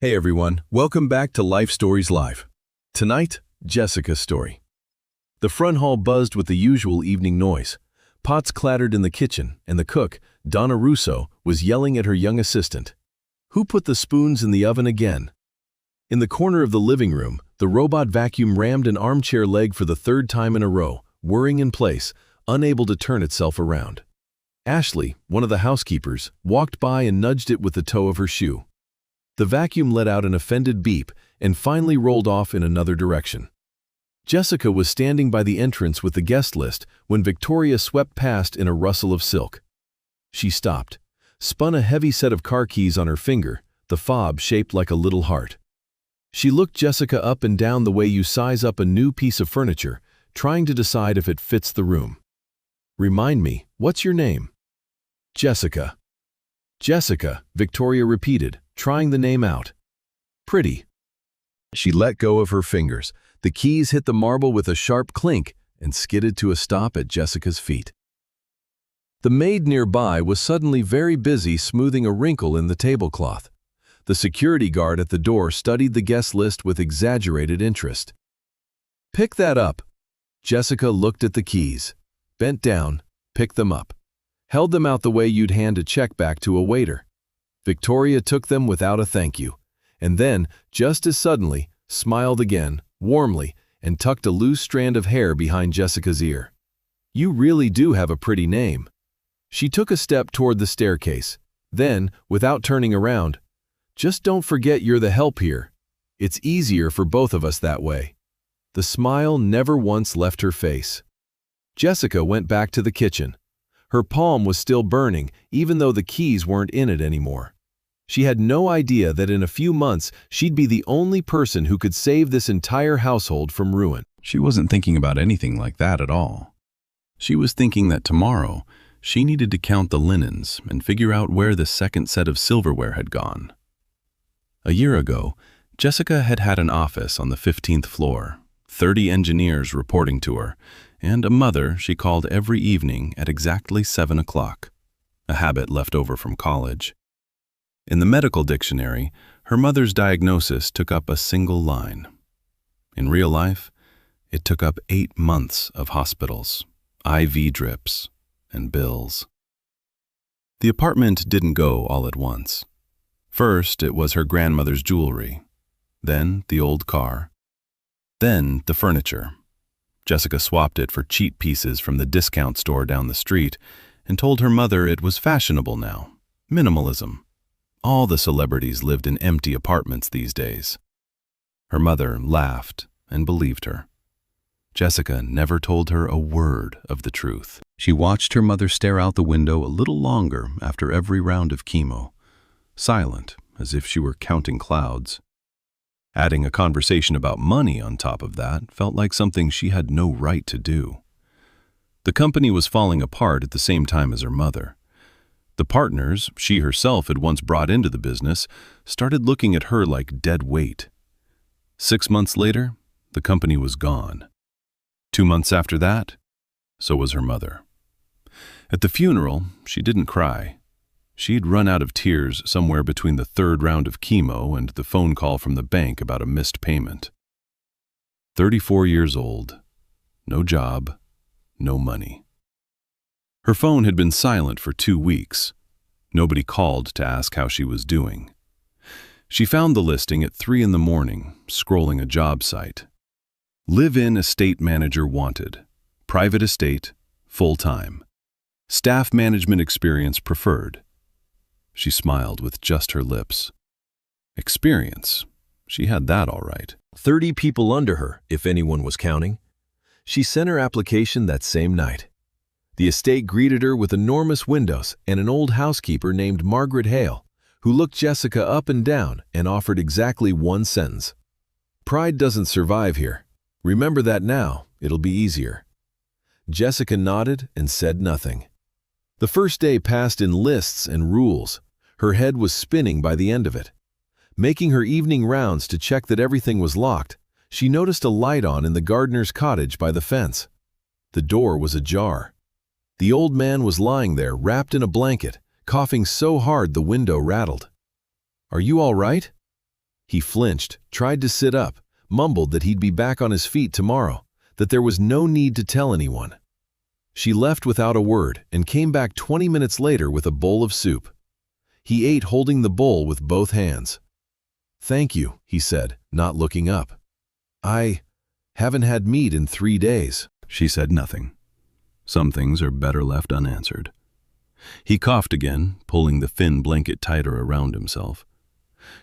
Hey everyone, welcome back to Life Stories Live. Tonight, Jessica's story. The front hall buzzed with the usual evening noise. Pots clattered in the kitchen, and the cook, Donna Russo, was yelling at her young assistant. Who put the spoons in the oven again? In the corner of the living room, the robot vacuum rammed an armchair leg for the third time in a row, whirring in place, unable to turn itself around. Ashley, one of the housekeepers, walked by and nudged it with the toe of her shoe. The vacuum let out an offended beep and finally rolled off in another direction. Jessica was standing by the entrance with the guest list when Victoria swept past in a rustle of silk. She stopped, spun a heavy set of car keys on her finger, the fob shaped like a little heart. She looked Jessica up and down the way you size up a new piece of furniture, trying to decide if it fits the room. "Remind me, what's your name?" "Jessica." "Jessica," Victoria repeated, trying the name out. "Pretty." She let go of her fingers. The keys hit the marble with a sharp clink and skidded to a stop at Jessica's feet. The maid nearby was suddenly very busy smoothing a wrinkle in the tablecloth. The security guard at the door studied the guest list with exaggerated interest. "Pick that up." Jessica looked at the keys, bent down, picked them up, held them out the way you'd hand a check back to a waiter. Victoria took them without a thank you, and then, just as suddenly, smiled again, warmly, and tucked a loose strand of hair behind Jessica's ear. "You really do have a pretty name." She took a step toward the staircase. Then, without turning around, "Just don't forget you're the help here. It's easier for both of us that way." The smile never once left her face. Jessica went back to the kitchen. Her palm was still burning, even though the keys weren't in it anymore. She had no idea that in a few months she'd be the only person who could save this entire household from ruin. She wasn't thinking about anything like that at all. She was thinking that tomorrow she needed to count the linens and figure out where the second set of silverware had gone. A year ago, Jessica had had an office on the 15th floor, 30 engineers reporting to her, and a mother she called every evening at exactly 7 o'clock, a habit left over from college. In the medical dictionary, her mother's diagnosis took up a single line. In real life, it took up 8 months of hospitals, IV drips, and bills. The apartment didn't go all at once. First, it was her grandmother's jewelry, then the old car, then the furniture. Jessica swapped it for cheap pieces from the discount store down the street and told her mother it was fashionable now, minimalism. All the celebrities lived in empty apartments these days. Her mother laughed and believed her. Jessica never told her a word of the truth. She watched her mother stare out the window a little longer after every round of chemo, silent as if she were counting clouds. Adding a conversation about money on top of that felt like something she had no right to do. The company was falling apart at the same time as her mother. The partners she herself had once brought into the business started looking at her like dead weight. 6 months later, the company was gone. 2 months after that, so was her mother. At the funeral, she didn't cry. She'd run out of tears somewhere between the 3rd round of chemo and the phone call from the bank about a missed payment. 34 years old, no job, no money. Her phone had been silent for 2 weeks. Nobody called to ask how she was doing. She found the listing at 3 in the morning, scrolling a job site. Live-in estate manager wanted. Private estate, full-time. Staff management experience preferred. She smiled with just her lips. Experience. She had that all right. 30 people under her, if anyone was counting. She sent her application that same night. The estate greeted her with enormous windows and an old housekeeper named Margaret Hale, who looked Jessica up and down and offered exactly one sentence. "Pride doesn't survive here. Remember that now, it'll be easier." Jessica nodded and said nothing. The first day passed in lists and rules. Her head was spinning by the end of it. Making her evening rounds to check that everything was locked, she noticed a light on in the gardener's cottage by the fence. The door was ajar. The old man was lying there, wrapped in a blanket, coughing so hard the window rattled. "Are you all right?" He flinched, tried to sit up, mumbled that he'd be back on his feet tomorrow, that there was no need to tell anyone. She left without a word and came back 20 minutes later with a bowl of soup. He ate holding the bowl with both hands. "Thank you," he said, not looking up. "I haven't had meat in 3 days." She said nothing. Some things are better left unanswered. He coughed again, pulling the thin blanket tighter around himself.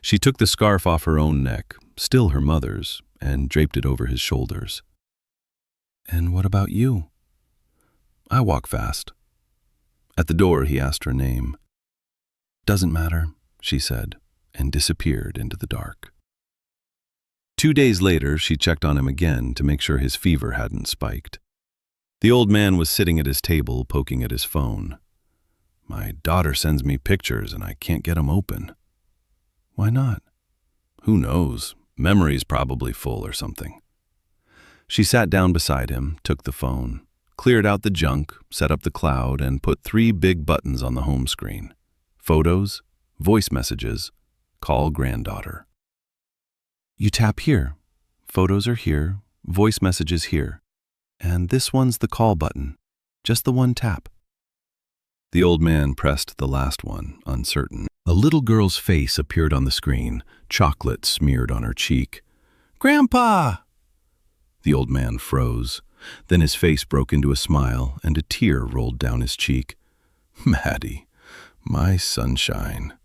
She took the scarf off her own neck, still her mother's, and draped it over his shoulders. "And what about you?" "I walk fast." At the door, he asked her name. "Doesn't matter," she said, and disappeared into the dark. 2 days later, she checked on him again to make sure his fever hadn't spiked. The old man was sitting at his table, poking at his phone. "My daughter sends me pictures and I can't get them open." "Why not?" "Who knows? Memory's probably full or something." She sat down beside him, took the phone, cleared out the junk, set up the cloud, and put 3 big buttons on the home screen. Photos, voice messages, call granddaughter. You tap here. Photos are here, voice messages here. And this one's the call button, just the one tap. The old man pressed the last one, uncertain. A little girl's face appeared on the screen, chocolate smeared on her cheek. "Grandpa!" The old man froze. Then his face broke into a smile, and a tear rolled down his cheek. "Maddie, my sunshine."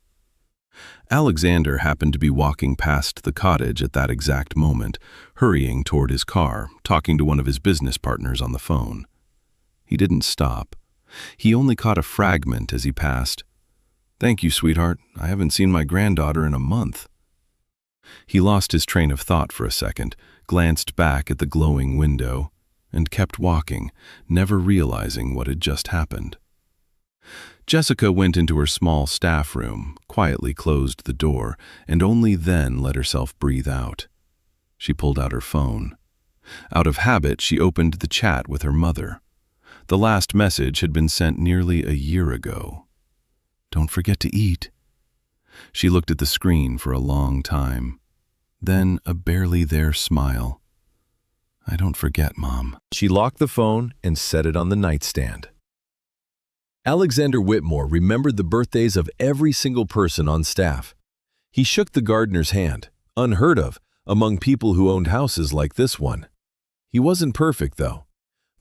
Alexander happened to be walking past the cottage at that exact moment, hurrying toward his car, talking to one of his business partners on the phone. He didn't stop. He only caught a fragment as he passed. "Thank you, sweetheart. I haven't seen my granddaughter in a month." He lost his train of thought for a second, glanced back at the glowing window, and kept walking, never realizing what had just happened. Jessica went into her small staff room, quietly closed the door, and only then let herself breathe out. She pulled out her phone. Out of habit, she opened the chat with her mother. The last message had been sent nearly a year ago. "Don't forget to eat." She looked at the screen for a long time. Then a barely there smile. "I don't forget, Mom." She locked the phone and set it on the nightstand. Alexander Whitmore remembered the birthdays of every single person on staff. He shook the gardener's hand, unheard of among people who owned houses like this one. He wasn't perfect, though.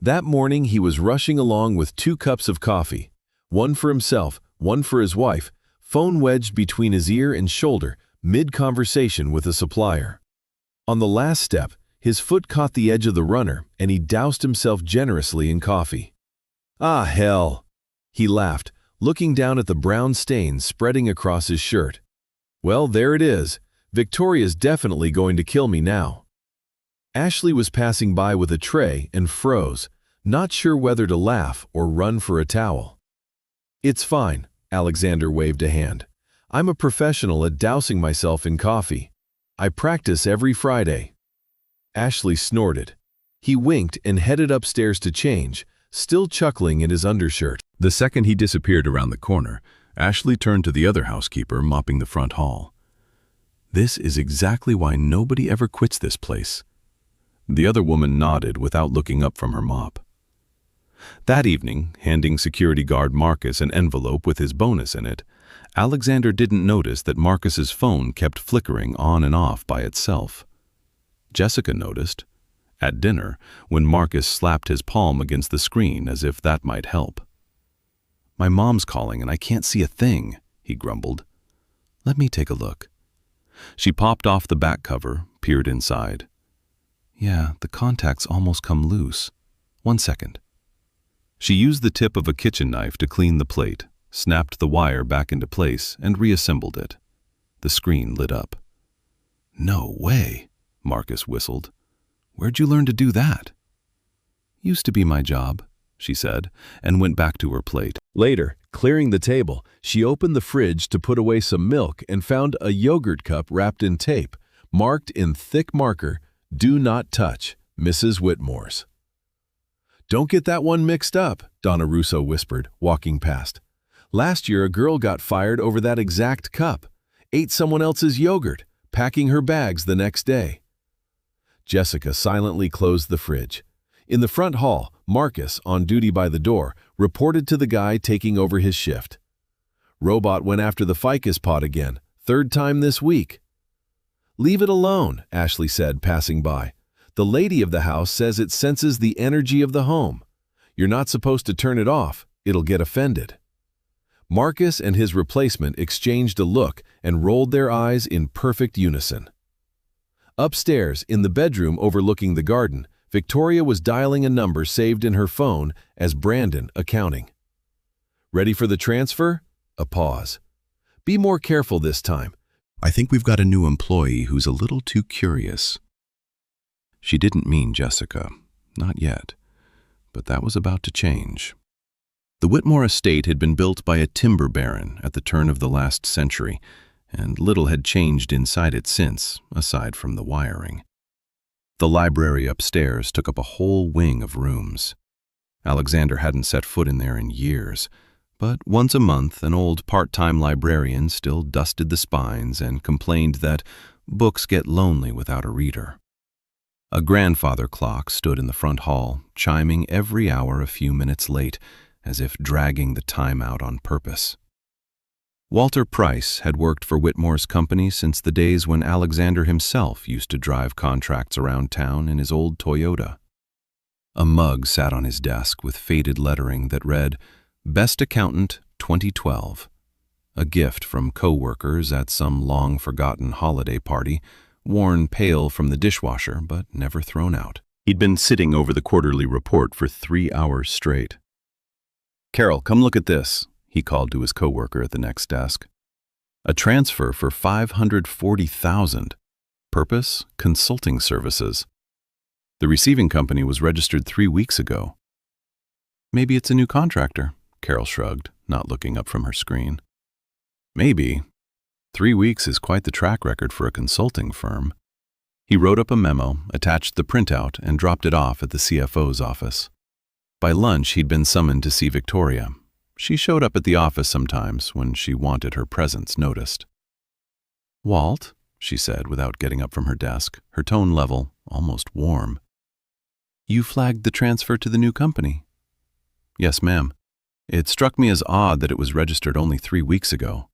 That morning, he was rushing along with 2 cups of coffee, one for himself, one for his wife, phone wedged between his ear and shoulder, mid-conversation with a supplier. On the last step, his foot caught the edge of the runner, and he doused himself generously in coffee. "Ah, hell!" He laughed, looking down at the brown stains spreading across his shirt. "Well, there it is. Victoria's definitely going to kill me now." Ashley was passing by with a tray and froze, not sure whether to laugh or run for a towel. "It's fine," Alexander waved a hand. "I'm a professional at dousing myself in coffee. I practice every Friday." Ashley snorted. He winked and headed upstairs to change, still chuckling in his undershirt. The second he disappeared around the corner, Ashley turned to the other housekeeper mopping the front hall. "This is exactly why nobody ever quits this place." The other woman nodded without looking up from her mop. That evening, handing security guard Marcus an envelope with his bonus in it, Alexander didn't notice that Marcus's phone kept flickering on and off by itself. Jessica noticed, at dinner, when Marcus slapped his palm against the screen as if that might help. "My mom's calling and I can't see a thing," he grumbled. "Let me take a look." She popped off the back cover, peered inside. "Yeah, the contacts almost come loose. 1 second." She used the tip of a kitchen knife to clean the plate, snapped the wire back into place, and reassembled it. The screen lit up. "No way," Marcus whistled. "Where'd you learn to do that?" "Used to be my job," she said, and went back to her plate. Later, clearing the table, she opened the fridge to put away some milk and found a yogurt cup wrapped in tape, marked in thick marker, "Do not touch, Mrs. Whitmore's." "Don't get that one mixed up," Donna Russo whispered, walking past. "Last year, a girl got fired over that exact cup. Ate someone else's yogurt. packing her bags the next day. Jessica silently closed the fridge. In the front hall, Marcus, on duty by the door, reported to the guy taking over his shift. Robot went after the ficus pot again, third time this week. "Leave it alone," Ashley said, passing by. "The lady of the house says it senses the energy of the home. You're not supposed to turn it off. It'll get offended." Marcus and his replacement exchanged a look and rolled their eyes in perfect unison. Upstairs, in the bedroom overlooking the garden, Victoria was dialing a number saved in her phone as Brandon, accounting. "Ready for the transfer?" A pause. "Be more careful this time." "I think we've got a new employee who's a little too curious." She didn't mean Jessica. Not yet. But that was about to change. The Whitmore estate had been built by a timber baron at the turn of the last century, and little had changed inside it since, aside from the wiring. The library upstairs took up a whole wing of rooms. Alexander hadn't set foot in there in years, but once a month an old part-time librarian still dusted the spines and complained that books get lonely without a reader. A grandfather clock stood in the front hall, chiming every hour a few minutes late, as if dragging the time out on purpose. Walter Price had worked for Whitmore's company since the days when Alexander himself used to drive contracts around town in his old Toyota. A mug sat on his desk with faded lettering that read, "Best Accountant 2012, a gift from co-workers at some long-forgotten holiday party, worn pale from the dishwasher but never thrown out." He'd been sitting over the quarterly report for 3 hours straight. "Carol, come look at this," he called to his coworker at the next desk. "A transfer for $540,000. Purpose, consulting services. The receiving company was registered 3 weeks ago." "Maybe it's a new contractor," Carol shrugged, not looking up from her screen. "Maybe. 3 weeks is quite the track record for a consulting firm." He wrote up a memo, attached the printout, and dropped it off at the CFO's office. By lunch, he'd been summoned to see Victoria. She showed up at the office sometimes when she wanted her presence noticed. "Walt," she said without getting up from her desk, her tone level, almost warm. "You flagged the transfer to the new company." "Yes, ma'am. It struck me as odd that it was registered only 3 weeks ago."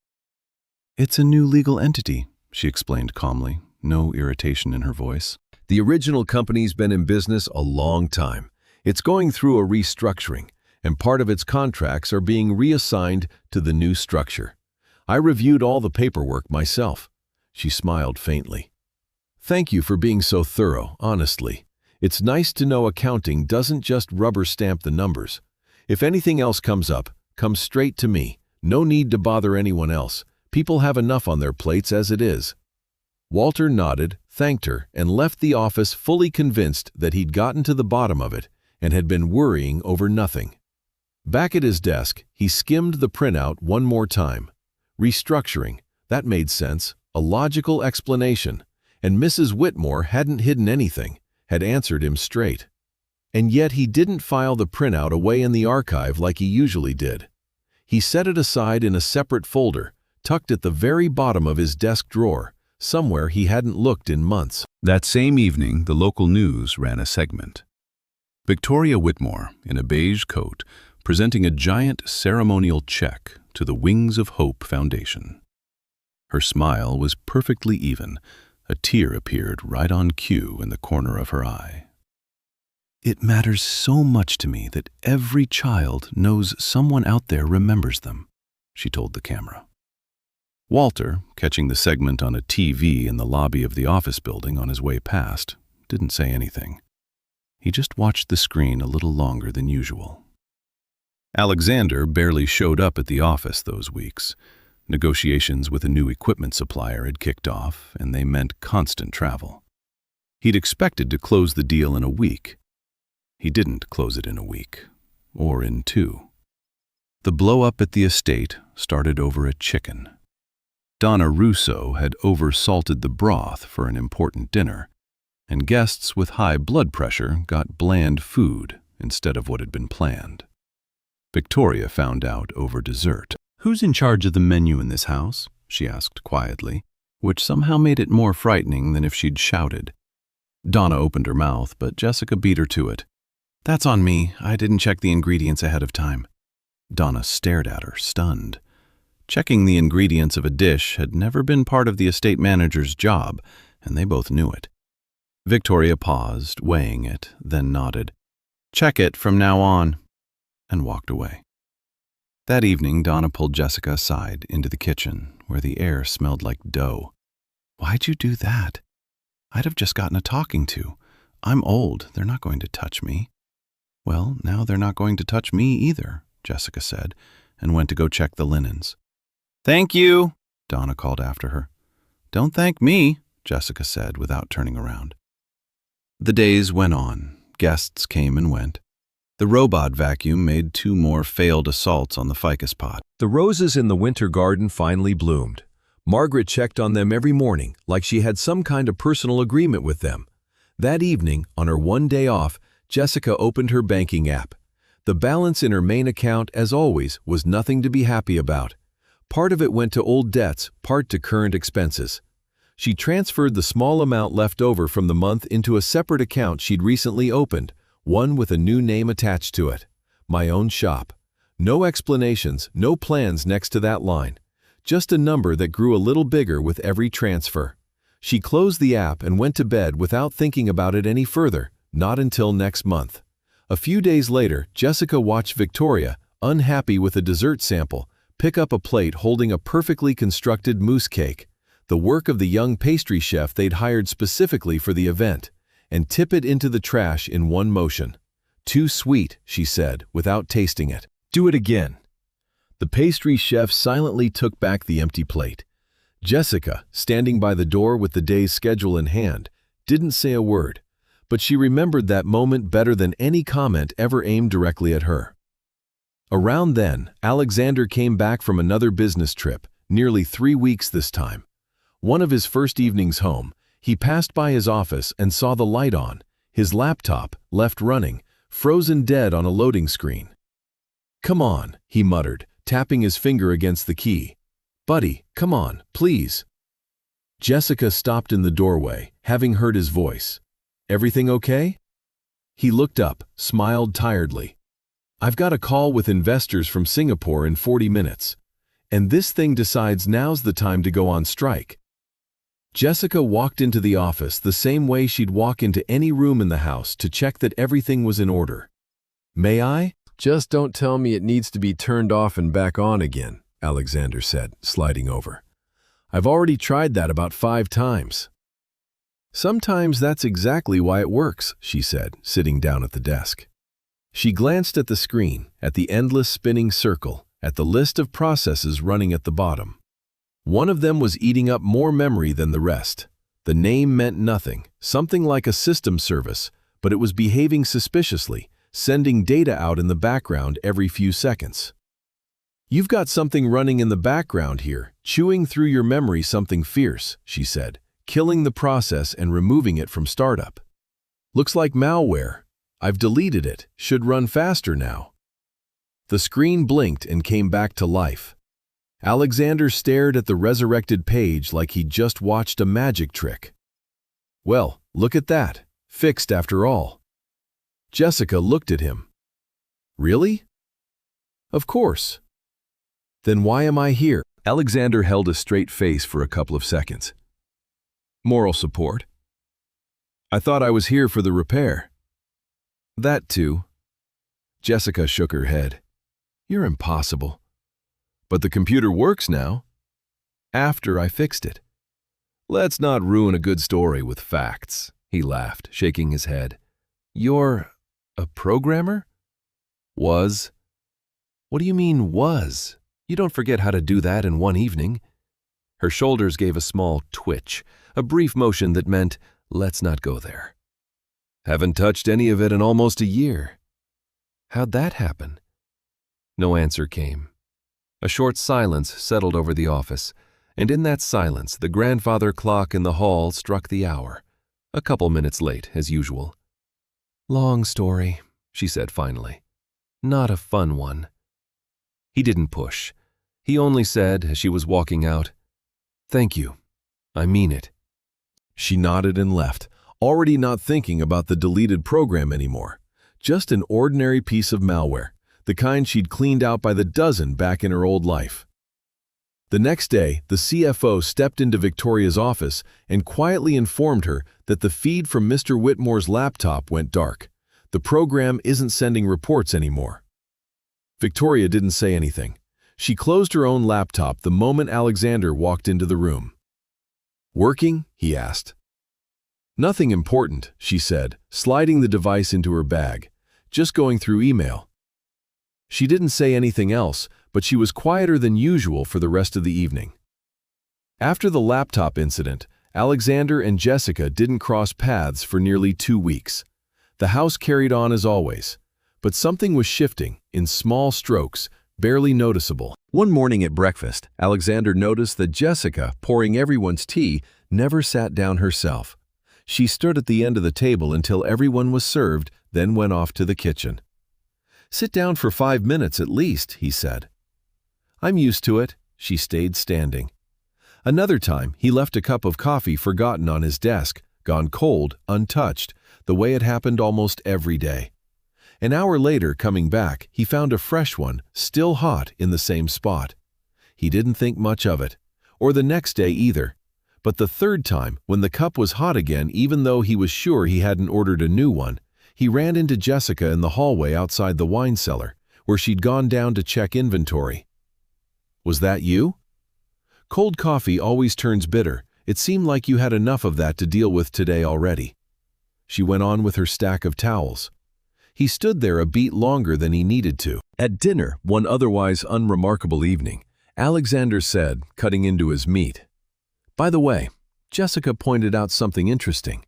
"It's a new legal entity," she explained calmly, no irritation in her voice. "The original company's been in business a long time. It's going through a restructuring, and part of its contracts are being reassigned to the new structure. I reviewed all the paperwork myself." She smiled faintly. "Thank you for being so thorough, honestly. It's nice to know accounting doesn't just rubber stamp the numbers. If anything else comes up, come straight to me. No need to bother anyone else. People have enough on their plates as it is." Walter nodded, thanked her, and left the office fully convinced that he'd gotten to the bottom of it and had been worrying over nothing. Back at his desk, he skimmed the printout one more time. Restructuring, that made sense, a logical explanation, and Mrs. Whitmore hadn't hidden anything, had answered him straight. And yet he didn't file the printout away in the archive like he usually did. He set it aside in a separate folder, tucked at the very bottom of his desk drawer, somewhere he hadn't looked in months. That same evening, the local news ran a segment. Victoria Whitmore, in a beige coat, presenting a giant ceremonial check to the Wings of Hope Foundation. Her smile was perfectly even. A tear appeared right on cue in the corner of her eye. "It matters so much to me that every child knows someone out there remembers them," she told the camera. Walter, catching the segment on a TV in the lobby of the office building on his way past, didn't say anything. He just watched the screen a little longer than usual. Alexander barely showed up at the office those weeks. Negotiations with a new equipment supplier had kicked off, and they meant constant travel. He'd expected to close the deal in a week. He didn't close it in a week, or in 2. The blow-up at the estate started over a chicken. Donna Russo had oversalted the broth for an important dinner, and guests with high blood pressure got bland food instead of what had been planned. Victoria found out over dessert. "Who's in charge of the menu in this house?" she asked quietly. which somehow made it more frightening than if she'd shouted. Donna opened her mouth, but Jessica beat her to it. "That's on me. I didn't check the ingredients ahead of time." Donna stared at her, stunned. Checking the ingredients of a dish had never been part of the estate manager's job, and they both knew it. Victoria paused, weighing it, then nodded. "Check it from now on," and walked away. That evening, Donna pulled Jessica aside into the kitchen, where the air smelled like dough. "Why'd you do that?" "I'd have just gotten a talking to. I'm old. They're not going to touch me." "Well, now they're not going to touch me either," Jessica said, and went to go check the linens. "Thank you," Donna called after her. "Don't thank me," Jessica said without turning around. The days went on. Guests came and went. The robot vacuum made 2 more failed assaults on the ficus pot. The roses in the winter garden finally bloomed. Margaret checked on them every morning, like she had some kind of personal agreement with them. That evening, on her one day off, Jessica opened her banking app. The balance in her main account, as always, was nothing to be happy about. Part of it went to old debts, part to current expenses. She transferred the small amount left over from the month into a separate account she'd recently opened, one with a new name attached to it. My Own Shop. No explanations, no plans next to that line. Just a number that grew a little bigger with every transfer. She closed the app and went to bed without thinking about it any further, not until next month. A few days later, Jessica watched Victoria, unhappy with a dessert sample, pick up a plate holding a perfectly constructed mousse cake, the work of the young pastry chef they'd hired specifically for the event, and tip it into the trash in one motion. "Too sweet," she said, without tasting it. "Do it again." The pastry chef silently took back the empty plate. Jessica, standing by the door with the day's schedule in hand, didn't say a word, but she remembered that moment better than any comment ever aimed directly at her. Around then, Alexander came back from another business trip, nearly 3 weeks this time. One of his first evenings home, he passed by his office and saw the light on, his laptop, left running, frozen dead on a loading screen. "Come on," he muttered, tapping his finger against the key. "Buddy, come on, please." Jessica stopped in the doorway, having heard his voice. "Everything okay?" He looked up, smiled tiredly. "I've got a call with investors from Singapore in 40 minutes. And this thing decides now's the time to go on strike." Jessica walked into the office the same way she'd walk into any room in the house to check that everything was in order. "May I?" "Just don't tell me it needs to be turned off and back on again," Alexander said, sliding over. "I've already tried that about 5 times." "Sometimes that's exactly why it works," she said, sitting down at the desk. She glanced at the screen, at the endless spinning circle, at the list of processes running at the bottom. One of them was eating up more memory than the rest. The name meant nothing, something like a system service, but it was behaving suspiciously, sending data out in the background every few seconds. "You've got something running in the background here, chewing through your memory something fierce," she said, killing the process and removing it from startup. "Looks like malware. I've deleted it. Should run faster now." The screen blinked and came back to life. Alexander stared at the resurrected page like he'd just watched a magic trick. "Well, look at that. Fixed after all." Jessica looked at him. "Really?" "Of course." "Then why am I here?" Alexander held a straight face for a couple of seconds. "Moral support." "I thought I was here for the repair." "That too." Jessica shook her head. "You're impossible." "But the computer works now." "After I fixed it." "Let's not ruin a good story with facts," he laughed, shaking his head. "You're a programmer?" "Was." "What do you mean, was? You don't forget how to do that in one evening." Her shoulders gave a small twitch, a brief motion that meant, let's not go there. "Haven't touched any of it in almost a year." "How'd that happen?" No answer came. A short silence settled over the office, and in that silence the grandfather clock in the hall struck the hour, a couple minutes late, as usual. "Long story," she said finally. "Not a fun one." He didn't push. He only said, as she was walking out, "Thank you." I mean it." She nodded and left, already not thinking about the deleted program anymore. Just an ordinary piece of malware, the kind she'd cleaned out by the dozen back in her old life. The next day, the CFO stepped into Victoria's office and quietly informed her that the feed from Mr. Whitmore's laptop went dark. The program isn't sending reports anymore. Victoria didn't say anything. She closed her own laptop the moment Alexander walked into the room. "Working?" he asked. "Nothing important," she said, sliding the device into her bag. "Just going through email." She didn't say anything else, but she was quieter than usual for the rest of the evening. After the laptop incident, Alexander and Jessica didn't cross paths for nearly 2 weeks. The house carried on as always, but something was shifting, in small strokes, barely noticeable. One morning at breakfast, Alexander noticed that Jessica, pouring everyone's tea, never sat down herself. She stood at the end of the table until everyone was served, then went off to the kitchen. "Sit down for 5 minutes at least," he said. "I'm used to it." She stayed standing. Another time, he left a cup of coffee forgotten on his desk, gone cold, untouched, the way it happened almost every day. An hour later, coming back, he found a fresh one, still hot, in the same spot. He didn't think much of it, or the next day either. But the third time, when the cup was hot again, even though he was sure he hadn't ordered a new one, he ran into Jessica in the hallway outside the wine cellar, where she'd gone down to check inventory. "Was that you? Cold coffee always turns bitter. It seemed like you had enough of that to deal with today already." She went on with her stack of towels. He stood there a beat longer than he needed to. At dinner, one otherwise unremarkable evening, Alexander said, cutting into his meat, "By the way, Jessica pointed out something interesting.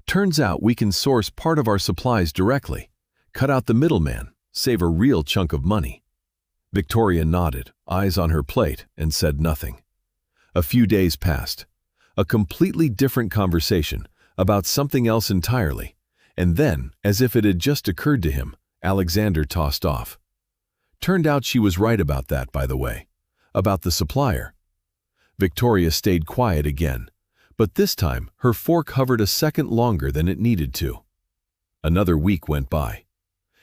Turns out we can source part of our supplies directly, cut out the middleman, save a real chunk of money." Victoria nodded, eyes on her plate, and said nothing. A few days passed. A completely different conversation, about something else entirely. And then, as if it had just occurred to him, Alexander tossed off. Turned out she was right about that, by the way. About the supplier. Victoria stayed quiet again, but this time her fork hovered a second longer than it needed to. Another week went by.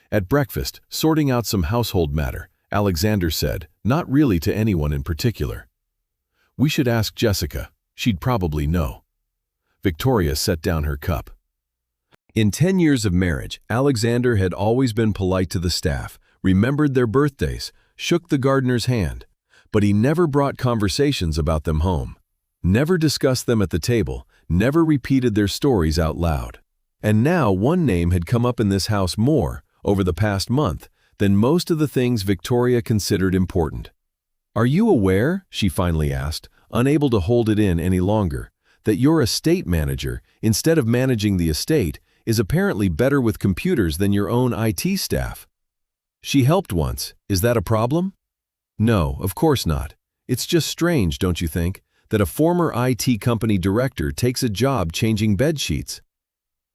At breakfast, sorting out some household matter, Alexander said, not really to anyone in particular, "We should ask Jessica. She'd probably know." Victoria set down her cup. In 10 years of marriage, Alexander had always been polite to the staff, remembered their birthdays, shook the gardener's hand, but he never brought conversations about them home, never discussed them at the table, never repeated their stories out loud. And now one name had come up in this house more, over the past month, than most of the things Victoria considered important. "Are you aware," she finally asked, unable to hold it in any longer, "that your estate manager, instead of managing the estate, is apparently better with computers than your own IT staff? She helped once. Is that a problem?" "No, of course not. It's just strange, don't you think, that a former IT company director takes a job changing bed sheets?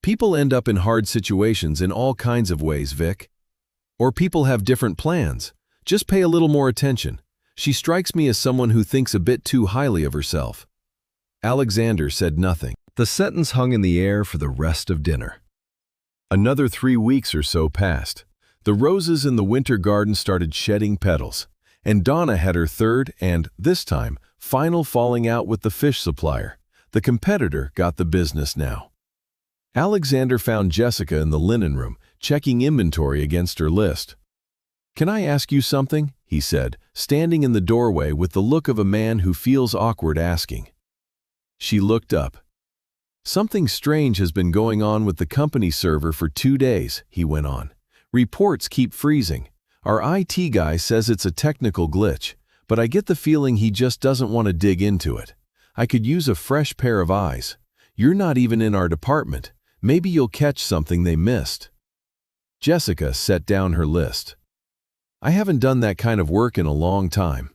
People end up in hard situations in all kinds of ways, Vic. Or people have different plans. Just pay a little more attention. She strikes me as someone who thinks a bit too highly of herself." Alexander said nothing. The sentence hung in the air for the rest of dinner. Another 3 weeks or so passed. The roses in the winter garden started shedding petals, and Donna had her third and, this time, final falling out with the fish supplier. The competitor got the business now. Alexander found Jessica in the linen room, checking inventory against her list. "Can I ask you something?" he said, standing in the doorway with the look of a man who feels awkward asking. She looked up. "Something strange has been going on with the company server for 2 days," he went on. "Reports keep freezing. Our IT guy says it's a technical glitch, but I get the feeling he just doesn't want to dig into it. I could use a fresh pair of eyes. You're not even in our department. Maybe you'll catch something they missed." Jessica set down her list. "I haven't done that kind of work in a long time.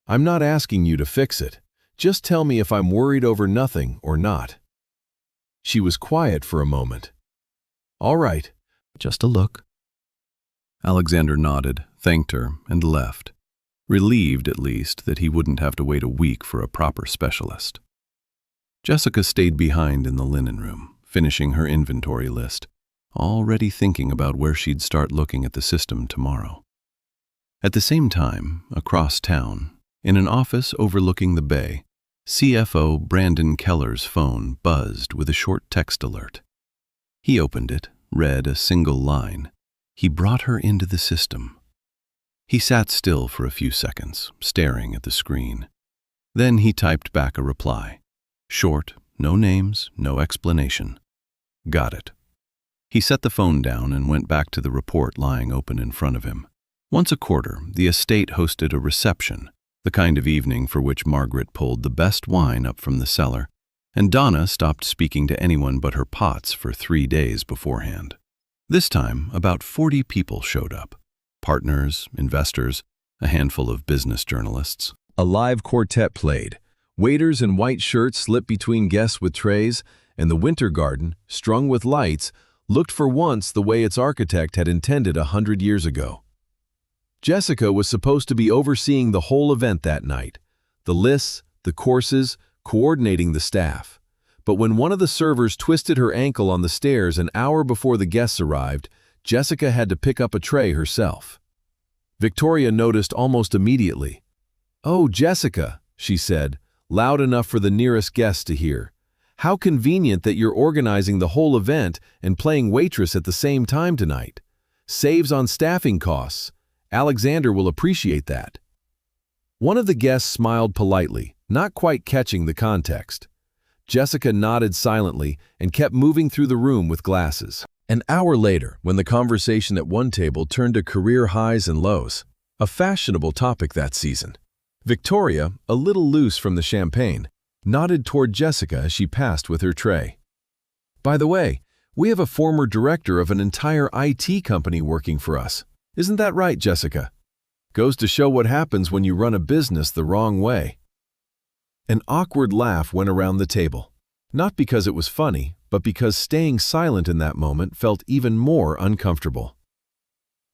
I'm not asking you to fix it. Just tell me if I'm worried over nothing or not." She was quiet for a moment. "All right, just a look." Alexander nodded, thanked her, and left, relieved at least that he wouldn't have to wait a week for a proper specialist. Jessica stayed behind in the linen room, finishing her inventory list, already thinking about where she'd start looking at the system tomorrow. At the same time, across town, in an office overlooking the bay, CFO Brandon Keller's phone buzzed with a short text alert. He opened it, read a single line. He brought her into the system. He sat still for a few seconds, staring at the screen. Then he typed back a reply. Short, no names, no explanation. Got it. He set the phone down and went back to the report lying open in front of him. Once a quarter, the estate hosted a reception, the kind of evening for which Margaret pulled the best wine up from the cellar, and Donna stopped speaking to anyone but her Potts for 3 days beforehand. This time, about 40 people showed up. Partners, investors, a handful of business journalists. A live quartet played. Waiters in white shirts slipped between guests with trays, and the winter garden, strung with lights, looked for once the way its architect had intended 100 years ago. Jessica was supposed to be overseeing the whole event that night, the lists, the courses, coordinating the staff. But when one of the servers twisted her ankle on the stairs an hour before the guests arrived, Jessica had to pick up a tray herself. Victoria noticed almost immediately. "Oh, Jessica," she said, loud enough for the nearest guests to hear. "How convenient that you're organizing the whole event and playing waitress at the same time tonight. Saves on staffing costs. Alexander will appreciate that." One of the guests smiled politely, not quite catching the context. Jessica nodded silently and kept moving through the room with glasses. An hour later, when the conversation at one table turned to career highs and lows, a fashionable topic that season, Victoria, a little loose from the champagne, nodded toward Jessica as she passed with her tray. "By the way, we have a former director of an entire IT company working for us. Isn't that right, Jessica? Goes to show what happens when you run a business the wrong way." An awkward laugh went around the table, not because it was funny, but because staying silent in that moment felt even more uncomfortable.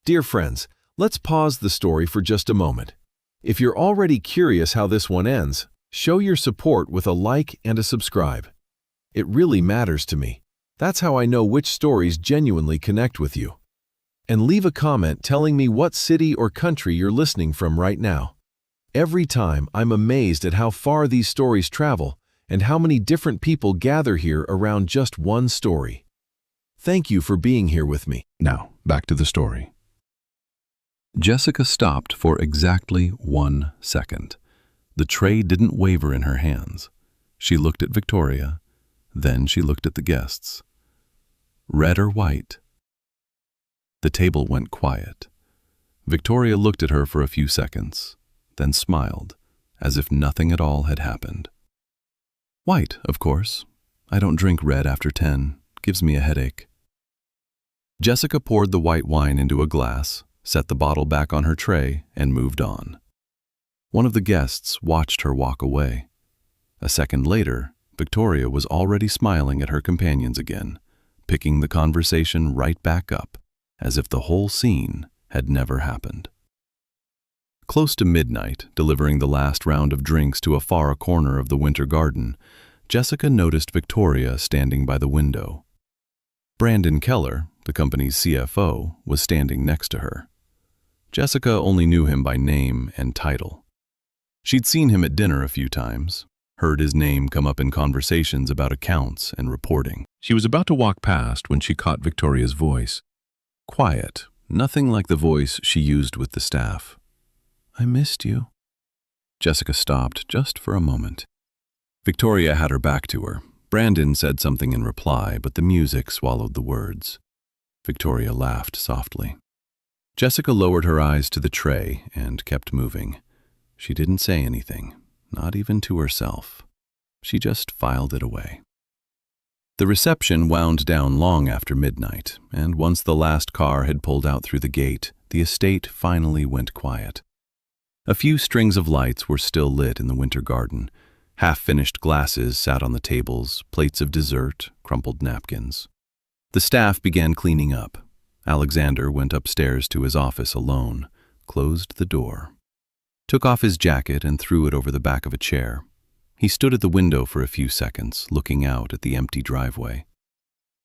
Dear friends, let's pause the story for just a moment. If you're already curious how this one ends, show your support with a like and a subscribe. It really matters to me. That's how I know which stories genuinely connect with you. And leave a comment telling me what city or country you're listening from right now. Every time, I'm amazed at how far these stories travel and how many different people gather here around just one story. Thank you for being here with me. Now, back to the story. Jessica stopped for exactly 1 second. The tray didn't waver in her hands. She looked at Victoria, then she looked at the guests. Red or white? The table went quiet. Victoria looked at her for a few seconds, then smiled, as if nothing at all had happened. "White, of course. I don't drink red after 10. Gives me a headache." Jessica poured the white wine into a glass, set the bottle back on her tray, and moved on. One of the guests watched her walk away. A second later, Victoria was already smiling at her companions again, picking the conversation right back up, as if the whole scene had never happened. Close to midnight, delivering the last round of drinks to a far corner of the winter garden, Jessica noticed Victoria standing by the window. Brandon Keller, the company's CFO, was standing next to her. Jessica only knew him by name and title. She'd seen him at dinner a few times, heard his name come up in conversations about accounts and reporting. She was about to walk past when she caught Victoria's voice. Quiet, nothing like the voice she used with the staff. "I missed you." Jessica stopped just for a moment. Victoria had her back to her. Brandon said something in reply, but the music swallowed the words. Victoria laughed softly. Jessica lowered her eyes to the tray and kept moving. She didn't say anything, not even to herself. She just filed it away. The reception wound down long after midnight, and once the last car had pulled out through the gate, the estate finally went quiet. A few strings of lights were still lit in the winter garden. Half-finished glasses sat on the tables, plates of dessert, crumpled napkins. The staff began cleaning up. Alexander went upstairs to his office alone, closed the door, took off his jacket and threw it over the back of a chair. He stood at the window for a few seconds, looking out at the empty driveway.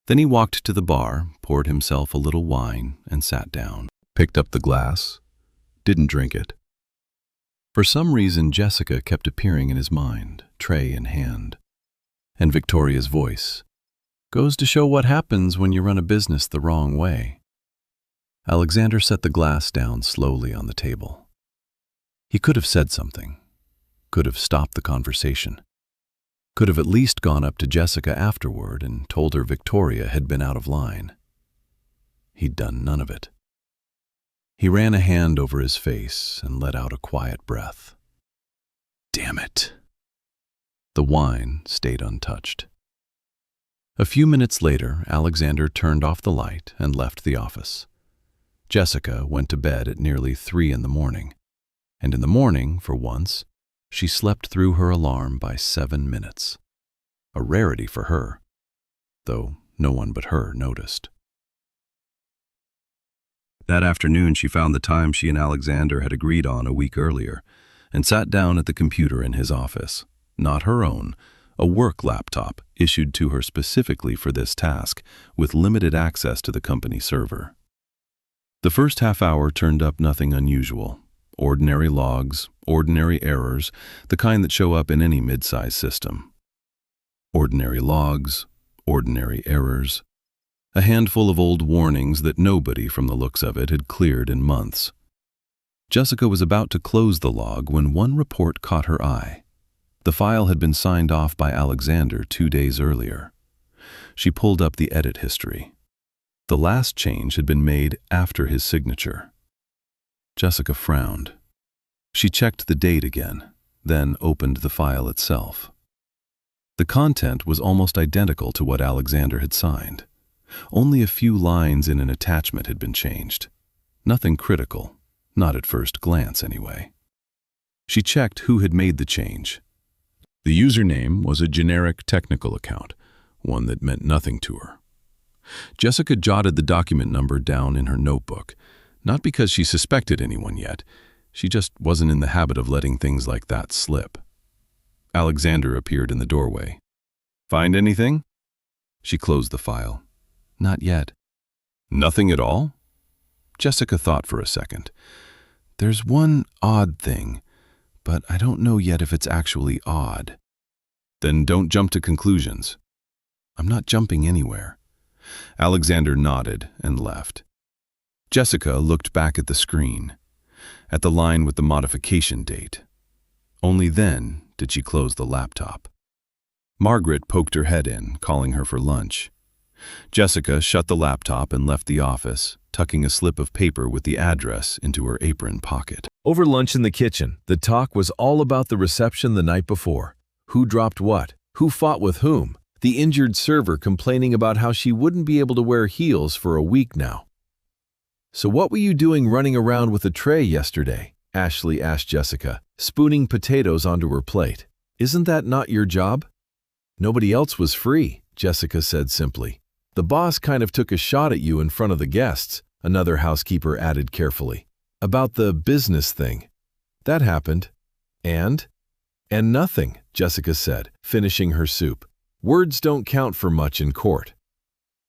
Then he walked to the bar, poured himself a little wine, and sat down. Picked up the glass, didn't drink it. For some reason, Jessica kept appearing in his mind, tray in hand. And Victoria's voice. Goes to show what happens when you run a business the wrong way. Alexander set the glass down slowly on the table. He could have said something, could have stopped the conversation, could have at least gone up to Jessica afterward and told her Victoria had been out of line. He'd done none of it. He ran a hand over his face and let out a quiet breath. Damn it. The wine stayed untouched. A few minutes later, Alexander turned off the light and left the office. Jessica went to bed at nearly 3 a.m, and in the morning, for once, she slept through her alarm by 7 minutes. A rarity for her, though no one but her noticed. That afternoon, she found the time she and Alexander had agreed on a week earlier and sat down at the computer in his office. Not her own, a work laptop issued to her specifically for this task, with limited access to the company server. The first half hour turned up nothing unusual. Ordinary logs, ordinary errors, the kind that show up in any mid-size system. Ordinary logs, ordinary errors. A handful of old warnings that nobody, from the looks of it, had cleared in months. Jessica was about to close the log when one report caught her eye. The file had been signed off by Alexander 2 days earlier. She pulled up the edit history. The last change had been made after his signature. Jessica frowned. She checked the date again, then opened the file itself. The content was almost identical to what Alexander had signed. Only a few lines in an attachment had been changed. Nothing critical, not at first glance anyway. She checked who had made the change. The username was a generic technical account, one that meant nothing to her. Jessica jotted the document number down in her notebook, not because she suspected anyone yet. She just wasn't in the habit of letting things like that slip. Alexander appeared in the doorway. Find anything? She closed the file. Not yet. Nothing at all? Jessica thought for a second. There's one odd thing, but I don't know yet if it's actually odd. Then don't jump to conclusions. I'm not jumping anywhere. Alexander nodded and left. Jessica looked back at the screen, at the line with the modification date. Only then did she close the laptop. Margaret poked her head in, calling her for lunch. Jessica shut the laptop and left the office, tucking a slip of paper with the address into her apron pocket. Over lunch in the kitchen, the talk was all about the reception the night before. Who dropped what? Who fought with whom? The injured server complaining about how she wouldn't be able to wear heels for a week now. "So what were you doing running around with a tray yesterday?" Ashley asked Jessica, spooning potatoes onto her plate. "Isn't that not your job?" "Nobody else was free," Jessica said simply. "The boss kind of took a shot at you in front of the guests," another housekeeper added carefully. "About the business thing. That happened. And nothing," Jessica said, finishing her soup. "Words don't count for much in court."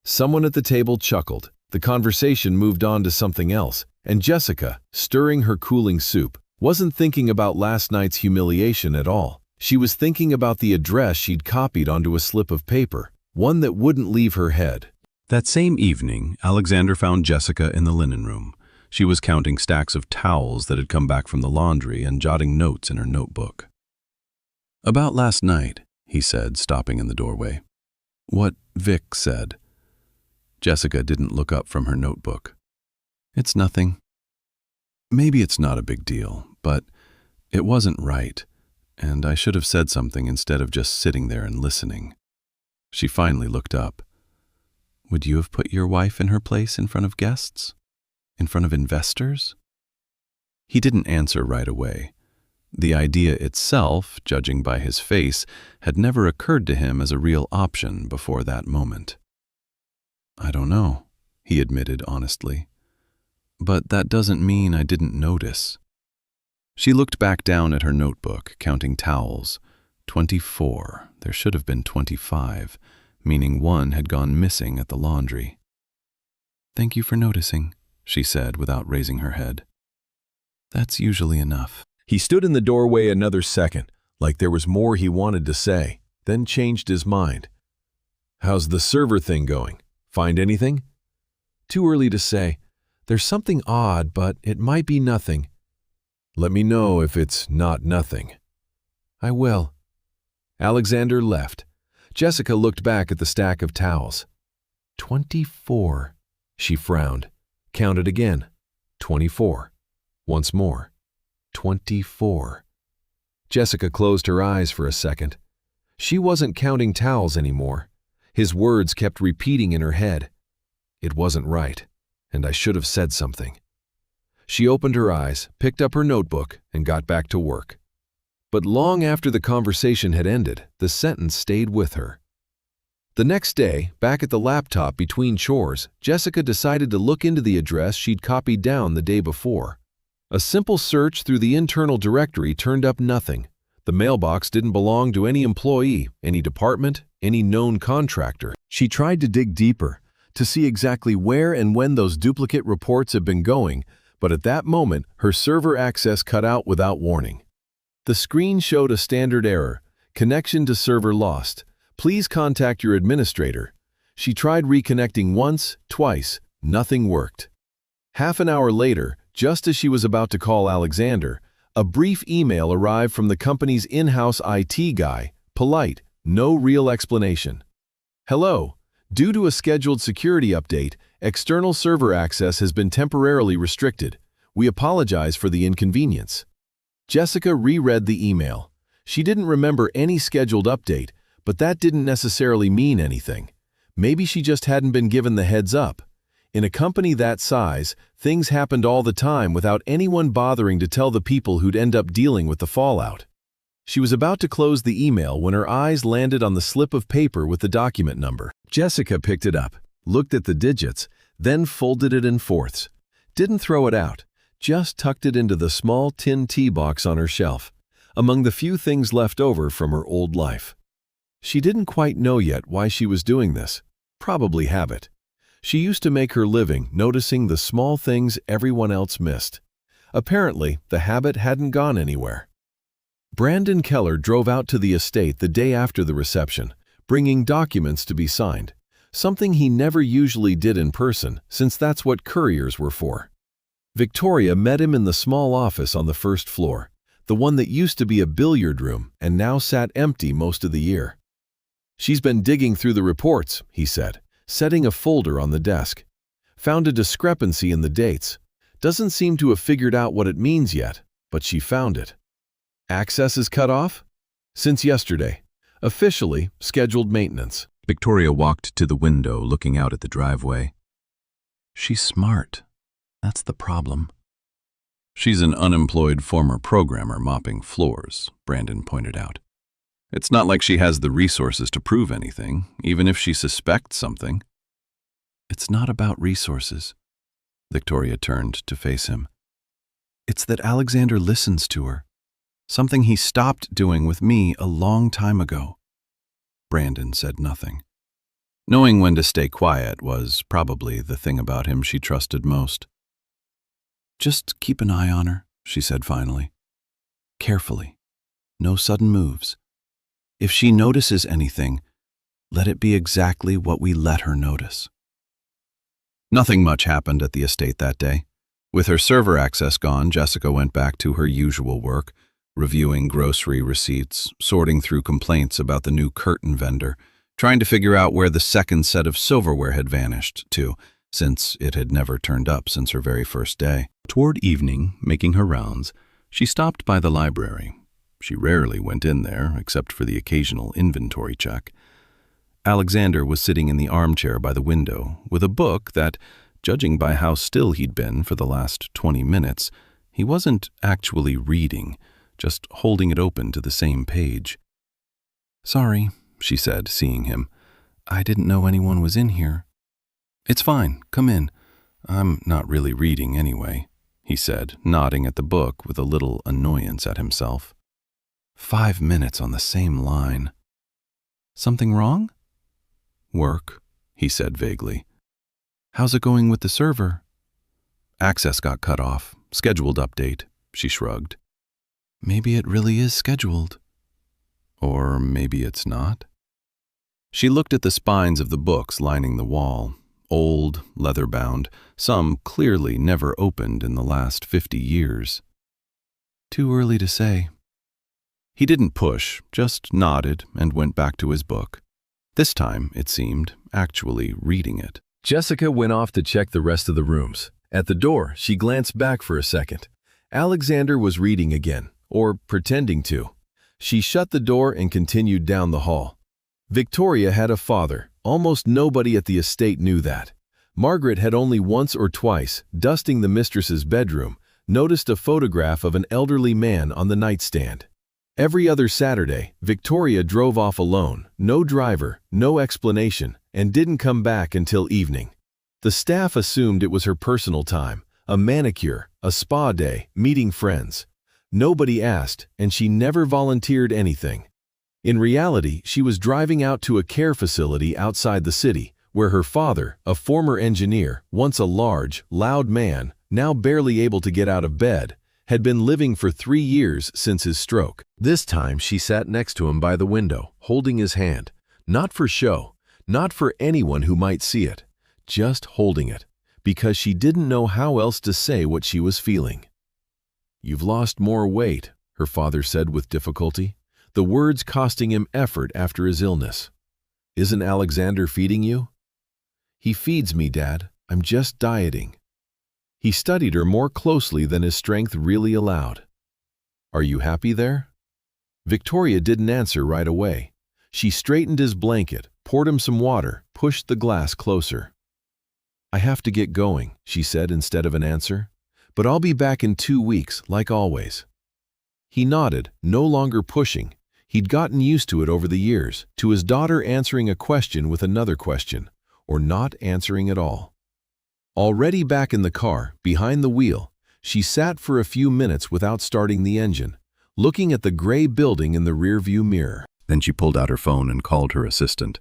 Someone at the table chuckled. The conversation moved on to something else, and Jessica, stirring her cooling soup, wasn't thinking about last night's humiliation at all. She was thinking about the address she'd copied onto a slip of paper, one that wouldn't leave her head. That same evening, Alexander found Jessica in the linen room. She was counting stacks of towels that had come back from the laundry and jotting notes in her notebook. "About last night," he said, stopping in the doorway. "What Vic said." Jessica didn't look up from her notebook. "It's nothing. Maybe it's not a big deal, but it wasn't right, and I should have said something instead of just sitting there and listening." She finally looked up. "Would you have put your wife in her place in front of guests? In front of investors?" He didn't answer right away. The idea itself, judging by his face, had never occurred to him as a real option before that moment. "I don't know," he admitted honestly. "But that doesn't mean I didn't notice." She looked back down at her notebook, counting towels, 24. There should have been 25, meaning one had gone missing at the laundry. "Thank you for noticing," she said without raising her head. "That's usually enough." He stood in the doorway another second, like there was more he wanted to say, then changed his mind. "How's the server thing going? Find anything?" "Too early to say. There's something odd, but it might be nothing." "Let me know if it's not nothing." "I will." Alexander left. Jessica looked back at the stack of towels. 24. She frowned. Counted again. 24. Once more. 24. Jessica closed her eyes for a second. She wasn't counting towels anymore. His words kept repeating in her head. It wasn't right, and I should have said something. She opened her eyes, picked up her notebook, and got back to work. But long after the conversation had ended, the sentence stayed with her. The next day, back at the laptop between chores, Jessica decided to look into the address she'd copied down the day before. A simple search through the internal directory turned up nothing. The mailbox didn't belong to any employee, any department, any known contractor. She tried to dig deeper, to see exactly where and when those duplicate reports had been going, but at that moment, her server access cut out without warning. The screen showed a standard error, "Connection to server lost. Please contact your administrator." She tried reconnecting once, twice. Nothing worked. Half an hour later, just as she was about to call Alexander, a brief email arrived from the company's in-house IT guy, polite, no real explanation. "Hello. Due to a scheduled security update, external server access has been temporarily restricted. We apologize for the inconvenience." Jessica reread the email. She didn't remember any scheduled update, but that didn't necessarily mean anything. Maybe she just hadn't been given the heads up. In a company that size, things happened all the time without anyone bothering to tell the people who'd end up dealing with the fallout. She was about to close the email when her eyes landed on the slip of paper with the document number. Jessica picked it up, looked at the digits, then folded it in fourths. Didn't throw it out, just tucked it into the small tin tea box on her shelf, among the few things left over from her old life. She didn't quite know yet why she was doing this. Probably habit. She used to make her living noticing the small things everyone else missed. Apparently, the habit hadn't gone anywhere. Brandon Keller drove out to the estate the day after the reception, bringing documents to be signed, something he never usually did in person, since that's what couriers were for. Victoria met him in the small office on the first floor, the one that used to be a billiard room and now sat empty most of the year. "She's been digging through the reports," he said, setting a folder on the desk. "Found a discrepancy in the dates. Doesn't seem to have figured out what it means yet, but she found it. Access is cut off? Since yesterday. Officially, scheduled maintenance." Victoria walked to the window, looking out at the driveway. "She's smart. That's the problem." "She's an unemployed former programmer mopping floors," Brandon pointed out. "It's not like she has the resources to prove anything, even if she suspects something." "It's not about resources." Victoria turned to face him. "It's that Alexander listens to her. Something he stopped doing with me a long time ago." Brandon said nothing. Knowing when to stay quiet was probably the thing about him she trusted most. "Just keep an eye on her," she said finally. "Carefully. No sudden moves. If she notices anything, let it be exactly what we let her notice." Nothing much happened at the estate that day. With her server access gone, Jessica went back to her usual work, reviewing grocery receipts, sorting through complaints about the new curtain vendor, trying to figure out where the second set of silverware had vanished to, since it had never turned up since her very first day. Toward evening, making her rounds, she stopped by the library. She rarely went in there, except for the occasional inventory check. Alexander was sitting in the armchair by the window, with a book that, judging by how still he'd been for the last 20 minutes, he wasn't actually reading, just holding it open to the same page. "Sorry," she said, seeing him. "I didn't know anyone was in here." "It's fine, come in. I'm not really reading anyway," he said, nodding at the book with a little annoyance at himself. 5 minutes on the same line. Something wrong? Work, he said vaguely. How's it going with the server? Access got cut off. Scheduled update, she shrugged. Maybe it really is scheduled. Or maybe it's not. She looked at the spines of the books lining the wall, old, leather-bound, some clearly never opened in the last 50 years. Too early to say. He didn't push, just nodded and went back to his book. This time, it seemed, actually reading it. Jessica went off to check the rest of the rooms. At the door, she glanced back for a second. Alexander was reading again, or pretending to. She shut the door and continued down the hall. Victoria had a father. Almost nobody at the estate knew that. Margaret had only once or twice, dusting the mistress's bedroom, noticed a photograph of an elderly man on the nightstand. Every other Saturday, Victoria drove off alone, no driver, no explanation, and didn't come back until evening. The staff assumed it was her personal time, a manicure, a spa day, meeting friends. Nobody asked, and she never volunteered anything. In reality, she was driving out to a care facility outside the city, where her father, a former engineer, once a large, loud man, now barely able to get out of bed, had been living for 3 years since his stroke. This time she sat next to him by the window, holding his hand, not for show, not for anyone who might see it, just holding it, because she didn't know how else to say what she was feeling. "You've lost more weight," her father said with difficulty, the words costing him effort after his illness. "Isn't Alexander feeding you?" "He feeds me, Dad. I'm just dieting." He studied her more closely than his strength really allowed. "Are you happy there?" Victoria didn't answer right away. She straightened his blanket, poured him some water, pushed the glass closer. "I have to get going," she said instead of an answer. "But I'll be back in 2 weeks, like always." He nodded, no longer pushing. He'd gotten used to it over the years, to his daughter answering a question with another question, or not answering at all. Already back in the car, behind the wheel, she sat for a few minutes without starting the engine, looking at the gray building in the rearview mirror. Then she pulled out her phone and called her assistant.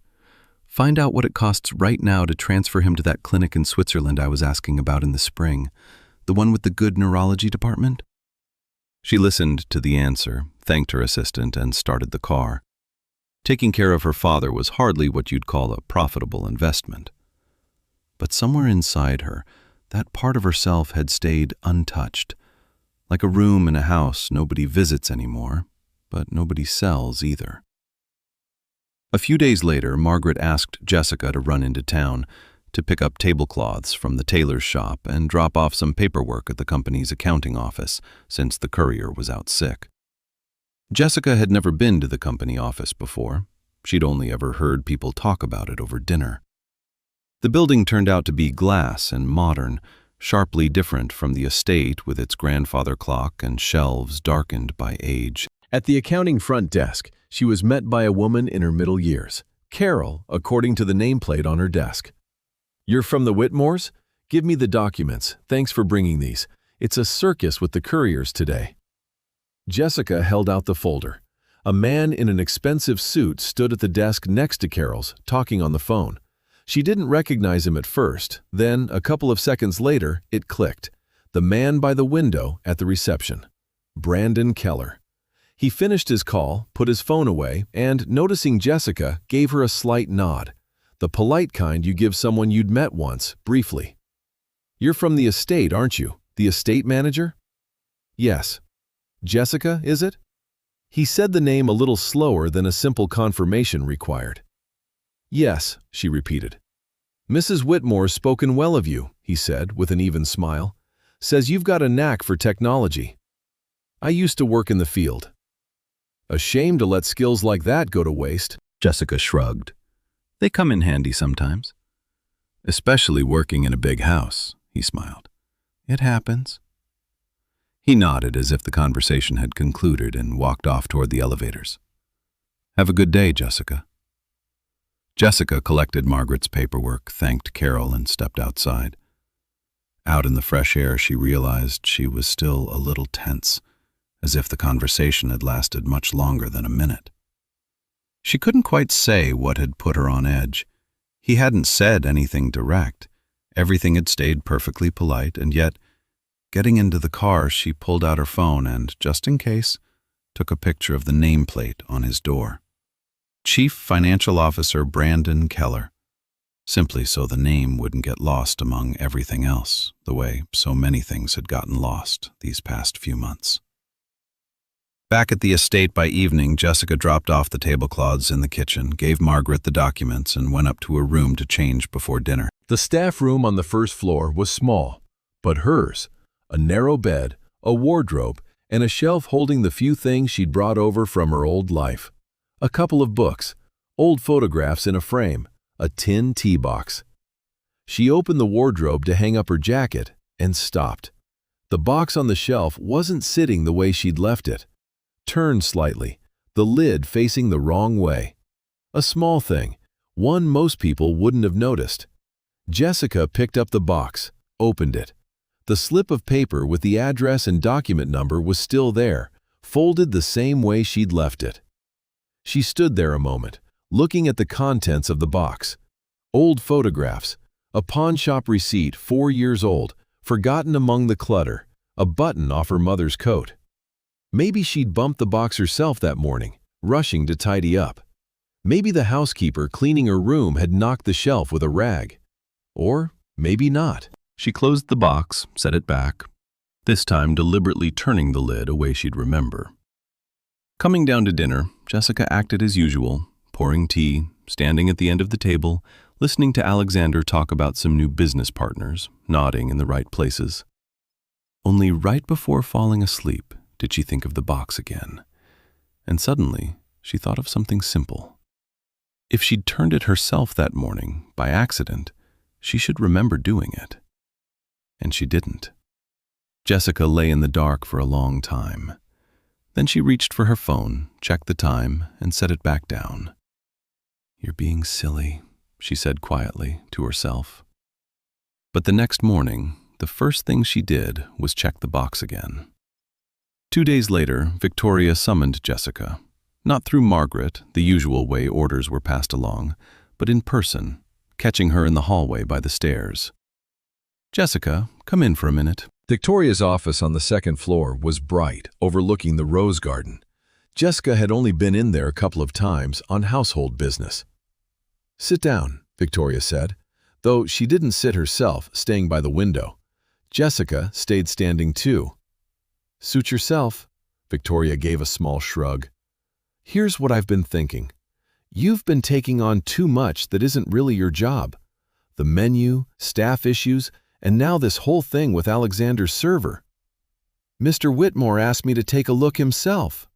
"Find out what it costs right now to transfer him to that clinic in Switzerland I was asking about in the spring, the one with the good neurology department." She listened to the answer, thanked her assistant, and started the car. Taking care of her father was hardly what you'd call a profitable investment. But somewhere inside her, that part of herself had stayed untouched, like a room in a house nobody visits anymore, but nobody sells either. A few days later, Margaret asked Jessica to run into town to pick up tablecloths from the tailor's shop and drop off some paperwork at the company's accounting office, since the courier was out sick. Jessica had never been to the company office before. She'd only ever heard people talk about it over dinner. The building turned out to be glass and modern, sharply different from the estate with its grandfather clock and shelves darkened by age. At the accounting front desk, she was met by a woman in her middle years, Carol, according to the nameplate on her desk. "You're from the Whitmores? Give me the documents. Thanks for bringing these. It's a circus with the couriers today." Jessica held out the folder. A man in an expensive suit stood at the desk next to Carol's, talking on the phone. She didn't recognize him at first. Then, a couple of seconds later, it clicked. The man by the window at the reception. Brandon Keller. He finished his call, put his phone away, and, noticing Jessica, gave her a slight nod. The polite kind you give someone you'd met once, briefly. "You're from the estate, aren't you? The estate manager?" "Yes." "Jessica, is it?" He said the name a little slower than a simple confirmation required. "Yes," she repeated. "Mrs. Whitmore's spoken well of you," he said with an even smile. "Says you've got a knack for technology. I used to work in the field." "A shame to let skills like that go to waste." Jessica shrugged. "They come in handy sometimes." "Especially working in a big house," he smiled. "It happens." He nodded as if the conversation had concluded and walked off toward the elevators. "Have a good day, Jessica." Jessica collected Margaret's paperwork, thanked Carol, and stepped outside. Out in the fresh air, she realized she was still a little tense. as if the conversation had lasted much longer than a minute. She couldn't quite say what had put her on edge. He hadn't said anything direct. Everything had stayed perfectly polite, and yet, getting into the car, she pulled out her phone and, just in case, took a picture of the nameplate on his door. Chief Financial Officer Brandon Keller, simply so the name wouldn't get lost among everything else, the way so many things had gotten lost these past few months. Back at the estate by evening, Jessica dropped off the tablecloths in the kitchen, gave Margaret the documents, and went up to her room to change before dinner. The staff room on the first floor was small, but hers, a narrow bed, a wardrobe, and a shelf holding the few things she'd brought over from her old life. A couple of books, old photographs in a frame, a tin tea box. She opened the wardrobe to hang up her jacket and stopped. The box on the shelf wasn't sitting the way she'd left it. Turned slightly, the lid facing the wrong way. A small thing, one most people wouldn't have noticed. Jessica picked up the box, opened it. The slip of paper with the address and document number was still there, folded the same way she'd left it. She stood there a moment, looking at the contents of the box. Old photographs, a pawn shop receipt 4 years old, forgotten among the clutter, a button off her mother's coat. Maybe she'd bumped the box herself that morning, rushing to tidy up. Maybe the housekeeper cleaning her room had knocked the shelf with a rag. Or maybe not. She closed the box, set it back, this time deliberately turning the lid a way she'd remember. Coming down to dinner, Jessica acted as usual, pouring tea, standing at the end of the table, listening to Alexander talk about some new business partners, nodding in the right places. Only right before falling asleep did she think of the box again. And suddenly, she thought of something simple. If she'd turned it herself that morning, by accident, she should remember doing it. And she didn't. Jessica lay in the dark for a long time. Then she reached for her phone, checked the time, and set it back down. "You're being silly," she said quietly to herself. But the next morning, the first thing she did was check the box again. 2 days later, Victoria summoned Jessica, not through Margaret, the usual way orders were passed along, but in person, catching her in the hallway by the stairs. "Jessica, come in for a minute." Victoria's office on the second floor was bright, overlooking the rose garden. Jessica had only been in there a couple of times on household business. "Sit down," Victoria said, though she didn't sit herself, staying by the window. Jessica stayed standing too. "Suit yourself," Victoria gave a small shrug. "Here's what I've been thinking. You've been taking on too much that isn't really your job. The menu, staff issues, and now this whole thing with Alexander's server. Mr. Whitmore asked me to take a look himself."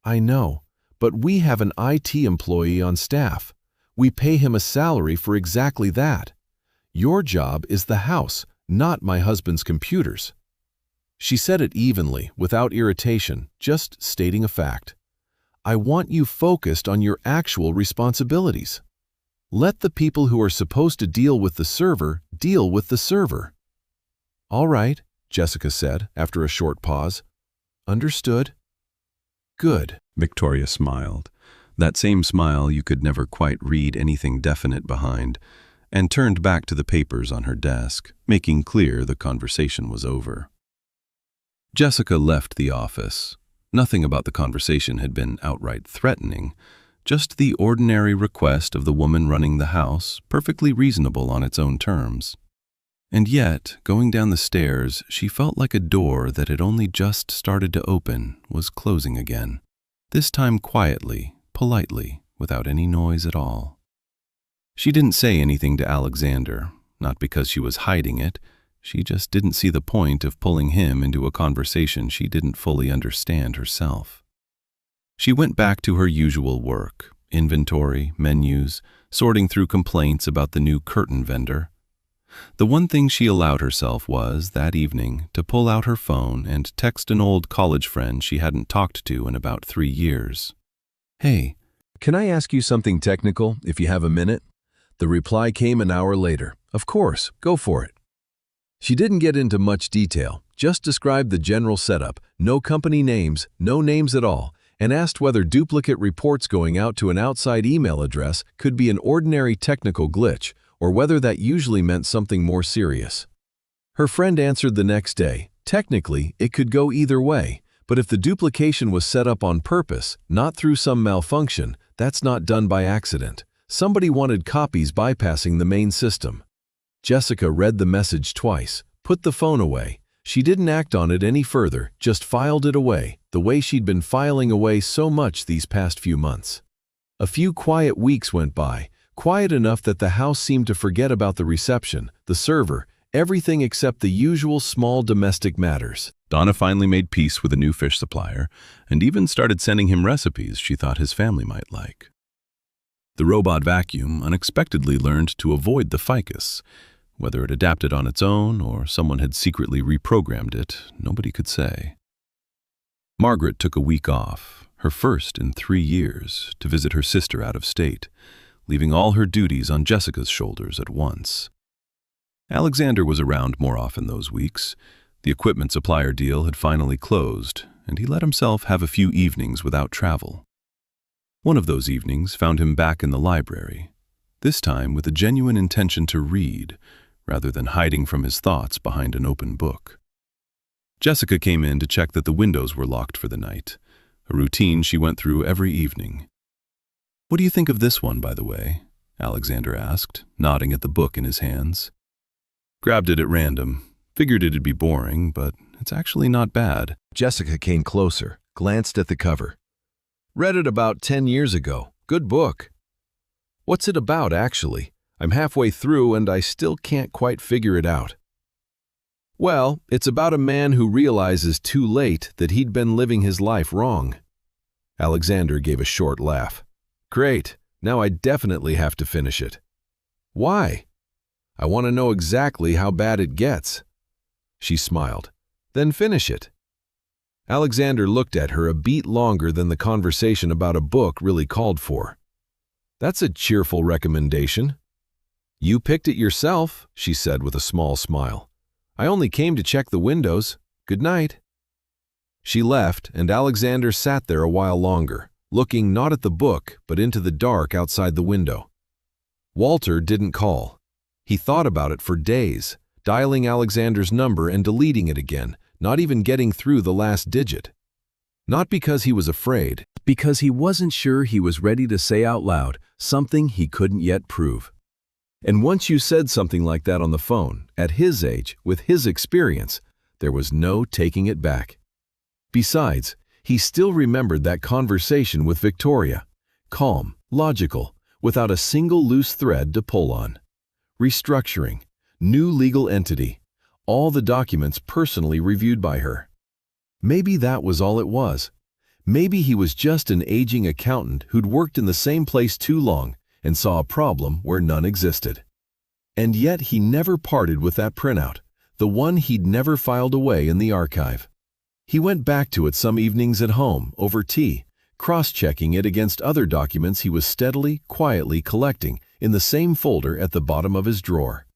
"I know, but we have an IT employee on staff. We pay him a salary for exactly that. Your job is the house, not my husband's computers." She said it evenly, without irritation, just stating a fact. "I want you focused on your actual responsibilities. Let the people who are supposed to deal with the server deal with the server." "All right," Jessica said after a short pause. "Understood." "Good." Victoria smiled, that same smile you could never quite read anything definite behind, and turned back to the papers on her desk, making clear the conversation was over. Jessica left the office. Nothing about the conversation had been outright threatening, just the ordinary request of the woman running the house, perfectly reasonable on its own terms. And yet, going down the stairs, she felt like a door that had only just started to open was closing again, this time quietly, politely, without any noise at all. She didn't say anything to Alexander, not because she was hiding it. She just didn't see the point of pulling him into a conversation she didn't fully understand herself. She went back to her usual work, inventory, menus, sorting through complaints about the new curtain vendor. The one thing she allowed herself was, that evening, to pull out her phone and text an old college friend she hadn't talked to in about 3 years. "Hey, "Can I ask you something technical, if you have a minute?" The reply came an hour later. "Of course, go for it." She didn't get into much detail, just described the general setup, no company names, no names at all, and asked whether duplicate reports going out to an outside email address could be an ordinary technical glitch, or whether that usually meant something more serious. Her friend answered the next day, technically, it could go either way, but if the duplication was set up on purpose, not through some malfunction, that's not done by accident. Somebody wanted copies bypassing the main system. Jessica read the message twice, put the phone away. She didn't act on it any further, just filed it away, the way she'd been filing away so much these past few months. A few quiet weeks went by, quiet enough that the house seemed to forget about the reception, the server, everything except the usual small domestic matters. Donna finally made peace with a new fish supplier and even started sending him recipes she thought his family might like. The robot vacuum unexpectedly learned to avoid the ficus. Whether it adapted on its own or someone had secretly reprogrammed it, nobody could say. Margaret took a week off, her first in 3 years, to visit her sister out of state, leaving all her duties on Jessica's shoulders at once. Alexander was around more often those weeks. The equipment supplier deal had finally closed, and he let himself have a few evenings without travel. One of those evenings found him back in the library, this time with a genuine intention to read, rather than hiding from his thoughts behind an open book. Jessica came in to check that the windows were locked for the night, a routine she went through every evening. "What do you think of this one, by the way?" Alexander asked, nodding at the book in his hands. "Grabbed it at random. Figured it'd be boring, but it's actually not bad." Jessica came closer, glanced at the cover. "Read it about 10 years ago. Good book." "What's it about, actually? I'm halfway through and I still can't quite figure it out." "Well, it's about a man who realizes too late that he'd been living his life wrong." Alexander gave a short laugh. "Great, now I definitely have to finish it." "Why?" "I want to know exactly how bad it gets." She smiled. "Then finish it." Alexander looked at her a beat longer than the conversation about a book really called for. "That's a cheerful recommendation." "You picked it yourself," she said with a small smile. "I only came to check the windows. Good night." She left, and Alexander sat there a while longer, looking not at the book, but into the dark outside the window. Walter didn't call. He thought about it for days, dialing Alexander's number and deleting it again, not even getting through the last digit. Not because he was afraid, because he wasn't sure he was ready to say out loud something he couldn't yet prove. And once you said something like that on the phone, at his age, with his experience, there was no taking it back. Besides, he still remembered that conversation with Victoria. Calm, logical, without a single loose thread to pull on. Restructuring, new legal entity, all the documents personally reviewed by her. Maybe that was all it was. Maybe he was just an aging accountant who'd worked in the same place too long and saw a problem where none existed. And yet he never parted with that printout, the one he'd never filed away in the archive. He went back to it some evenings at home, over tea, cross-checking it against other documents he was steadily, quietly collecting in the same folder at the bottom of his drawer.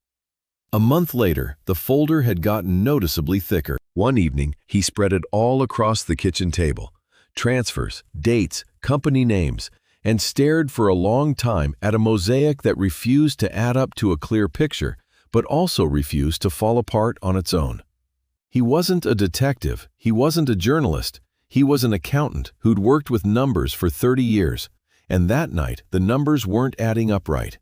A month later, the folder had gotten noticeably thicker. One evening, he spread it all across the kitchen table. Transfers, dates, company names, and stared for a long time at a mosaic that refused to add up to a clear picture, but also refused to fall apart on its own. He wasn't a detective, he wasn't a journalist, he was an accountant who'd worked with numbers for 30 years, and that night the numbers weren't adding up right.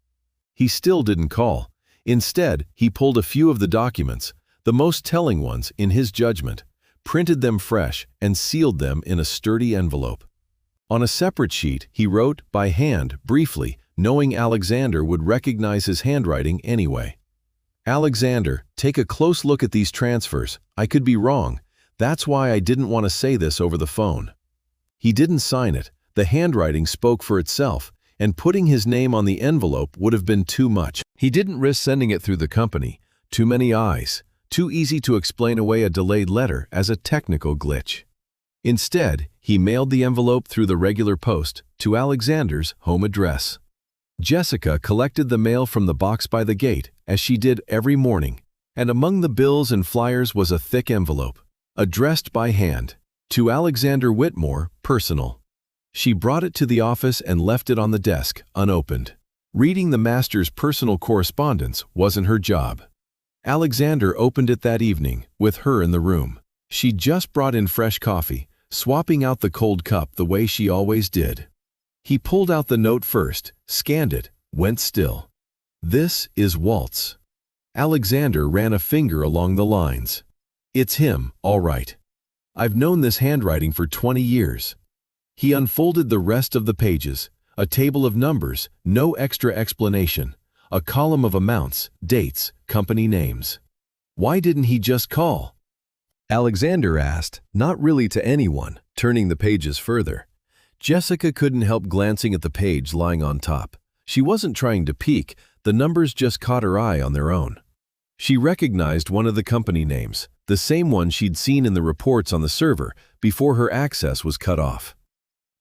He still didn't call. Instead, he pulled a few of the documents, the most telling ones in his judgment, printed them fresh, and sealed them in a sturdy envelope. On a separate sheet, he wrote, by hand, briefly, knowing Alexander would recognize his handwriting anyway. "Alexander, take a close look at these transfers. I could be wrong. That's why I didn't want to say this over the phone." He didn't sign it. The handwriting spoke for itself, and putting his name on the envelope would have been too much. He didn't risk sending it through the company. Too many eyes. Too easy to explain away a delayed letter as a technical glitch. Instead, he mailed the envelope through the regular post to Alexander's home address. Jessica collected the mail from the box by the gate, as she did every morning. And among the bills and flyers was a thick envelope, addressed by hand, to Alexander Whitmore, personal. She brought it to the office and left it on the desk, unopened. Reading the master's personal correspondence wasn't her job. Alexander opened it that evening, with her in the room. She just brought in fresh coffee, swapping out the cold cup the way she always did. He pulled out the note first, scanned it, went still. "This is Walt's." Alexander ran a finger along the lines. "It's him, all right. I've known this handwriting for 20 years. He unfolded the rest of the pages, a table of numbers, no extra explanation, a column of amounts, dates, company names. Why didn't he just call? Alexander asked, not really to anyone, turning the pages further. Jessica couldn't help glancing at the page lying on top. She wasn't trying to peek, the numbers just caught her eye on their own. She recognized one of the company names, the same one she'd seen in the reports on the server before her access was cut off.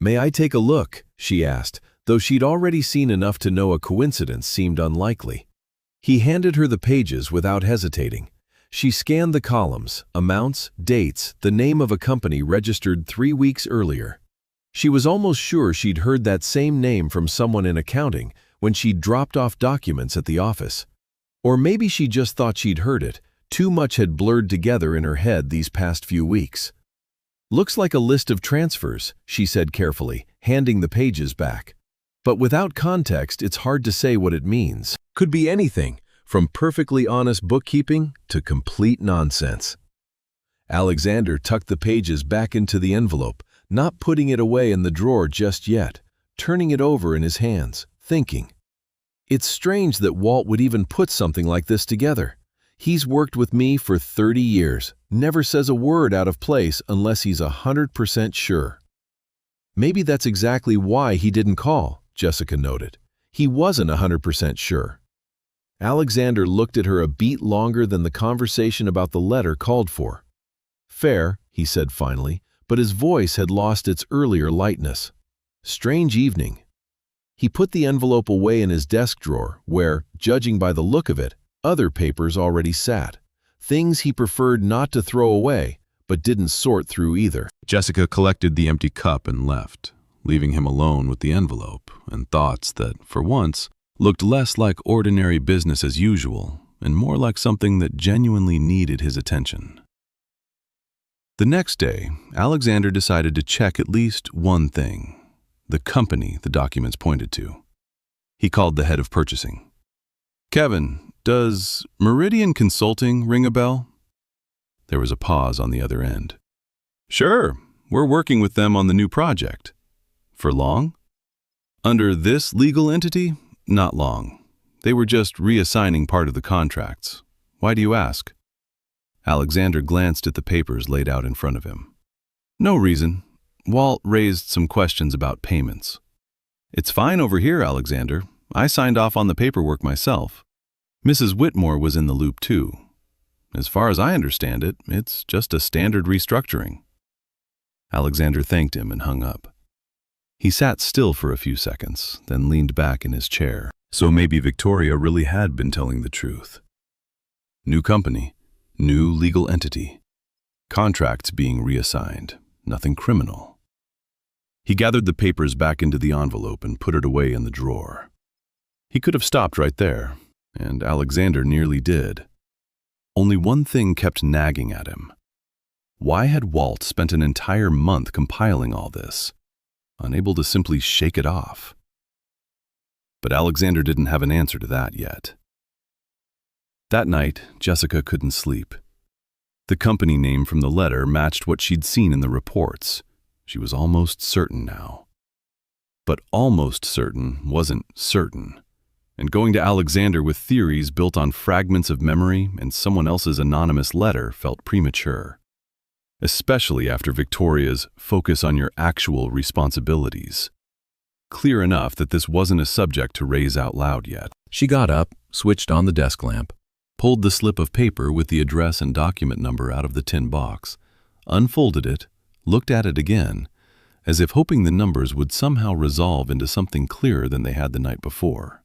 "May I take a look?" she asked, though she'd already seen enough to know a coincidence seemed unlikely. He handed her the pages without hesitating. She scanned the columns, amounts, dates, the name of a company registered 3 weeks earlier. She was almost sure she'd heard that same name from someone in accounting when she'd dropped off documents at the office. Or maybe she just thought she'd heard it. Too much had blurred together in her head these past few weeks. "Looks like a list of transfers," she said carefully, handing the pages back. "But without context, it's hard to say what it means. Could be anything, from perfectly honest bookkeeping to complete nonsense." Alexander tucked the pages back into the envelope, not putting it away in the drawer just yet, turning it over in his hands, thinking. It's strange that Walt would even put something like this together. He's worked with me for 30 years, never says a word out of place unless he's 100% sure. Maybe that's exactly why he didn't call, Jessica noted. He wasn't 100% sure. Alexander looked at her a beat longer than the conversation about the letter called for. "Fair," he said finally, but his voice had lost its earlier lightness. "Strange evening." He put the envelope away in his desk drawer, where, judging by the look of it, other papers already sat. Things he preferred not to throw away, but didn't sort through either. Jessica collected the empty cup and left, leaving him alone with the envelope and thoughts that, for once, looked less like ordinary business as usual and more like something that genuinely needed his attention. The next day, Alexander decided to check at least one thing: the company the documents pointed to. He called the head of purchasing. "Kevin, does Meridian Consulting ring a bell?" There was a pause on the other end. "Sure, we're working with them on the new project." "For long?" "Under this legal entity? Not long. They were just reassigning part of the contracts. Why do you ask?" Alexander glanced at the papers laid out in front of him. "No reason. Walt raised some questions about payments." "It's fine over here, Alexander. I signed off on the paperwork myself. Mrs. Whitmore was in the loop too. As far as I understand it, it's just a standard restructuring." Alexander thanked him and hung up. He sat still for a few seconds, then leaned back in his chair. So maybe Victoria really had been telling the truth. New company, new legal entity, contracts being reassigned, nothing criminal. He gathered the papers back into the envelope and put it away in the drawer. He could have stopped right there, and Alexander nearly did. Only one thing kept nagging at him. Why had Walt spent an entire month compiling all this, unable to simply shake it off? But Alexander didn't have an answer to that yet. That night, Jessica couldn't sleep. The company name from the letter matched what she'd seen in the reports. She was almost certain now. But almost certain wasn't certain. And going to Alexander with theories built on fragments of memory and someone else's anonymous letter felt premature. Especially after Victoria's "focus on your actual responsibilities." Clear enough that this wasn't a subject to raise out loud yet. She got up, switched on the desk lamp, pulled the slip of paper with the address and document number out of the tin box, unfolded it, looked at it again, as if hoping the numbers would somehow resolve into something clearer than they had the night before.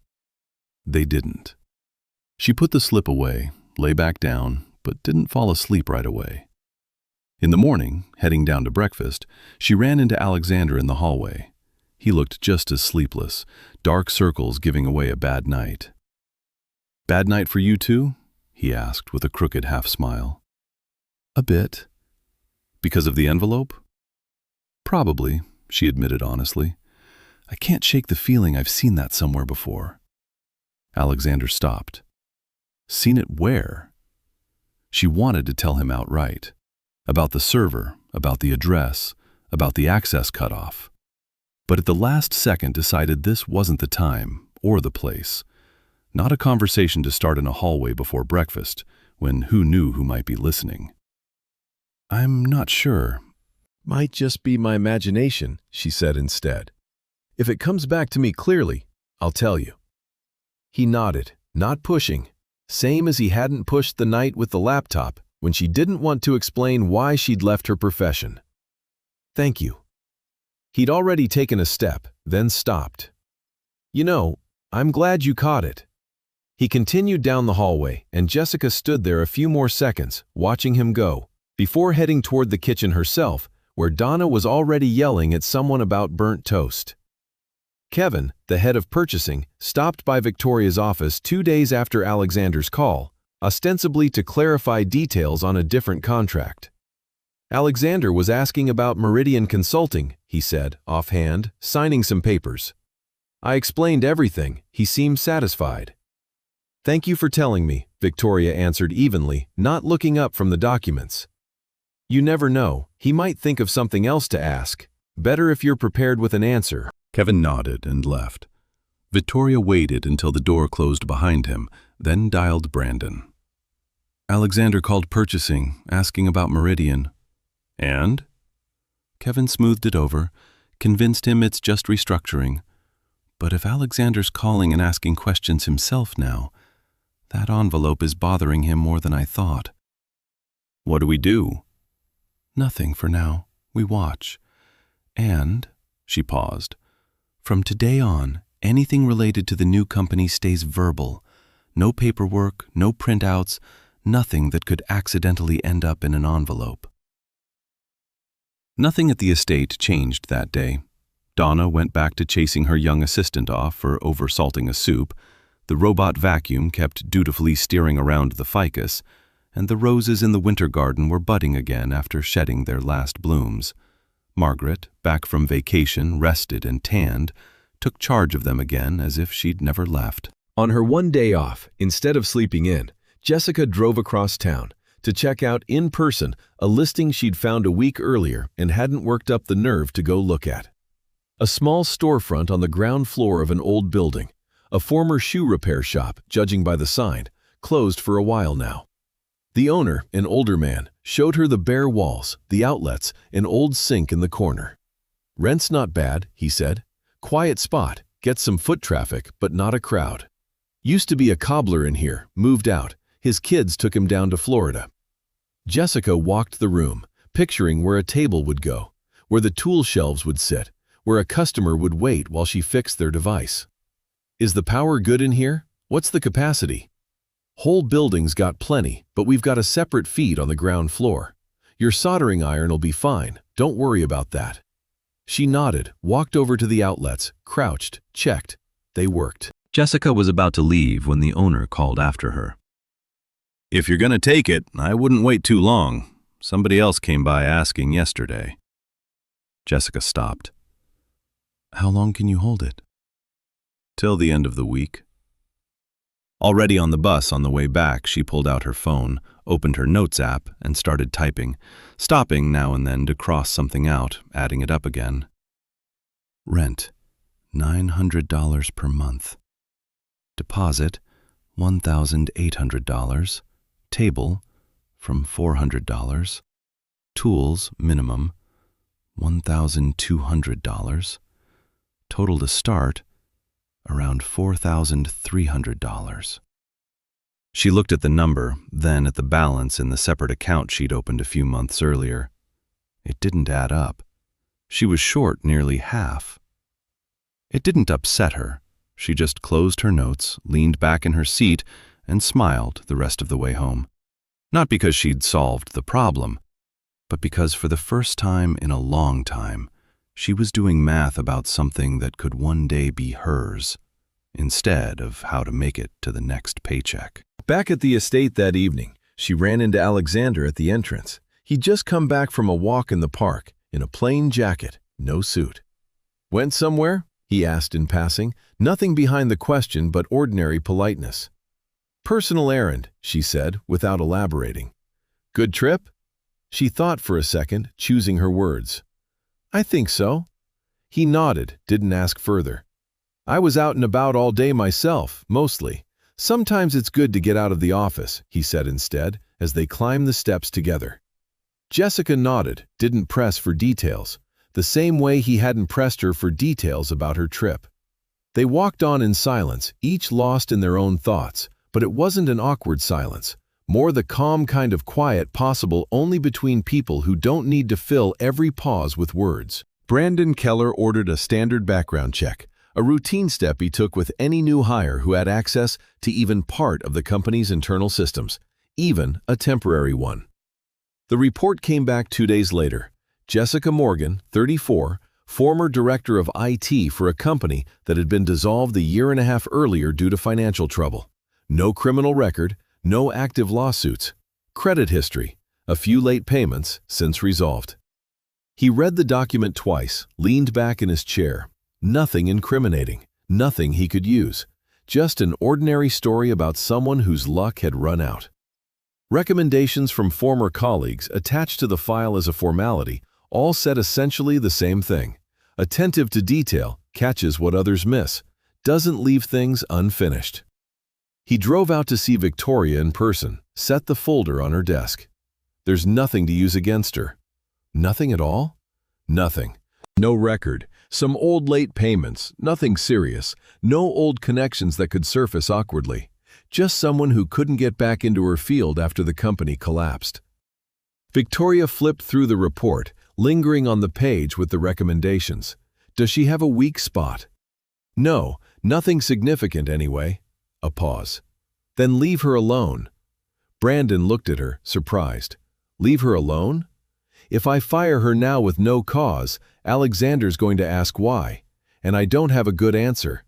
They didn't. She put the slip away, lay back down, but didn't fall asleep right away. In the morning, heading down to breakfast, she ran into Alexander in the hallway. He looked just as sleepless, dark circles giving away a bad night. "Bad night for you too?" he asked with a crooked half-smile. "A bit." "Because of the envelope?" "Probably," she admitted honestly. "I can't shake the feeling I've seen that somewhere before." Alexander stopped. Seen it where? She wanted to tell him outright. About the server, about the address, about the access cutoff. But at the last second decided this wasn't the time or the place. Not a conversation to start in a hallway before breakfast, when who knew who might be listening. "I'm not sure." "Might just be my imagination," she said instead. "If it comes back to me clearly, I'll tell you." He nodded, not pushing, same as he hadn't pushed the night with the laptop when she didn't want to explain why she'd left her profession. "Thank you." He'd already taken a step, then stopped. "You know, I'm glad you caught it." He continued down the hallway, and Jessica stood there a few more seconds, watching him go, before heading toward the kitchen herself, where Donna was already yelling at someone about burnt toast. Kevin, the head of purchasing, stopped by Victoria's office 2 days after Alexander's call, ostensibly to clarify details on a different contract. "Alexander was asking about Meridian Consulting," he said, offhand, signing some papers. "I explained everything. He seemed satisfied." "Thank you for telling me," Victoria answered evenly, not looking up from the documents. "You never know, he might think of something else to ask. Better if you're prepared with an answer." Kevin nodded and left. Victoria waited until the door closed behind him, then dialed Brandon. "Alexander called purchasing, asking about Meridian." "And?" Kevin smoothed it over, convinced him it's just restructuring. But if Alexander's calling and asking questions himself now, that envelope is bothering him more than I thought. "What do we do?" "Nothing for now. We watch. And," she paused, "from today on, anything related to the new company stays verbal. No paperwork, no printouts, nothing that could accidentally end up in an envelope." Nothing at the estate changed that day. Donna went back to chasing her young assistant off for oversalting a soup, the robot vacuum kept dutifully steering around the ficus, and the roses in the winter garden were budding again after shedding their last blooms. Margaret, back from vacation, rested and tanned, took charge of them again as if she'd never left. On her one day off, instead of sleeping in, Jessica drove across town to check out in person a listing she'd found a week earlier and hadn't worked up the nerve to go look at. A small storefront on the ground floor of an old building, a former shoe repair shop, judging by the sign, closed for a while now. The owner, an older man, showed her the bare walls, the outlets, an old sink in the corner. "Rent's not bad," he said. "Quiet spot, gets some foot traffic, but not a crowd. Used to be a cobbler in here, moved out. His kids took him down to Florida." Jessica walked the room, picturing where a table would go, where the tool shelves would sit, where a customer would wait while she fixed their device. "Is the power good in here? What's the capacity?" "Whole building's got plenty, but we've got a separate feed on the ground floor. Your soldering iron'll be fine, don't worry about that." She nodded, walked over to the outlets, crouched, checked. They worked. Jessica was about to leave when the owner called after her. "If you're gonna take it, I wouldn't wait too long. Somebody else came by asking yesterday." Jessica stopped. "How long can you hold it?" "Till the end of the week." Already on the bus on the way back, she pulled out her phone, opened her Notes app, and started typing, stopping now and then to cross something out, adding it up again. Rent, $900 per month. Deposit, $1,800. Table, from $400. Tools, minimum, $1,200. Total to start, around $4,300. She looked at the number, then at the balance in the separate account she'd opened a few months earlier. It didn't add up. She was short nearly half. It didn't upset her. She just closed her notes, leaned back in her seat, and smiled the rest of the way home. Not because she'd solved the problem, but because for the first time in a long time, she was doing math about something that could one day be hers, instead of how to make it to the next paycheck. Back at the estate that evening, she ran into Alexander at the entrance. He'd just come back from a walk in the park, in a plain jacket, no suit. "Went somewhere?" he asked in passing, nothing behind the question but ordinary politeness. "Personal errand," she said, without elaborating. "Good trip?" She thought for a second, choosing her words. "I think so." He nodded, didn't ask further. "I was out and about all day myself, mostly. Sometimes it's good to get out of the office," he said instead, as they climbed the steps together. Jessica nodded, didn't press for details, the same way he hadn't pressed her for details about her trip. They walked on in silence, each lost in their own thoughts, but it wasn't an awkward silence, more the calm kind of quiet possible only between people who don't need to fill every pause with words. Brandon Keller ordered a standard background check, a routine step he took with any new hire who had access to even part of the company's internal systems, even a temporary one. The report came back 2 days later. Jessica Morgan, 34, former director of IT for a company that had been dissolved a year and a half earlier due to financial trouble. No criminal record, no active lawsuits. Credit history, a few late payments, since resolved. He read the document twice, leaned back in his chair. Nothing incriminating, nothing he could use. Just an ordinary story about someone whose luck had run out. Recommendations from former colleagues attached to the file as a formality all said essentially the same thing. Attentive to detail, catches what others miss, doesn't leave things unfinished. He drove out to see Victoria in person, set the folder on her desk. There's nothing to use against her. Nothing at all? Nothing. No record, some old late payments, nothing serious, no old connections that could surface awkwardly. Just someone who couldn't get back into her field after the company collapsed. Victoria flipped through the report, lingering on the page with the recommendations. Does she have a weak spot? No, nothing significant anyway. A pause. Then leave her alone. Brandon looked at her, surprised. Leave her alone? If I fire her now with no cause, Alexander's going to ask why, and I don't have a good answer.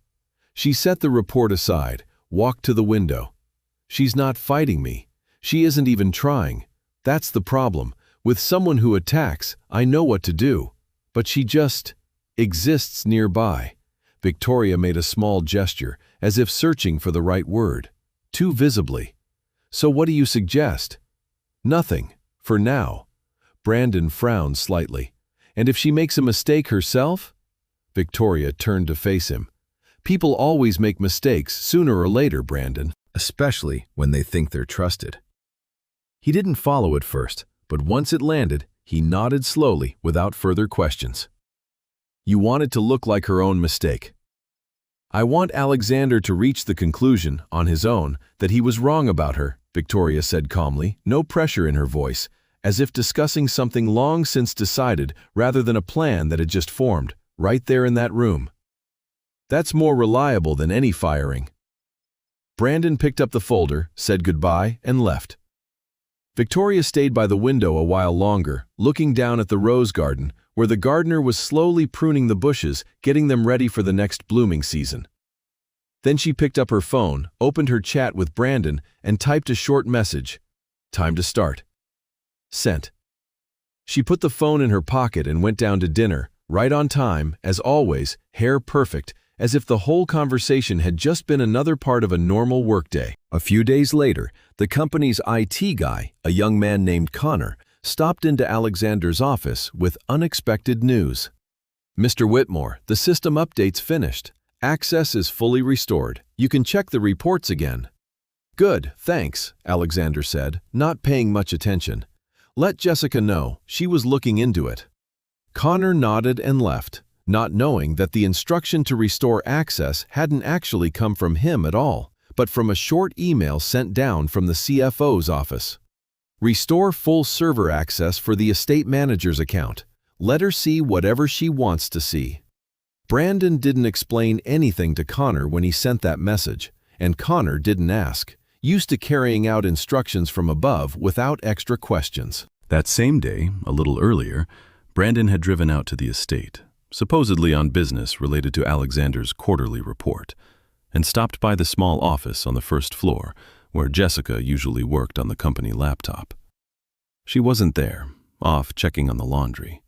She set the report aside, walked to the window. She's not fighting me. She isn't even trying. That's the problem. With someone who attacks, I know what to do. But she just exists nearby. Victoria made a small gesture, as if searching for the right word. Too visibly. So what do you suggest? Nothing. For now. Brandon frowned slightly. And if she makes a mistake herself? Victoria turned to face him. People always make mistakes sooner or later, Brandon, especially when they think they're trusted. He didn't follow at first, but once it landed, he nodded slowly without further questions. You want it to look like her own mistake. I want Alexander to reach the conclusion, on his own, that he was wrong about her, Victoria said calmly, no pressure in her voice, as if discussing something long since decided rather than a plan that had just formed, right there in that room. That's more reliable than any firing. Brandon picked up the folder, said goodbye, and left. Victoria stayed by the window a while longer, looking down at the rose garden, where the gardener was slowly pruning the bushes, getting them ready for the next blooming season. Then she picked up her phone, opened her chat with Brandon, and typed a short message. Time to start. Sent. She put the phone in her pocket and went down to dinner, right on time, as always, hair perfect, as if the whole conversation had just been another part of a normal workday. A few days later, the company's IT guy, a young man named Connor, stopped into Alexander's office with unexpected news. Mr. Whitmore, the system update's finished. Access is fully restored. You can check the reports again. Good, thanks, Alexander said, not paying much attention. Let Jessica know. She was looking into it. Connor nodded and left, not knowing that the instruction to restore access hadn't actually come from him at all, but from a short email sent down from the CFO's office. Restore full server access for the estate manager's account. Let her see whatever she wants to see. Brandon didn't explain anything to Connor when he sent that message, and Connor didn't ask. used to carrying out instructions from above without extra questions. That same day, a little earlier, Brandon had driven out to the estate, supposedly on business related to Alexander's quarterly report, and stopped by the small office on the first floor where Jessica usually worked on the company laptop. She wasn't there, off checking on the laundry.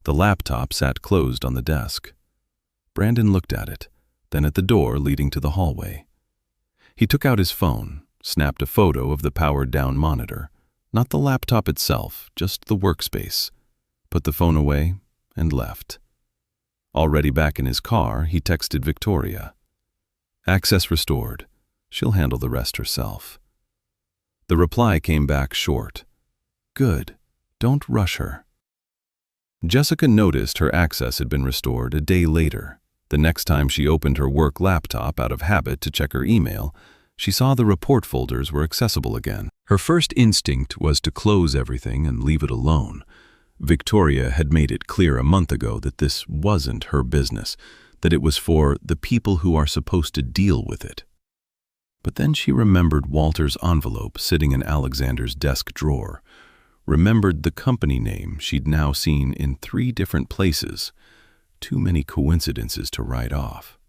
The laptop sat closed on the desk. Brandon looked at it, then at the door leading to the hallway. He took out his phone, snapped a photo of the powered-down monitor, not the laptop itself, just the workspace, put the phone away, and left. Already back in his car, he texted Victoria. "Access restored. She'll handle the rest herself." The reply came back short. "Good. Don't rush her." Jessica noticed her access had been restored a day later. The next time she opened her work laptop out of habit to check her email, she saw the report folders were accessible again. Her first instinct was to close everything and leave it alone. Victoria had made it clear a month ago that this wasn't her business, that it was for the people who are supposed to deal with it. But then she remembered Walter's envelope sitting in Alexander's desk drawer, remembered the company name she'd now seen in 3 different places. Too many coincidences to write off.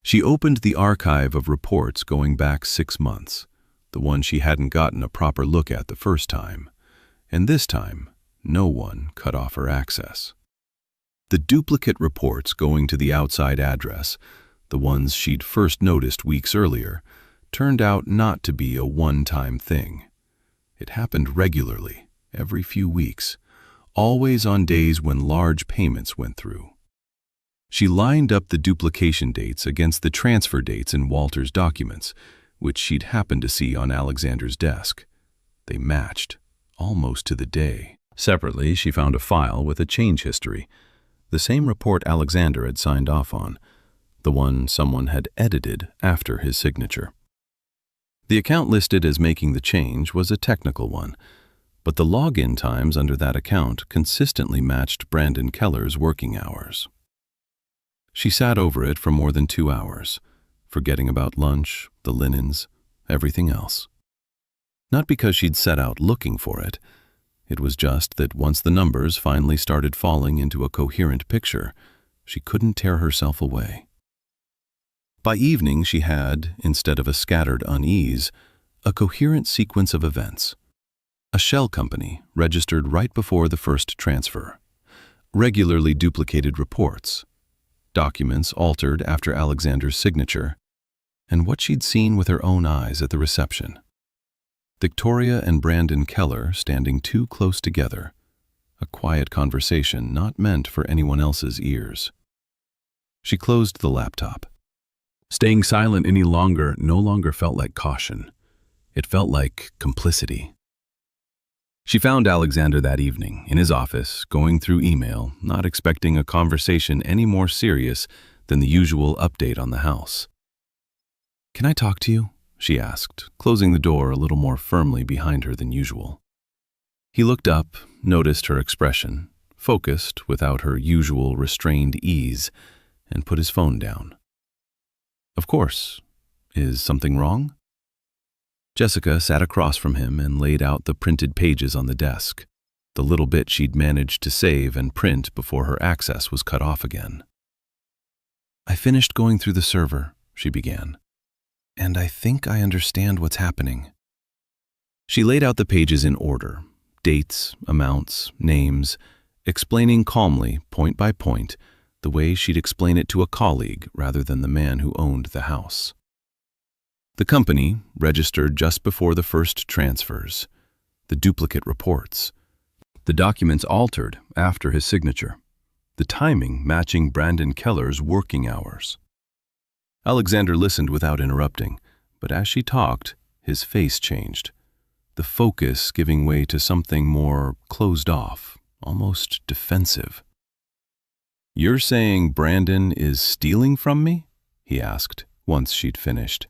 She opened the archive of reports going back 6 months, the one she hadn't gotten a proper look at the first time, and this time, no one cut off her access. The duplicate reports going to the outside address, the ones she'd first noticed weeks earlier, turned out not to be a one-time thing. It happened regularly, every few weeks, always on days when large payments went through. She lined up the duplication dates against the transfer dates in Walter's documents, which she'd happened to see on Alexander's desk. They matched, almost to the day. Separately, she found a file with a change history, the same report Alexander had signed off on, the one someone had edited after his signature. The account listed as making the change was a technical one, but the login times under that account consistently matched Brandon Keller's working hours. She sat over it for more than 2 hours, forgetting about lunch, the linens, everything else. Not because she'd set out looking for it. It was just that once the numbers finally started falling into a coherent picture, she couldn't tear herself away. By evening, she had, instead of a scattered unease, a coherent sequence of events. A shell company registered right before the first transfer. Regularly duplicated reports. Documents altered after Alexander's signature. And what she'd seen with her own eyes at the reception. Victoria and Brandon Keller standing too close together. A quiet conversation not meant for anyone else's ears. She closed the laptop. Staying silent any longer no longer felt like caution. It felt like complicity. She found Alexander that evening, in his office, going through email, not expecting a conversation any more serious than the usual update on the house. "Can I talk to you?" she asked, closing the door a little more firmly behind her than usual. He looked up, noticed her expression, focused without her usual restrained ease, and put his phone down. "Of course. Is something wrong?" Jessica sat across from him and laid out the printed pages on the desk, the little bit she'd managed to save and print before her access was cut off again. "I finished going through the server," she began, "and I think I understand what's happening." She laid out the pages in order, dates, amounts, names, explaining calmly, point by point, the way she'd explain it to a colleague rather than the man who owned the house. The company, registered just before the first transfers, the duplicate reports, the documents altered after his signature, the timing matching Brandon Keller's working hours. Alexander listened without interrupting, but as she talked, his face changed, the focus giving way to something more closed off, almost defensive. "You're saying Brandon is stealing from me?" he asked, once she'd finished.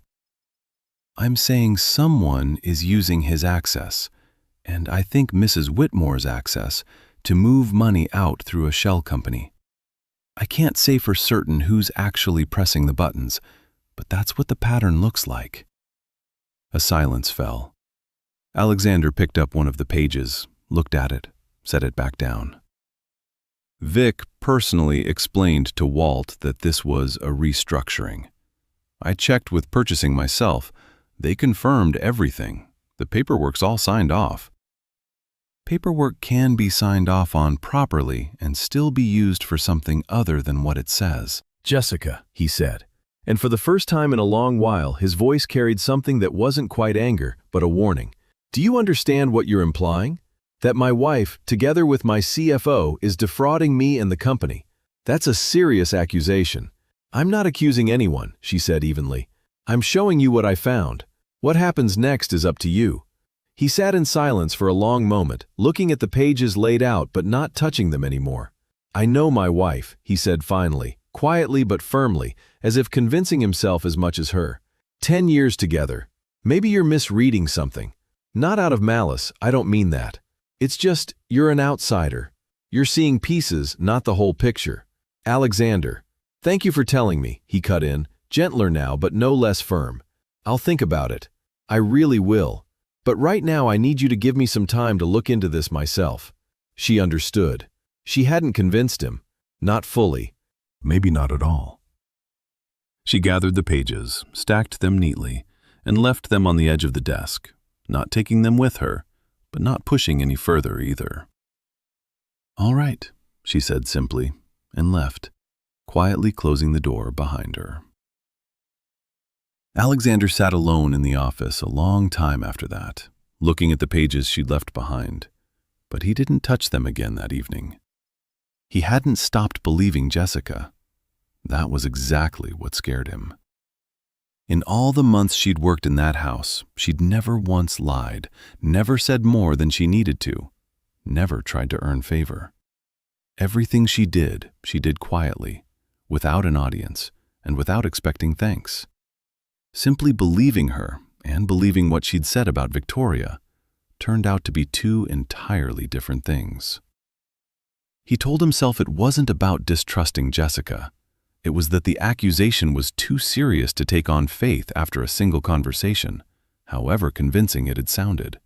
"I'm saying someone is using his access, and I think Mrs. Whitmore's access, to move money out through a shell company. I can't say for certain who's actually pressing the buttons, but that's what the pattern looks like." A silence fell. Alexander picked up one of the pages, looked at it, set it back down. Vic personally explained to Walt that this was a restructuring. I checked with purchasing myself. They confirmed everything. The paperwork's all signed off. Paperwork can be signed off on properly and still be used for something other than what it says. Jessica, he said, and for the first time in a long while, his voice carried something that wasn't quite anger, but a warning. Do you understand what you're implying? That my wife, together with my CFO, is defrauding me and the company. That's a serious accusation. I'm not accusing anyone, she said evenly. I'm showing you what I found. What happens next is up to you. He sat in silence for a long moment, looking at the pages laid out but not touching them anymore. I know my wife, he said finally, quietly but firmly, as if convincing himself as much as her. 10 years together. Maybe you're misreading something. Not out of malice, I don't mean that. It's just, you're an outsider. You're seeing pieces, not the whole picture. Alexander. Thank you for telling me, he cut in, gentler now but no less firm. I'll think about it. I really will. But right now I need you to give me some time to look into this myself. She understood. She hadn't convinced him. Not fully. Maybe not at all. She gathered the pages, stacked them neatly, and left them on the edge of the desk, not taking them with her, but not pushing any further either. All right, she said simply, and left, quietly closing the door behind her. Alexander sat alone in the office a long time after that, looking at the pages she'd left behind, but he didn't touch them again that evening. He hadn't stopped believing Jessica. That was exactly what scared him. In all the months she'd worked in that house, she'd never once lied, never said more than she needed to, never tried to earn favor. Everything she did quietly, without an audience, and without expecting thanks. Simply believing her, and believing what she'd said about Victoria, turned out to be two entirely different things. He told himself it wasn't about distrusting Jessica. It was that the accusation was too serious to take on faith after a single conversation, however convincing it had sounded.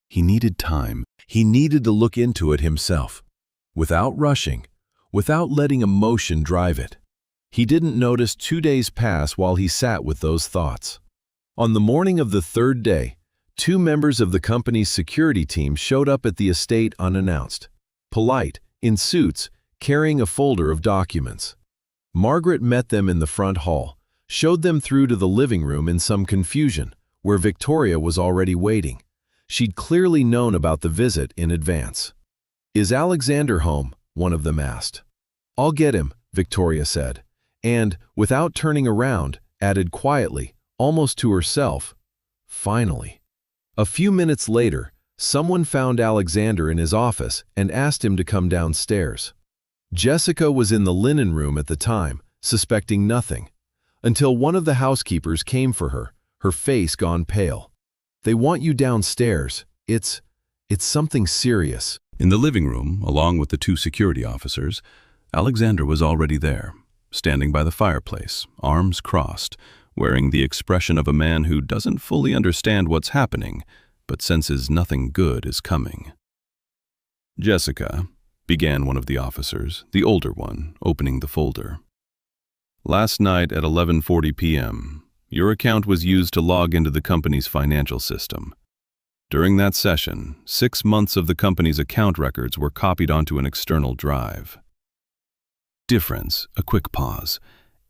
He needed time. He needed to look into it himself, without rushing, without letting emotion drive it. He didn't notice 2 days pass while he sat with those thoughts. On the morning of the third day, 2 members of the company's security team showed up at the estate unannounced, polite, in suits, carrying a folder of documents. Margaret met them in the front hall, showed them through to the living room in some confusion, where Victoria was already waiting. She'd clearly known about the visit in advance. "Is Alexander home?" one of them asked. "I'll get him," Victoria said, and, without turning around, added quietly, almost to herself, "Finally." A few minutes later, someone found Alexander in his office and asked him to come downstairs. Jessica was in the linen room at the time, suspecting nothing, until one of the housekeepers came for her, her face gone pale. "They want you downstairs. It's something serious." In the living room, along with the 2 security officers, Alexander was already there, standing by the fireplace, arms crossed, wearing the expression of a man who doesn't fully understand what's happening, but senses nothing good is coming. "Jessica," began one of the officers, the older one, opening the folder. "Last night at 11:40 p.m., your account was used to log into the company's financial system. During that session, 6 months of the company's account records were copied onto an external drive." Difference, a quick pause.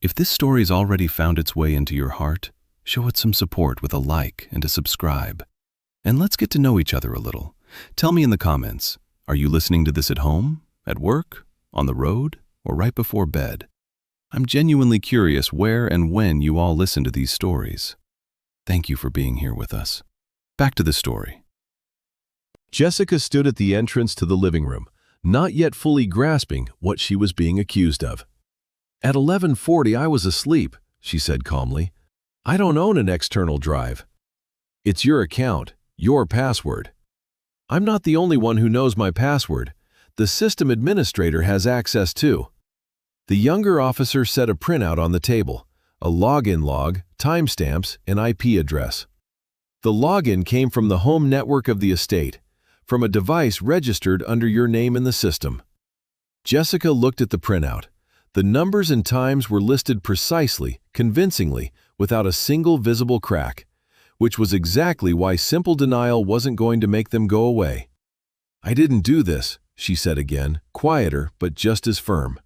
If this story's already found its way into your heart, show it some support with a like and a subscribe. And let's get to know each other a little. Tell me in the comments, are you listening to this at home, at work, on the road, or right before bed? I'm genuinely curious where and when you all listen to these stories. Thank you for being here with us. Back to the story. Jessica stood at the entrance to the living room, not yet fully grasping what she was being accused of. "At 11:40 I was asleep," she said calmly. "I don't own an external drive. It's your account, your password. I'm not the only one who knows my password. The system administrator has access too." The younger officer set a printout on the table, a login log, timestamps, and IP address. The login came from the home network of the estate, from a device registered under your name in the system. Jessica looked at the printout. The numbers and times were listed precisely, convincingly, without a single visible crack, which was exactly why simple denial wasn't going to make them go away. "I didn't do this," she said again, quieter but just as firm.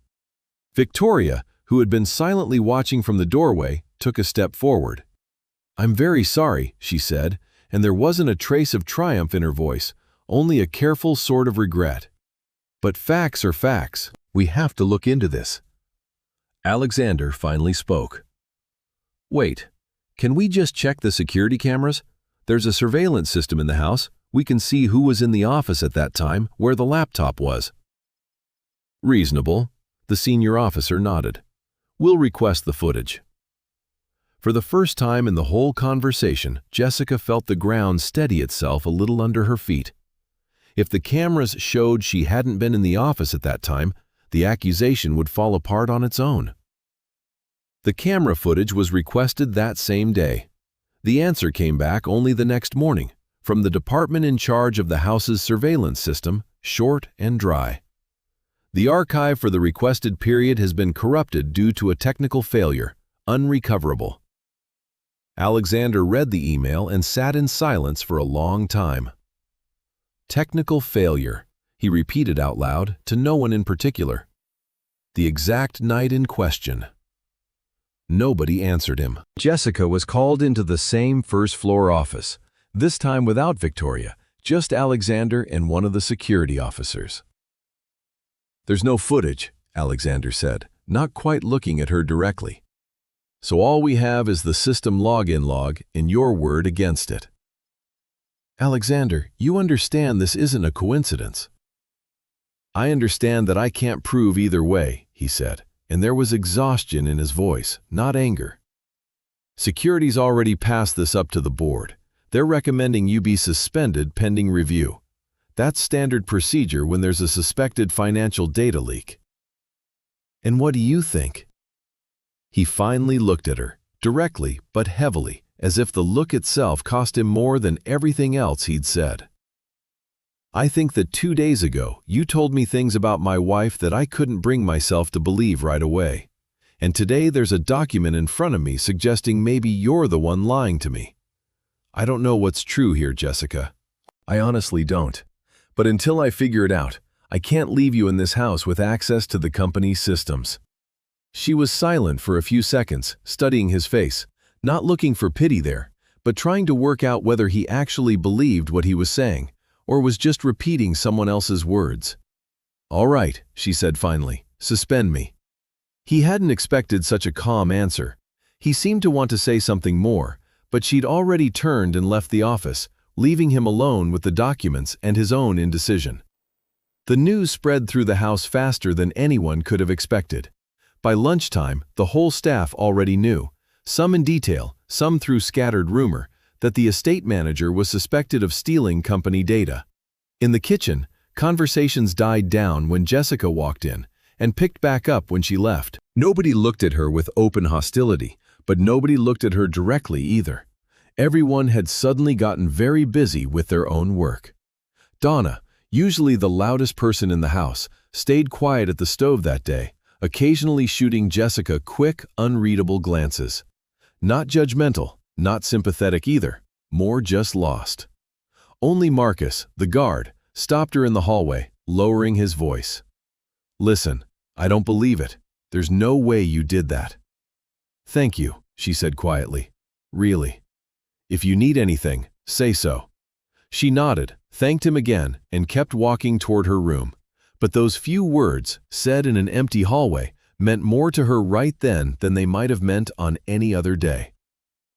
Victoria, who had been silently watching from the doorway, took a step forward. "I'm very sorry," she said, and there wasn't a trace of triumph in her voice, only a careful sort of regret. "But facts are facts. We have to look into this." Alexander finally spoke. "Wait, can we just check the security cameras? There's a surveillance system in the house. We can see who was in the office at that time, where the laptop was." "Reasonable." The senior officer nodded. "We'll request the footage." For the first time in the whole conversation, Jessica felt the ground steady itself a little under her feet. If the cameras showed she hadn't been in the office at that time, the accusation would fall apart on its own. The camera footage was requested that same day. The answer came back only the next morning, from the department in charge of the house's surveillance system, short and dry. "The archive for the requested period has been corrupted due to a technical failure, unrecoverable." Alexander read the email and sat in silence for a long time. "Technical failure," he repeated out loud, to no one in particular. "The exact night in question." Nobody answered him. Jessica was called into the same first-floor office, this time without Victoria, just Alexander and one of the security officers. "There's no footage," Alexander said, not quite looking at her directly. "So all we have is the system login log and your word against it." "Alexander, you understand this isn't a coincidence." "I understand that I can't prove either way," he said, and there was exhaustion in his voice, not anger. "Security's already passed this up to the board. They're recommending you be suspended pending review. That's standard procedure when there's a suspected financial data leak." "And what do you think?" He finally looked at her, directly but heavily, as if the look itself cost him more than everything else he'd said. "I think that 2 days ago you told me things about my wife that I couldn't bring myself to believe right away. And today there's a document in front of me suggesting maybe you're the one lying to me. I don't know what's true here, Jessica. I honestly don't. But until I figure it out, I can't leave you in this house with access to the company's systems." She was silent for a few seconds, studying his face, not looking for pity there, but trying to work out whether he actually believed what he was saying, or was just repeating someone else's words. "All right," she said finally, "suspend me." He hadn't expected such a calm answer. He seemed to want to say something more, but she'd already turned and left the office, leaving him alone with the documents and his own indecision. The news spread through the house faster than anyone could have expected. By lunchtime, the whole staff already knew, some in detail, some through scattered rumor, that the estate manager was suspected of stealing company data. In the kitchen, conversations died down when Jessica walked in, and picked back up when she left. Nobody looked at her with open hostility, but nobody looked at her directly either. Everyone had suddenly gotten very busy with their own work. Donna, usually the loudest person in the house, stayed quiet at the stove that day, occasionally shooting Jessica quick, unreadable glances. Not judgmental, not sympathetic either, more just lost. Only Marcus, the guard, stopped her in the hallway, lowering his voice. "Listen, I don't believe it. There's no way you did that." "Thank you," she said quietly. "Really. If you need anything, say so." She nodded, thanked him again, and kept walking toward her room. But those few words, said in an empty hallway, meant more to her right then than they might have meant on any other day.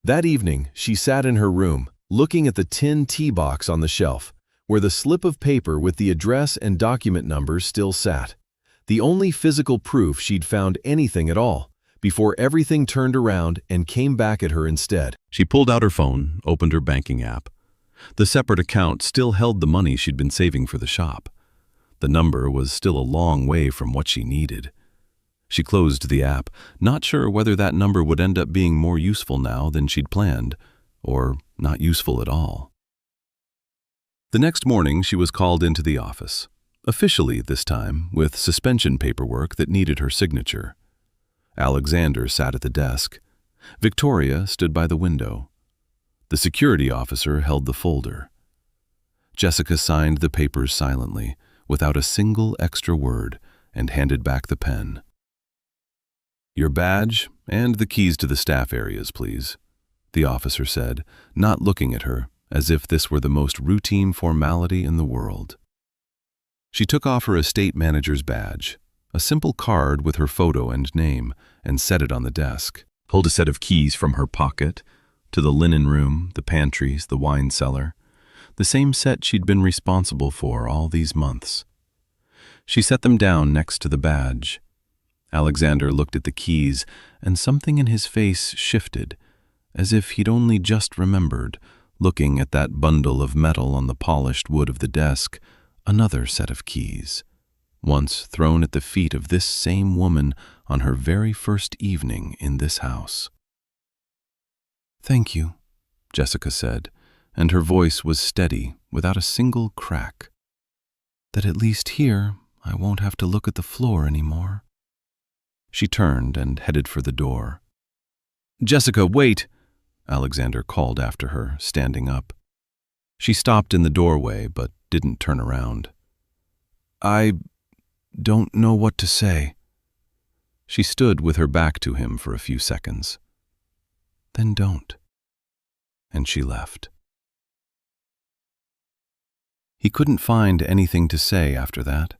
That evening, she sat in her room, looking at the tin tea box on the shelf, where the slip of paper with the address and document numbers still sat. The only physical proof she'd found anything at all, before everything turned around and came back at her instead. She pulled out her phone, opened her banking app. The separate account still held the money she'd been saving for the shop. The number was still a long way from what she needed. She closed the app, not sure whether that number would end up being more useful now than she'd planned, or not useful at all. The next morning she was called into the office, officially this time, with suspension paperwork that needed her signature. Alexander sat at the desk. Victoria stood by the window. The security officer held the folder. Jessica signed the papers silently, without a single extra word, and handed back the pen. "Your badge and the keys to the staff areas, please," the officer said, not looking at her, as if this were the most routine formality in the world. She took off her estate manager's badge, a simple card with her photo and name, and set it on the desk. Pulled a set of keys from her pocket, to the linen room, the pantries, the wine cellar, the same set she'd been responsible for all these months. She set them down next to the badge. Alexander looked at the keys, and something in his face shifted, as if he'd only just remembered, looking at that bundle of metal on the polished wood of the desk, another set of keys, once thrown at the feet of this same woman on her very first evening in this house. "Thank you," Jessica said, and her voice was steady, without a single crack. "That at least here I won't have to look at the floor anymore." She turned and headed for the door. "Jessica, wait!" Alexander called after her, standing up. She stopped in the doorway, but didn't turn around. "I don't know what to say." She stood with her back to him for a few seconds. "Then don't." And she left. He couldn't find anything to say after that.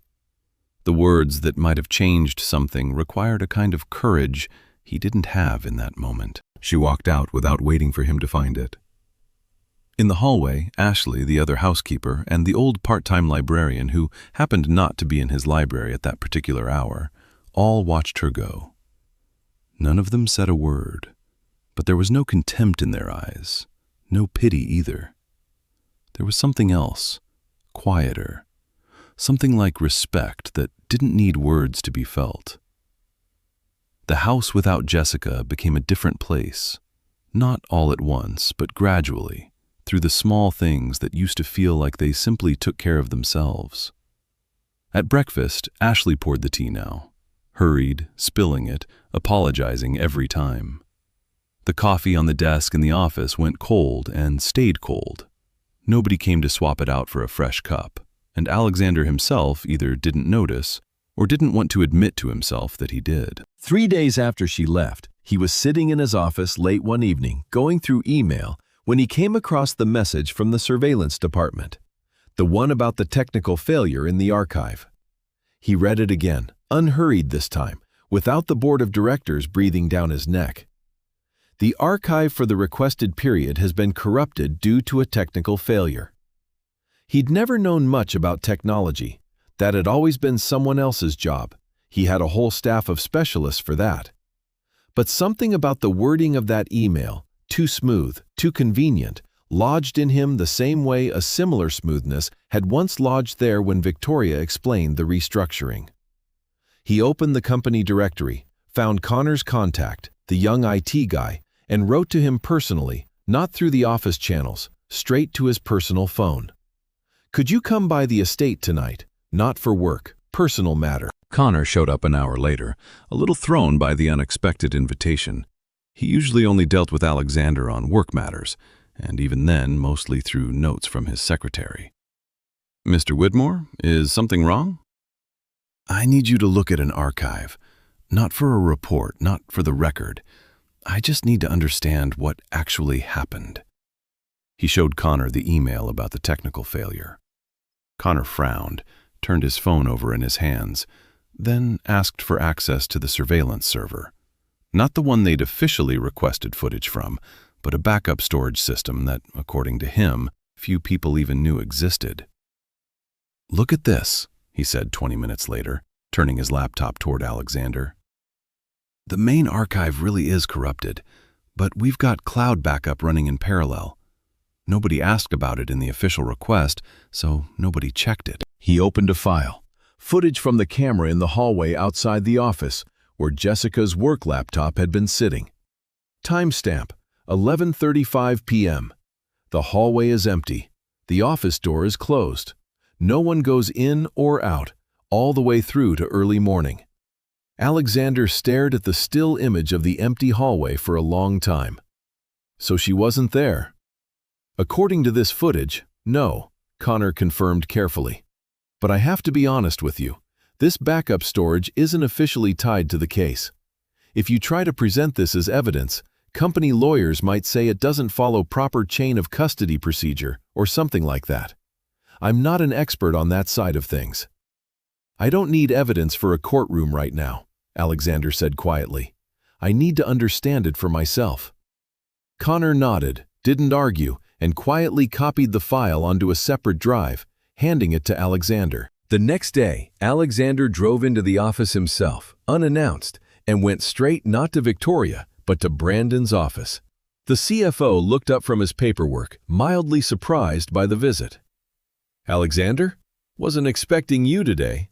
The words that might have changed something required a kind of courage he didn't have in that moment. She walked out without waiting for him to find it. In the hallway, Ashley, the other housekeeper, and the old part-time librarian, who happened not to be in his library at that particular hour, all watched her go. None of them said a word, but there was no contempt in their eyes, no pity either. There was something else, quieter, something like respect that didn't need words to be felt. The house without Jessica became a different place, not all at once, but gradually, through the small things that used to feel like they simply took care of themselves. At breakfast, Ashley poured the tea now, hurried, spilling it, apologizing every time. The coffee on the desk in the office went cold and stayed cold. Nobody came to swap it out for a fresh cup, and Alexander himself either didn't notice or didn't want to admit to himself that he did. 3 days after she left, he was sitting in his office late one evening, going through email, when he came across the message from the surveillance department, the one about the technical failure in the archive. He read it again, unhurried this time, without the board of directors breathing down his neck. The archive for the requested period has been corrupted due to a technical failure. He'd never known much about technology. That had always been someone else's job. He had a whole staff of specialists for that. But something about the wording of that email, too smooth, too convenient, lodged in him the same way a similar smoothness had once lodged there when Victoria explained the restructuring. He opened the company directory, found Connor's contact, the young IT guy, and wrote to him personally, not through the office channels, straight to his personal phone. "Could you come by the estate tonight? Not for work, personal matter." Connor showed up an hour later, a little thrown by the unexpected invitation. He usually only dealt with Alexander on work matters, and even then mostly through notes from his secretary. "Mr. Whitmore, is something wrong?" "I need you to look at an archive. Not for a report, not for the record. I just need to understand what actually happened." He showed Connor the email about the technical failure. Connor frowned, turned his phone over in his hands, then asked for access to the surveillance server. Not the one they'd officially requested footage from, but a backup storage system that, according to him, few people even knew existed. "Look at this," he said 20 minutes later, turning his laptop toward Alexander. "The main archive really is corrupted, but we've got cloud backup running in parallel. Nobody asked about it in the official request, so nobody checked it." He opened a file, footage from the camera in the hallway outside the office, where Jessica's work laptop had been sitting. Timestamp, 11:35 p.m. The hallway is empty. The office door is closed. No one goes in or out, all the way through to early morning. Alexander stared at the still image of the empty hallway for a long time. So she wasn't there. According to this footage, no, Connor confirmed carefully. But I have to be honest with you. This backup storage isn't officially tied to the case. If you try to present this as evidence, company lawyers might say it doesn't follow proper chain of custody procedure or something like that. I'm not an expert on that side of things. I don't need evidence for a courtroom right now, Alexander said quietly. I need to understand it for myself. Connor nodded, didn't argue, and quietly copied the file onto a separate drive, handing it to Alexander. The next day, Alexander drove into the office himself, unannounced, and went straight not to Victoria, but to Brandon's office. The CFO looked up from his paperwork, mildly surprised by the visit. Alexander? Wasn't expecting you today.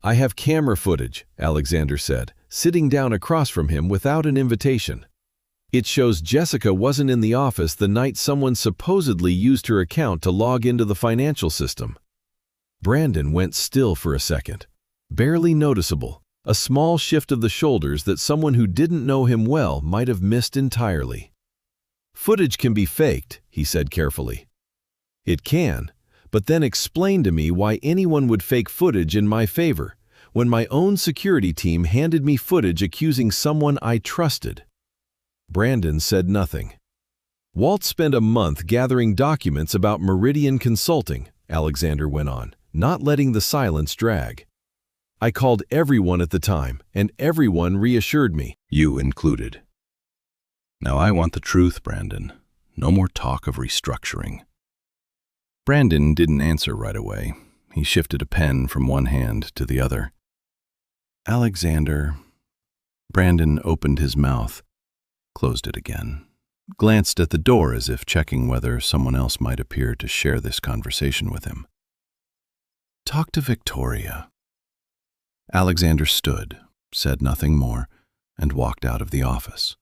I have camera footage, Alexander said, sitting down across from him without an invitation. It shows Jessica wasn't in the office the night someone supposedly used her account to log into the financial system. Brandon went still for a second. Barely noticeable, a small shift of the shoulders that someone who didn't know him well might have missed entirely. Footage can be faked, he said carefully. It can, but then explain to me why anyone would fake footage in my favor, when my own security team handed me footage accusing someone I trusted. Brandon said nothing. Walt spent a month gathering documents about Meridian Consulting, Alexander went on, not letting the silence drag. I called everyone at the time, and everyone reassured me. You included. Now I want the truth, Brandon. No more talk of restructuring. Brandon didn't answer right away. He shifted a pen from one hand to the other. Alexander. Brandon opened his mouth, closed it again, glanced at the door as if checking whether someone else might appear to share this conversation with him. Talk to Victoria. Alexander stood, said nothing more, and walked out of the office,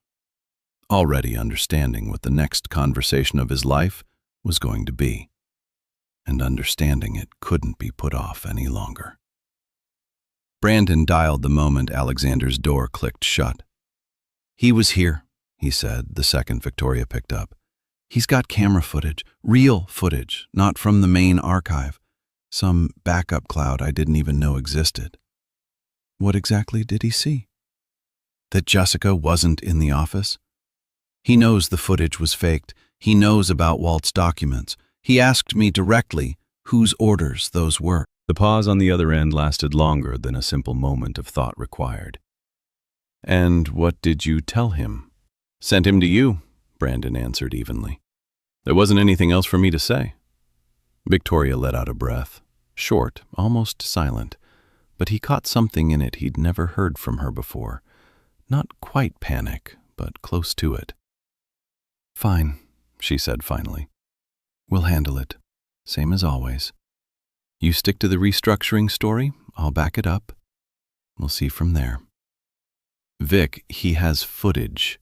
already understanding what the next conversation of his life was going to be, and understanding it couldn't be put off any longer. Brandon dialed the moment Alexander's door clicked shut. He was here, he said the second Victoria picked up. He's got camera footage, real footage, not from the main archive. Some backup cloud I didn't even know existed. What exactly did he see? That Jessica wasn't in the office? He knows the footage was faked. He knows about Walt's documents. He asked me directly whose orders those were. The pause on the other end lasted longer than a simple moment of thought required. And what did you tell him? Sent him to you, Brandon answered evenly. There wasn't anything else for me to say. Victoria let out a breath, short, almost silent, but he caught something in it he'd never heard from her before. Not quite panic, but close to it. Fine, she said finally. We'll handle it, same as always. You stick to the restructuring story, I'll back it up. We'll see from there. Vic, he has footage.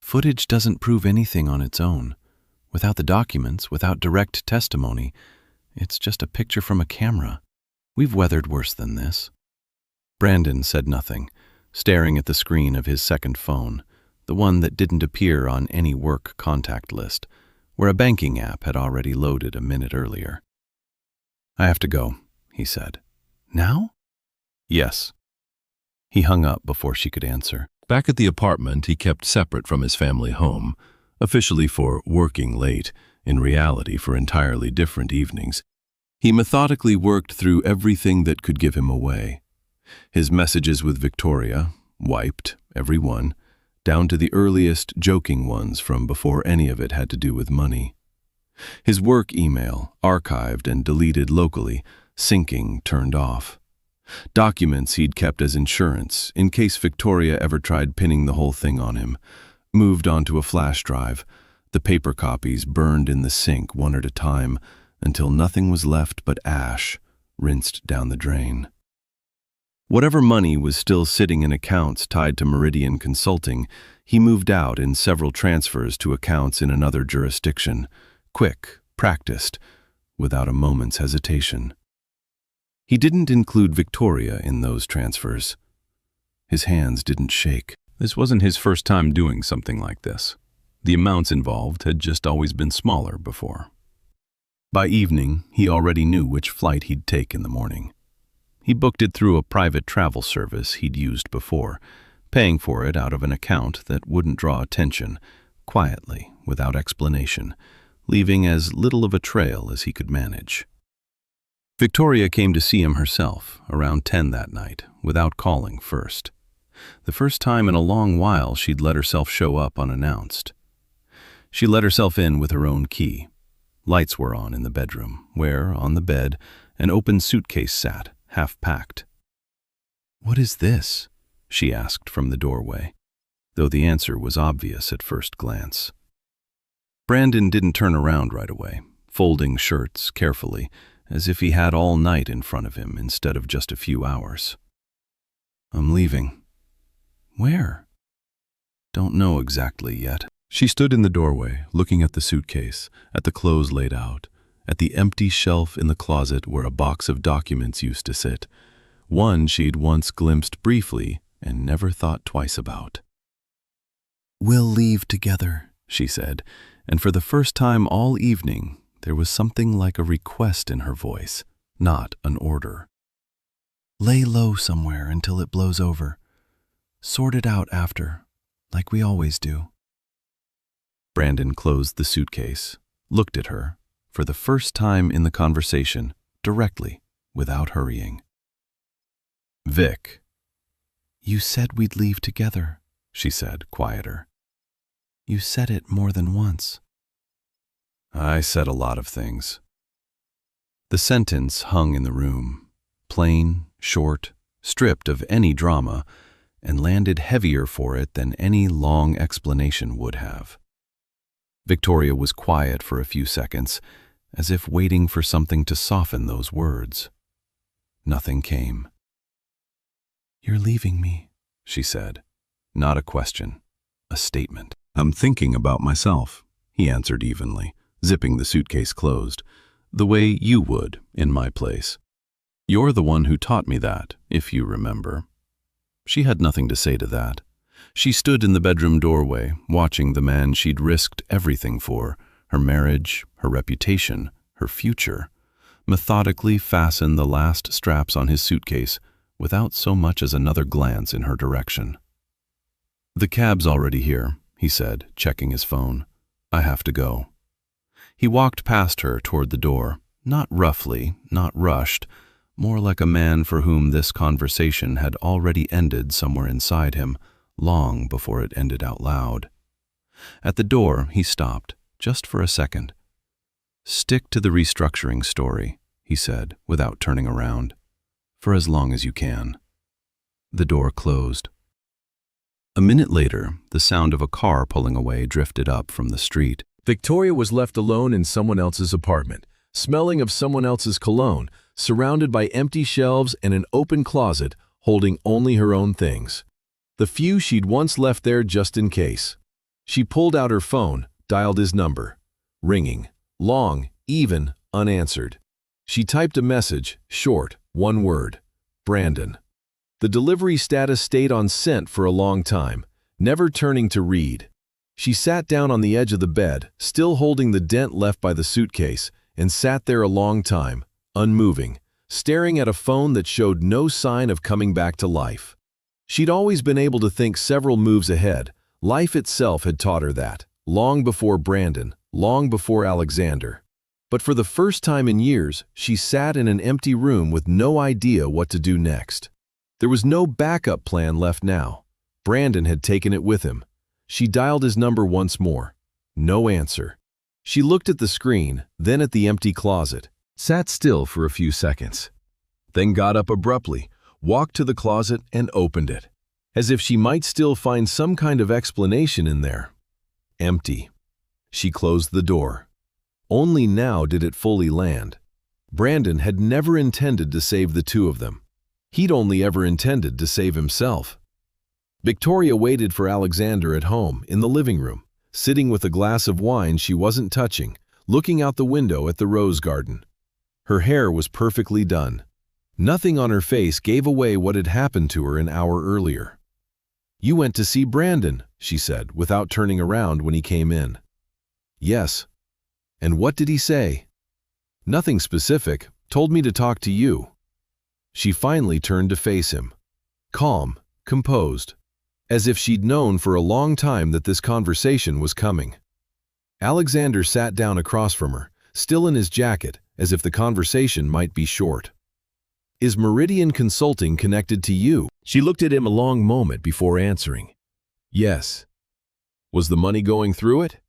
Footage doesn't prove anything on its own. Without the documents, without direct testimony, it's just a picture from a camera. We've weathered worse than this. Brandon said nothing, staring at the screen of his second phone, the one that didn't appear on any work contact list, where a banking app had already loaded a minute earlier. I have to go, he said. Now? Yes. He hung up before she could answer. Back at the apartment he kept separate from his family home, officially for working late, in reality for entirely different evenings. He methodically worked through everything that could give him away. His messages with Victoria, wiped, every one, down to the earliest joking ones from before any of it had to do with money. His work email, archived and deleted locally, syncing turned off. Documents he'd kept as insurance, in case Victoria ever tried pinning the whole thing on him, moved onto a flash drive, the paper copies burned in the sink one at a time, until nothing was left but ash, rinsed down the drain. Whatever money was still sitting in accounts tied to Meridian Consulting, he moved out in several transfers to accounts in another jurisdiction, quick, practiced, without a moment's hesitation. He didn't include Victoria in those transfers. His hands didn't shake. This wasn't his first time doing something like this. The amounts involved had just always been smaller before. By evening, he already knew which flight he'd take in the morning. He booked it through a private travel service he'd used before, paying for it out of an account that wouldn't draw attention, quietly, without explanation, leaving as little of a trail as he could manage. Victoria came to see him herself, around 10 that night, without calling first. The first time in a long while she'd let herself show up unannounced. She let herself in with her own key. Lights were on in the bedroom, where, on the bed, an open suitcase sat, half-packed. "What is this?" she asked from the doorway, though the answer was obvious at first glance. Brandon didn't turn around right away, folding shirts carefully, as if he had all night in front of him instead of just a few hours. "I'm leaving." "Where?" "Don't know exactly yet." She stood in the doorway, looking at the suitcase, at the clothes laid out, at the empty shelf in the closet where a box of documents used to sit, one she'd once glimpsed briefly and never thought twice about. "We'll leave together," she said, and for the first time all evening, there was something like a request in her voice, not an order. "Lay low somewhere until it blows over. Sort it out after, like we always do." Brandon closed the suitcase, looked at her, for the first time in the conversation, directly, without hurrying. "Vic." "You said we'd leave together," she said, quieter. "You said it more than once." "I said a lot of things." The sentence hung in the room, plain, short, stripped of any drama, and landed heavier for it than any long explanation would have. Victoria was quiet for a few seconds, as if waiting for something to soften those words. Nothing came. "You're leaving me," she said. Not a question, a statement. "I'm thinking about myself," he answered evenly, zipping the suitcase closed, "the way you would in my place. You're the one who taught me that, if you remember." She had nothing to say to that. She stood in the bedroom doorway, watching the man she'd risked everything for, her marriage, her reputation, her future, methodically fasten the last straps on his suitcase without so much as another glance in her direction. "The cab's already here," he said, checking his phone. "I have to go." He walked past her toward the door, not roughly, not rushed, more like a man for whom this conversation had already ended somewhere inside him, long before it ended out loud. At the door, he stopped, just for a second. "Stick to the restructuring story," he said, without turning around, "for as long as you can." The door closed. A minute later, the sound of a car pulling away drifted up from the street. Victoria was left alone in someone else's apartment, smelling of someone else's cologne, surrounded by empty shelves and an open closet holding only her own things. The few she'd once left there just in case. She pulled out her phone, dialed his number. Ringing. Long, even, unanswered. She typed a message, short, one word. Brandon. The delivery status stayed on sent for a long time, never turning to read. She sat down on the edge of the bed, still holding the dent left by the suitcase, and sat there a long time, unmoving, staring at a phone that showed no sign of coming back to life. She'd always been able to think several moves ahead. Life itself had taught her that, long before Brandon, long before Alexander. But for the first time in years, she sat in an empty room with no idea what to do next. There was no backup plan left now. Brandon had taken it with him. She dialed his number once more. No answer. She looked at the screen, then at the empty closet, sat still for a few seconds, then got up abruptly, walked to the closet and opened it, as if she might still find some kind of explanation in there. Empty. She closed the door. Only now did it fully land. Brandon had never intended to save the two of them. He'd only ever intended to save himself. Victoria waited for Alexander at home, in the living room, sitting with a glass of wine she wasn't touching, looking out the window at the rose garden. Her hair was perfectly done. Nothing on her face gave away what had happened to her an hour earlier. "You went to see Brandon," she said, without turning around when he came in. "Yes." "And what did he say?" "Nothing specific. Told me to talk to you." She finally turned to face him. Calm, composed, as if she'd known for a long time that this conversation was coming. Alexander sat down across from her, still in his jacket, as if the conversation might be short. "Is Meridian Consulting connected to you?" She looked at him a long moment before answering. "Yes." "Was the money going through it?"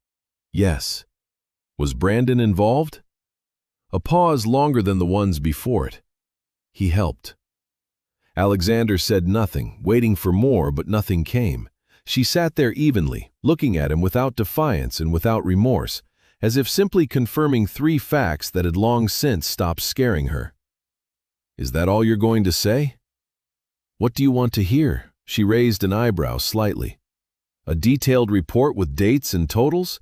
"Yes." "Was Brandon involved?" A pause longer than the ones before it. "He helped." Alexander said nothing, waiting for more, but nothing came. She sat there evenly, looking at him without defiance and without remorse, as if simply confirming three facts that had long since stopped scaring her. "Is that all you're going to say?" "What do you want to hear?" She raised an eyebrow slightly. "A detailed report with dates and totals?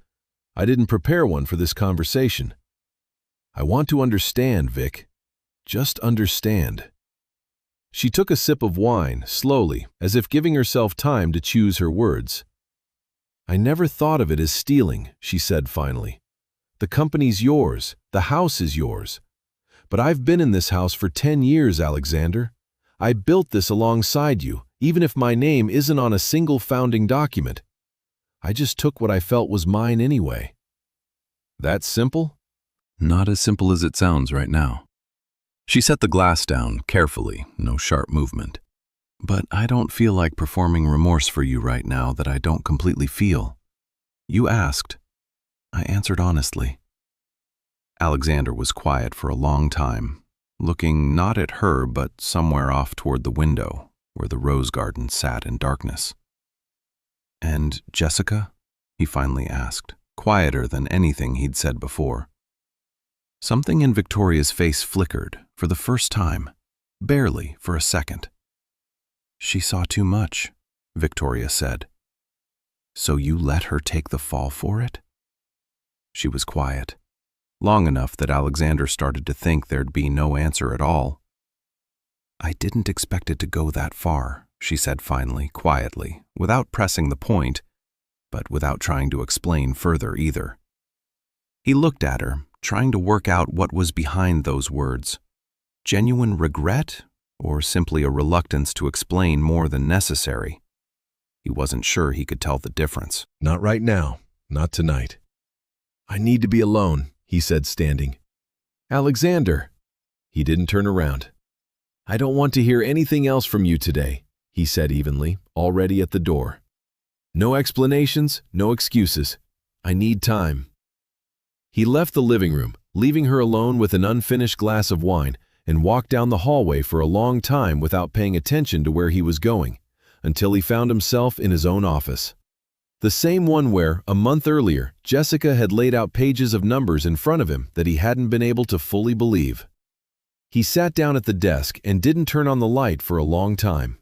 I didn't prepare one for this conversation." "I want to understand, Vic. Just understand." She took a sip of wine, slowly, as if giving herself time to choose her words. "I never thought of it as stealing," she said finally. "The company's yours, the house is yours. But I've been in this house for 10 years, Alexander. I built this alongside you, even if my name isn't on a single founding document. I just took what I felt was mine anyway." "That simple?" Not as simple as it sounds right now. She set the glass down carefully, no sharp movement. "But I don't feel like performing remorse for you right now that I don't completely feel. You asked. I answered honestly." Alexander was quiet for a long time, looking not at her but somewhere off toward the window, where the rose garden sat in darkness. "And Jessica?" he finally asked, quieter than anything he'd said before. Something in Victoria's face flickered, for the first time, barely for a second. "She saw too much," Victoria said. "So you let her take the fall for it?" She was quiet, long enough that Alexander started to think there'd be no answer at all. "I didn't expect it to go that far," she said finally, quietly, without pressing the point, but without trying to explain further either. He looked at her, trying to work out what was behind those words. Genuine regret, or simply a reluctance to explain more than necessary? He wasn't sure he could tell the difference. "Not right now. Not tonight. I need to be alone," he said, standing. "Alexander." He didn't turn around. "I don't want to hear anything else from you today," he said evenly, already at the door. "No explanations, no excuses. I need time." He left the living room, leaving her alone with an unfinished glass of wine, and walked down the hallway for a long time without paying attention to where he was going, until he found himself in his own office. The same one where, a month earlier, Jessica had laid out pages of numbers in front of him that he hadn't been able to fully believe. He sat down at the desk and didn't turn on the light for a long time.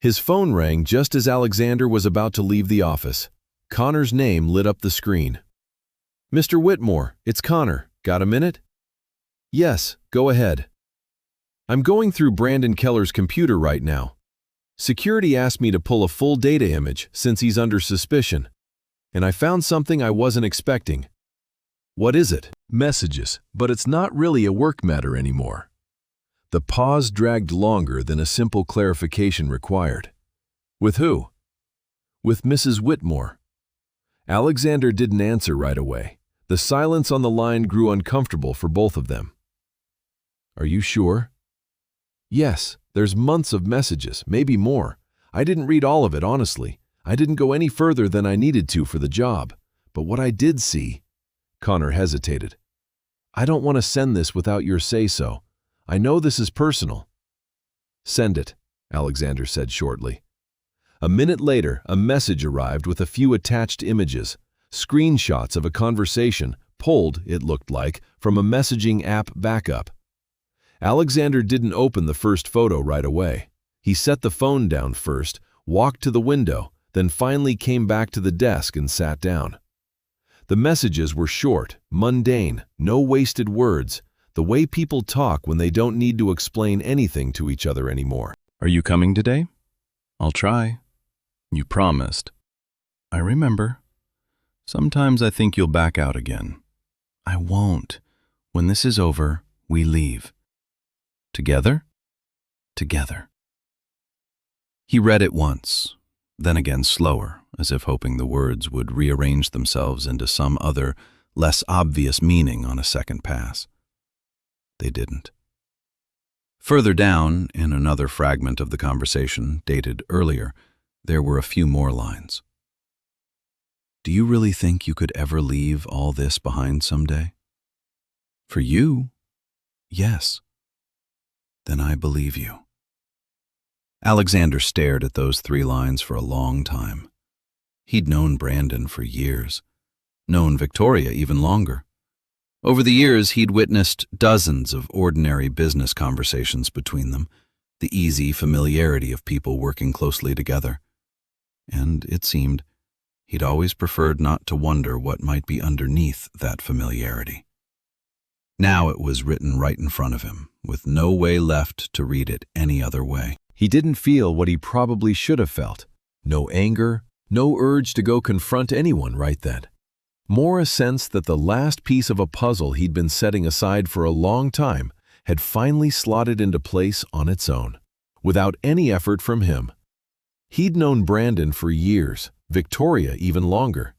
His phone rang just as Alexander was about to leave the office. Connor's name lit up the screen. "Mr. Whitmore, it's Connor. Got a minute?" "Yes, go ahead." "I'm going through Brandon Keller's computer right now. Security asked me to pull a full data image since he's under suspicion, and I found something I wasn't expecting." "What is it?" "Messages, but it's not really a work matter anymore." The pause dragged longer than a simple clarification required. "With who?" "With Mrs. Whitmore." Alexander didn't answer right away. The silence on the line grew uncomfortable for both of them. "Are you sure?" "Yes, there's months of messages, maybe more. I didn't read all of it, honestly. I didn't go any further than I needed to for the job. But what I did see..." Connor hesitated. "I don't want to send this without your say-so. I know this is personal." "Send it," Alexander said shortly. A minute later, a message arrived with a few attached images, screenshots of a conversation pulled, it looked like, from a messaging app backup. Alexander didn't open the first photo right away. He set the phone down first, walked to the window, then finally came back to the desk and sat down. The messages were short, mundane, no wasted words, the way people talk when they don't need to explain anything to each other anymore. Are you coming today? I'll try. You promised. I remember. Sometimes I think you'll back out again. I won't. When this is over, we leave. Together? Together. He read it once, then again slower, as if hoping the words would rearrange themselves into some other, less obvious meaning on a second pass. They didn't. Further down, in another fragment of the conversation, dated earlier, there were a few more lines. Do you really think you could ever leave all this behind someday? For you, yes. Then I believe you. Alexander stared at those 3 lines for a long time. He'd known Brandon for years, known Victoria even longer. Over the years, he'd witnessed dozens of ordinary business conversations between them, the easy familiarity of people working closely together. And it seemed he'd always preferred not to wonder what might be underneath that familiarity. Now it was written right in front of him, with no way left to read it any other way. He didn't feel what he probably should have felt. No anger, no urge to go confront anyone right then. More a sense that the last piece of a puzzle he'd been setting aside for a long time had finally slotted into place on its own, without any effort from him. He'd known Brandon for years, Victoria even longer,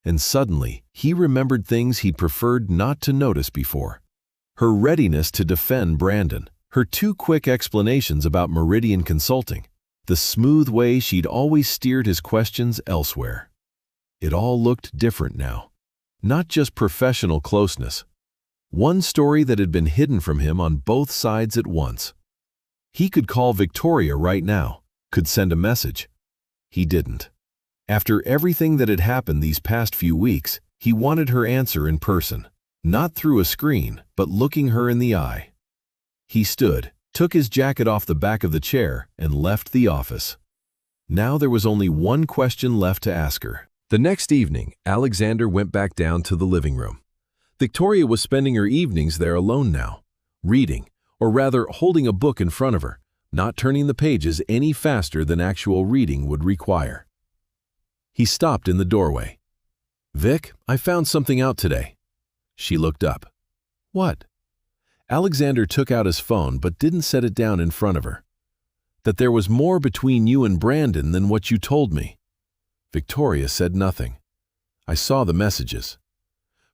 and suddenly he remembered things he'd preferred not to notice before. Her readiness to defend Brandon, her 2 quick explanations about Meridian Consulting, the smooth way she'd always steered his questions elsewhere. It all looked different now. Not just professional closeness. One story that had been hidden from him on both sides at once. He could call Victoria right now, could send a message. He didn't. After everything that had happened these past few weeks, he wanted her answer in person, not through a screen, but looking her in the eye. He stood, took his jacket off the back of the chair, and left the office. Now there was only one question left to ask her. The next evening, Alexander went back down to the living room. Victoria was spending her evenings there alone now, reading, or rather holding a book in front of her, not turning the pages any faster than actual reading would require. He stopped in the doorway. "Vic, I found something out today." She looked up. "What?" Alexander took out his phone but didn't set it down in front of her. "That there was more between you and Brandon than what you told me." Victoria said nothing. I saw the messages.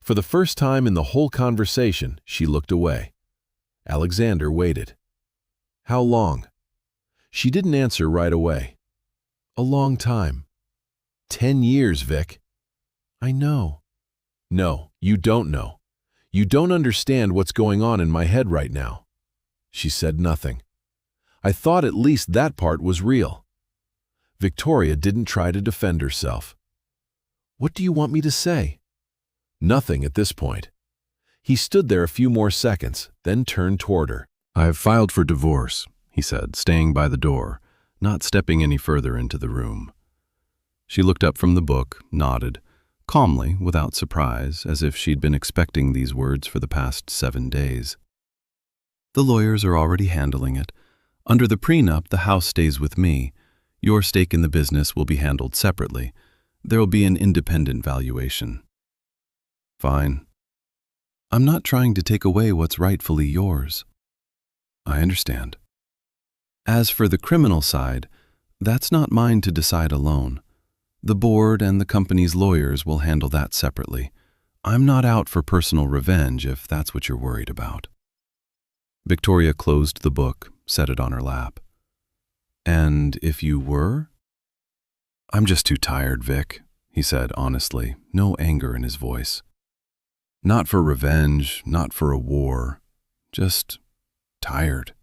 For the first time in the whole conversation, she looked away. Alexander waited. "How long?" She didn't answer right away. "A long time." 10 years, Vic." "I know." "No, you don't know. You don't understand what's going on in my head right now." She said nothing. I thought at least that part was real. Victoria didn't try to defend herself. "What do you want me to say?" Nothing at this point. He stood there a few more seconds, then turned toward her. I've filed for divorce, he said, staying by the door, not stepping any further into the room. She looked up from the book, nodded, calmly, without surprise, as if she'd been expecting these words for the past 7 days. The lawyers are already handling it. Under the prenup, the house stays with me. Your stake in the business will be handled separately. There will be an independent valuation. Fine. I'm not trying to take away what's rightfully yours. I understand. As for the criminal side, that's not mine to decide alone. The board and the company's lawyers will handle that separately. I'm not out for personal revenge if that's what you're worried about. Victoria closed the book, set it on her lap. And if you were? I'm just too tired, Vic, he said honestly, no anger in his voice. Not for revenge, not for a war, just tired.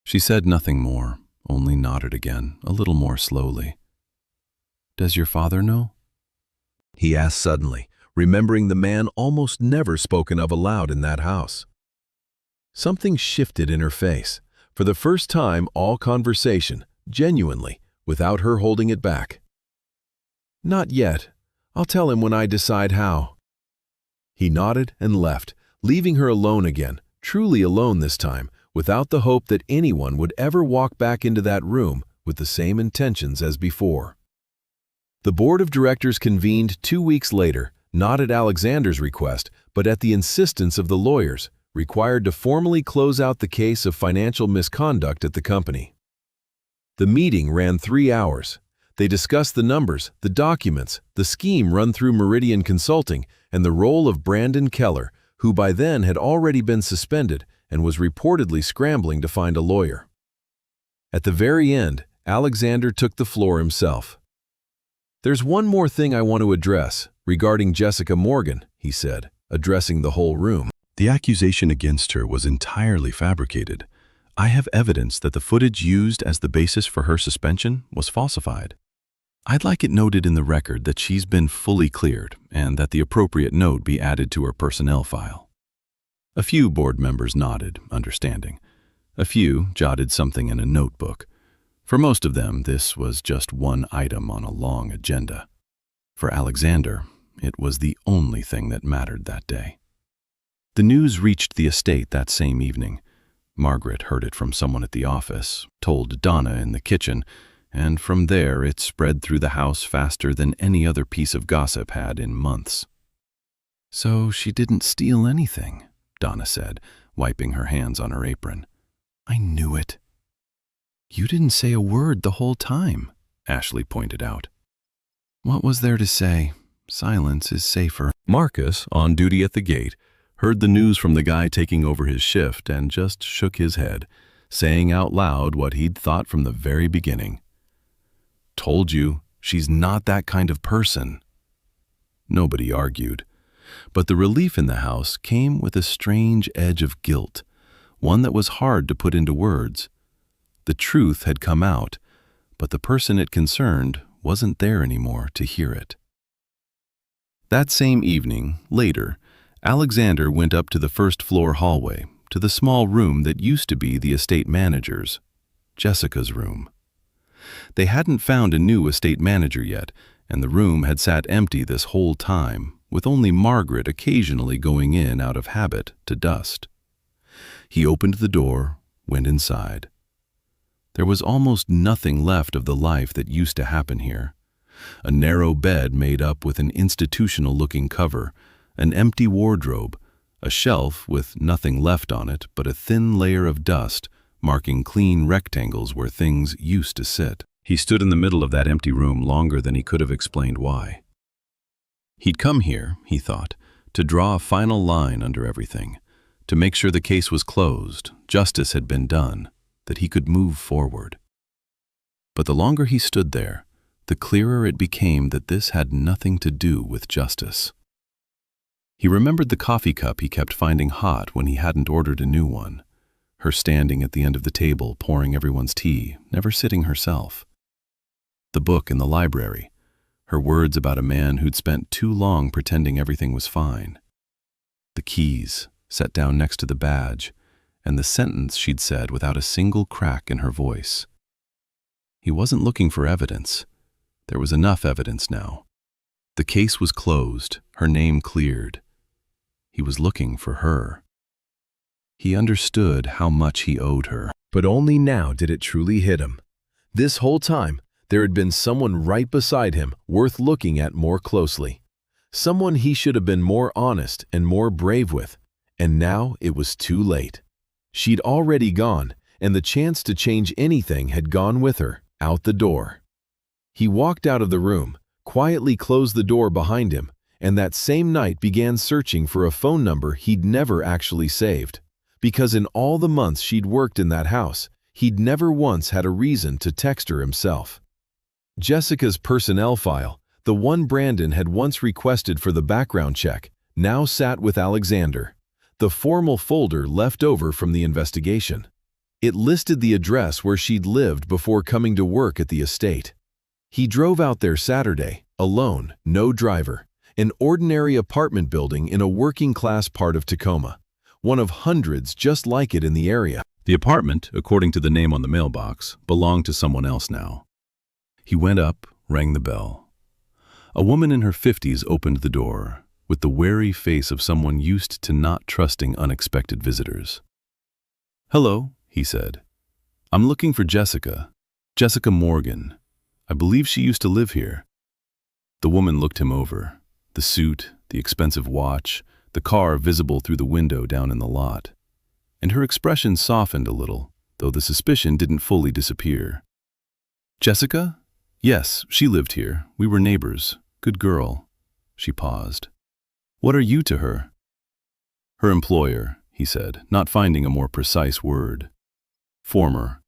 She said nothing more, only nodded again, a little more slowly. Does your father know? He asked suddenly, remembering the man almost never spoken of aloud in that house. Something shifted in her face. For the first time, all conversation, genuinely, without her holding it back. "Not yet. I'll tell him when I decide how." He nodded and left, leaving her alone again, truly alone this time, without the hope that anyone would ever walk back into that room with the same intentions as before. The board of directors convened 2 weeks later, not at Alexander's request, but at the insistence of the lawyers, required to formally close out the case of financial misconduct at the company. The meeting ran 3 hours. They discussed the numbers, the documents, the scheme run through Meridian Consulting, and the role of Brandon Keller, who by then had already been suspended and was reportedly scrambling to find a lawyer. At the very end, Alexander took the floor himself. "There's one more thing I want to address, regarding Jessica Morgan," he said, addressing the whole room. The accusation against her was entirely fabricated. I have evidence that the footage used as the basis for her suspension was falsified. I'd like it noted in the record that she's been fully cleared and that the appropriate note be added to her personnel file. A few board members nodded, understanding. A few jotted something in a notebook. For most of them, this was just one item on a long agenda. For Alexander, it was the only thing that mattered that day. The news reached the estate that same evening. Margaret heard it from someone at the office, told Donna in the kitchen, and from there it spread through the house faster than any other piece of gossip had in months. "So she didn't steal anything," Donna said, wiping her hands on her apron. "I knew it." "You didn't say a word the whole time," Ashley pointed out. "What was there to say? Silence is safer." Marcus, on duty at the gate, heard the news from the guy taking over his shift and just shook his head, saying out loud what he'd thought from the very beginning. "Told you, she's not that kind of person." Nobody argued, but the relief in the house came with a strange edge of guilt, one that was hard to put into words. The truth had come out, but the person it concerned wasn't there anymore to hear it. That same evening, later, Alexander went up to the first-floor hallway, to the small room that used to be the estate manager's, Jessica's room. They hadn't found a new estate manager yet, and the room had sat empty this whole time, with only Margaret occasionally going in out of habit to dust. He opened the door, went inside. There was almost nothing left of the life that used to happen here. A narrow bed made up with an institutional-looking cover, an empty wardrobe, a shelf with nothing left on it but a thin layer of dust marking clean rectangles where things used to sit. He stood in the middle of that empty room longer than he could have explained why. He'd come here, he thought, to draw a final line under everything, to make sure the case was closed, justice had been done, that he could move forward. But the longer he stood there, the clearer it became that this had nothing to do with justice. He remembered the coffee cup he kept finding hot when he hadn't ordered a new one, her standing at the end of the table pouring everyone's tea, never sitting herself. The book in the library, her words about a man who'd spent too long pretending everything was fine. The keys, set down next to the badge, and the sentence she'd said without a single crack in her voice. He wasn't looking for evidence. There was enough evidence now. The case was closed, her name cleared. He was looking for her. He understood how much he owed her. But only now did it truly hit him. This whole time, there had been someone right beside him worth looking at more closely. Someone he should have been more honest and more brave with. And now it was too late. She'd already gone, and the chance to change anything had gone with her, out the door. He walked out of the room, quietly closed the door behind him, and that same night began searching for a phone number he'd never actually saved. Because in all the months she'd worked in that house, he'd never once had a reason to text her himself. Jessica's personnel file, the one Brandon had once requested for the background check, now sat with Alexander, the formal folder left over from the investigation. It listed the address where she'd lived before coming to work at the estate. He drove out there Saturday, alone, no driver, an ordinary apartment building in a working-class part of Tacoma. one of hundreds just like it in the area. The apartment, according to the name on the mailbox, belonged to someone else now. He went up, rang the bell. A woman in her 50s opened the door, with the wary face of someone used to not trusting unexpected visitors. "Hello," he said. "I'm looking for Jessica Morgan. I believe she used to live here." The woman looked him over. The suit, the expensive watch, the car visible through the window down in the lot. And her expression softened a little, though the suspicion didn't fully disappear. "Jessica? Yes, she lived here. We were neighbors. Good girl." She paused. "What are you to her?" "Her employer," he said, not finding a more precise word. "Former.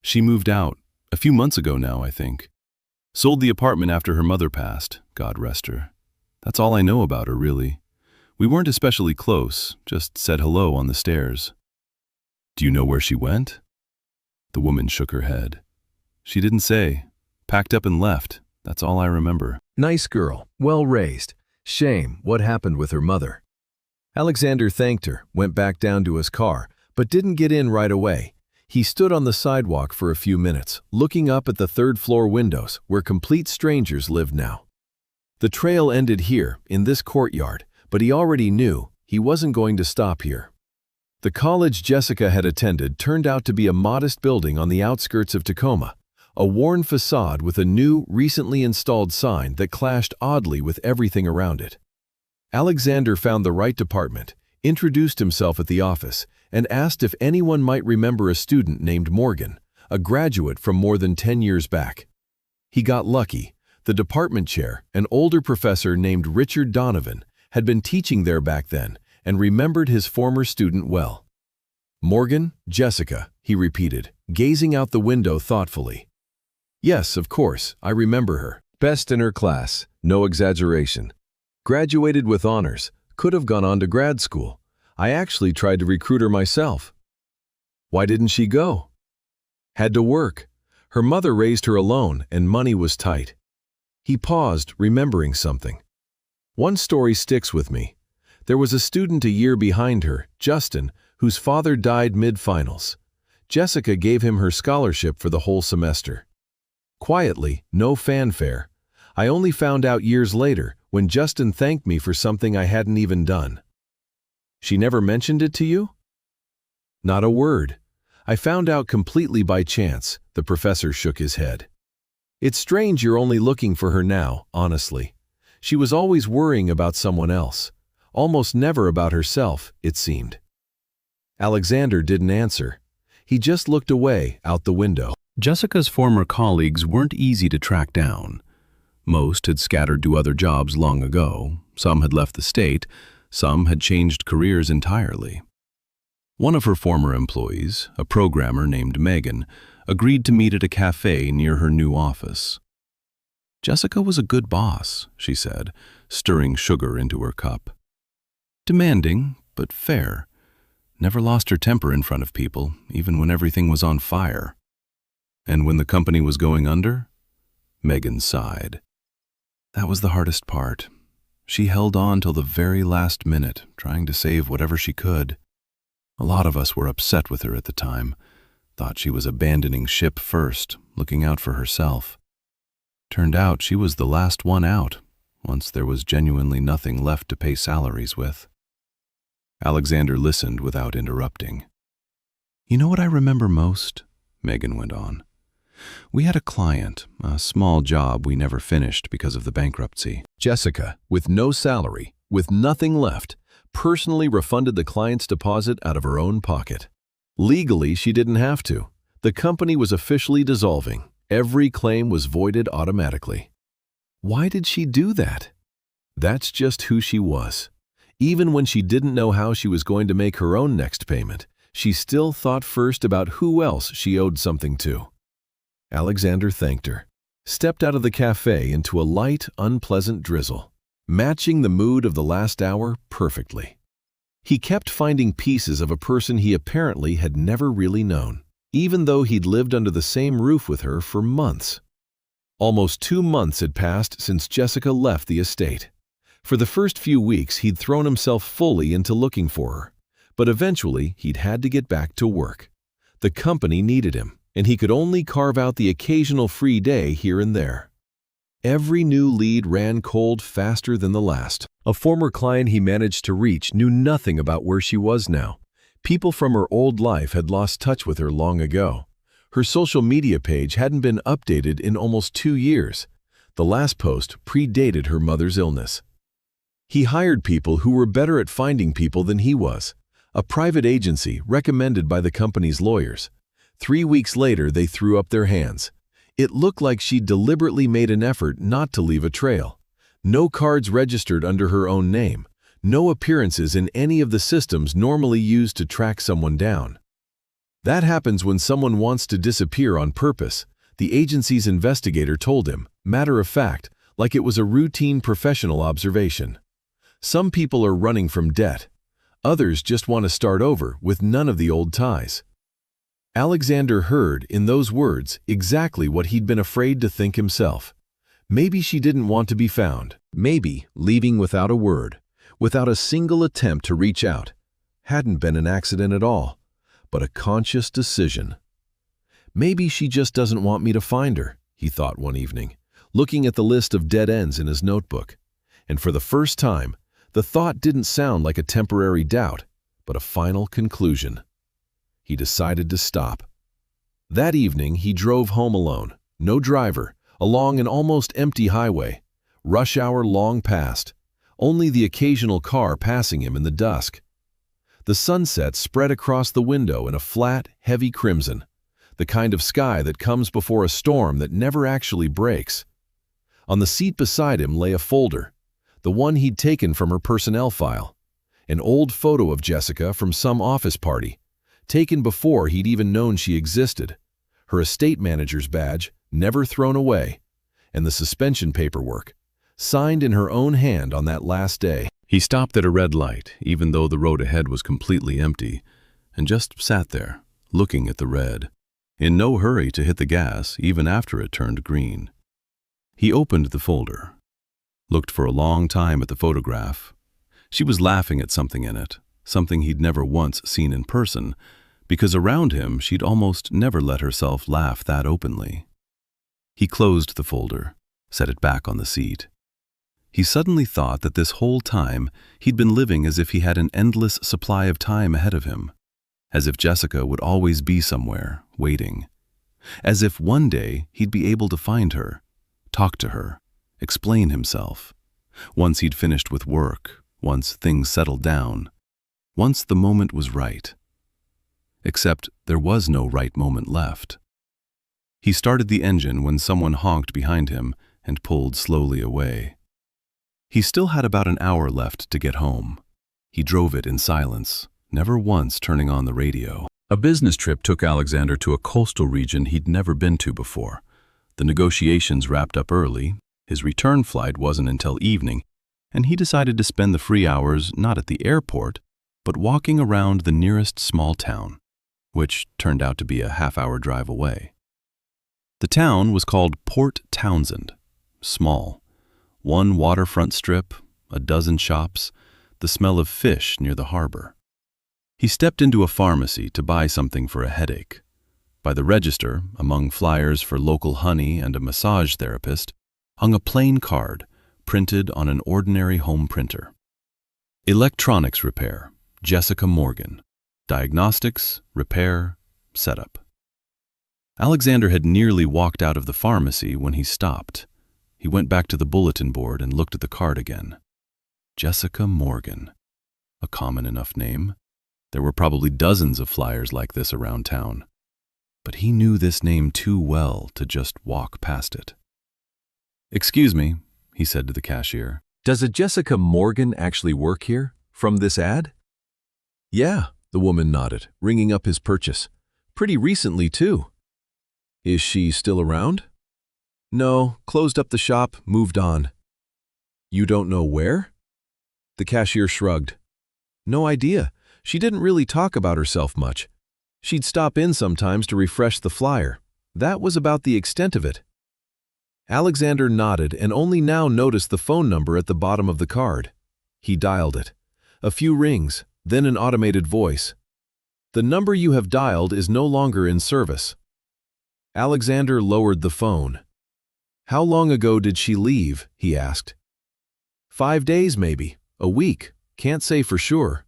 She moved out, a few months ago now, I think. Sold the apartment after her mother passed, God rest her. That's all I know about her, really. We weren't especially close, just said hello on the stairs." "Do you know where she went?" The woman shook her head. "She didn't say. Packed up and left. That's all I remember." Nice girl, well raised. Shame what happened with her mother. Alexander thanked her, went back down to his car, but didn't get in right away. He stood on the sidewalk for a few minutes, looking up at the third-floor windows where complete strangers lived now. The trail ended here, in this courtyard, but he already knew he wasn't going to stop here. The college Jessica had attended turned out to be a modest building on the outskirts of Tacoma, a worn facade with a new, recently installed sign that clashed oddly with everything around it. Alexander found the right department, introduced himself at the office, and asked if anyone might remember a student named Morgan, a graduate from more than 10 years back. He got lucky. The department chair, an older professor named Richard Donovan, had been teaching there back then and remembered his former student well. "Morgan, Jessica," he repeated, gazing out the window thoughtfully. "Yes, of course, I remember her. Best in her class, no exaggeration. Graduated with honors, could have gone on to grad school. I actually tried to recruit her myself." "Why didn't she go?" "Had to work. Her mother raised her alone and money was tight." He paused, remembering something. "One story sticks with me. There was a student a year behind her, Justin, whose father died mid-finals. Jessica gave him her scholarship for the whole semester. Quietly, no fanfare. I only found out years later when Justin thanked me for something I hadn't even done." "She never mentioned it to you?" "Not a word. I found out completely by chance," the professor shook his head. "It's strange you're only looking for her now, honestly. She was always worrying about someone else, almost never about herself, it seemed." Alexander didn't answer. He just looked away, out the window. Jessica's former colleagues weren't easy to track down. Most had scattered to other jobs long ago, some had left the state, some had changed careers entirely. One of her former employees, a programmer named Megan, agreed to meet at a cafe near her new office. Jessica was a good boss, she said, stirring sugar into her cup. Demanding, but fair. Never lost her temper in front of people, even when everything was on fire. And when the company was going under, Megan sighed. That was the hardest part. She held on till the very last minute, trying to save whatever she could. A lot of us were upset with her at the time, thought she was abandoning ship first, looking out for herself. Turned out she was the last one out, once there was genuinely nothing left to pay salaries with. Alexander listened without interrupting. "You know what I remember most?" Megan went on. "We had a client, a small job we never finished because of the bankruptcy. Jessica, with no salary, with nothing left, personally refunded the client's deposit out of her own pocket. Legally, she didn't have to. The company was officially dissolving. Every claim was voided automatically. Why did she do that? That's just who she was. Even when she didn't know how she was going to make her own next payment, she still thought first about who else she owed something to." Alexander thanked her, stepped out of the cafe into a light, unpleasant drizzle, matching the mood of the last hour perfectly. He kept finding pieces of a person he apparently had never really known, even though he'd lived under the same roof with her for months. Almost 2 months had passed since Jessica left the estate. For the first few weeks, he'd thrown himself fully into looking for her, But eventually, he'd had to get back to work. The company needed him, and he could only carve out the occasional free day here and there. Every new lead ran cold faster than the last. A former client he managed to reach knew nothing about where she was now. People from her old life had lost touch with her long ago. Her social media page hadn't been updated in almost 2 years. The last post predated her mother's illness. He hired people who were better at finding people than he was. A private agency recommended by the company's lawyers. 3 weeks later, they threw up their hands. It looked like she deliberately made an effort not to leave a trail. No cards registered under her own name. No appearances in any of the systems normally used to track someone down. That happens when someone wants to disappear on purpose, the agency's investigator told him, matter of fact, like it was a routine professional observation. Some people are running from debt. Others just want to start over with none of the old ties. Alexander heard in those words exactly what he'd been afraid to think himself. Maybe she didn't want to be found. Maybe leaving without a word, without a single attempt to reach out, hadn't been an accident at all, but a conscious decision. Maybe she just doesn't want me to find her, he thought one evening, looking at the list of dead ends in his notebook. And for the first time, the thought didn't sound like a temporary doubt, but a final conclusion. He decided to stop. That evening, he drove home alone, no driver, along an almost empty highway. Rush hour long past, only the occasional car passing him in the dusk. The sunset spread across the window in a flat, heavy crimson, the kind of sky that comes before a storm that never actually breaks. On the seat beside him lay a folder, the one he'd taken from her personnel file, an old photo of Jessica from some office party, taken before he'd even known she existed, her estate manager's badge, never thrown away, and the suspension paperwork, signed in her own hand on that last day. He stopped at a red light, even though the road ahead was completely empty, and just sat there, looking at the red, in no hurry to hit the gas even after it turned green. He opened the folder, looked for a long time at the photograph. She was laughing at something in it, something he'd never once seen in person, because around him she'd almost never let herself laugh that openly. He closed the folder, set it back on the seat. He suddenly thought that this whole time he'd been living as if he had an endless supply of time ahead of him, as if Jessica would always be somewhere, waiting, as if one day he'd be able to find her, talk to her, explain himself, once he'd finished with work, once things settled down, once the moment was right. Except there was no right moment left. He started the engine when someone honked behind him and pulled slowly away. He still had about an hour left to get home. He drove it in silence, never once turning on the radio. A business trip took Alexander to a coastal region he'd never been to before. The negotiations wrapped up early, his return flight wasn't until evening, and he decided to spend the free hours not at the airport, but walking around the nearest small town, which turned out to be a half-hour drive away. The town was called Port Townsend, small. One waterfront strip, a dozen shops, the smell of fish near the harbor. He stepped into a pharmacy to buy something for a headache. By the register, among flyers for local honey and a massage therapist, hung a plain card printed on an ordinary home printer. Electronics repair, Jessica Morgan. Diagnostics, repair, setup. Alexander had nearly walked out of the pharmacy when he stopped. He went back to the bulletin board and looked at the card again. Jessica Morgan. A common enough name. There were probably dozens of flyers like this around town. But he knew this name too well to just walk past it. "Excuse me," he said to the cashier. "Does a Jessica Morgan actually work here, from this ad?" "Yeah," the woman nodded, ringing up his purchase. "Pretty recently, too." "Is she still around?" "No, closed up the shop, moved on." "You don't know where?" The cashier shrugged. "No idea. She didn't really talk about herself much. She'd stop in sometimes to refresh the flyer. That was about the extent of it." Alexander nodded and only now noticed the phone number at the bottom of the card. He dialed it. A few rings, Then an automated voice. "The number you have dialed is no longer in service." Alexander lowered the phone. "How long ago did she leave?" he asked. 5 days maybe, a week, can't say for sure."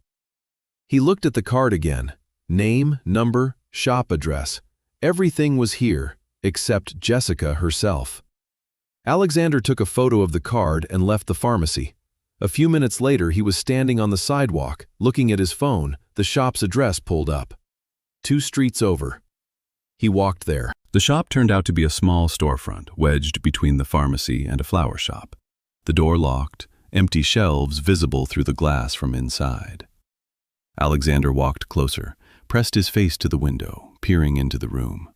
He looked at the card again. Name, number, shop address. Everything was here, except Jessica herself. Alexander took a photo of the card and left the pharmacy. A few minutes later, he was standing on the sidewalk, looking at his phone, the shop's address pulled up. 2 streets over. He walked there. The shop turned out to be a small storefront, wedged between the pharmacy and a flower shop. The door locked, empty shelves visible through the glass from inside. Alexander walked closer, pressed his face to the window, peering into the room.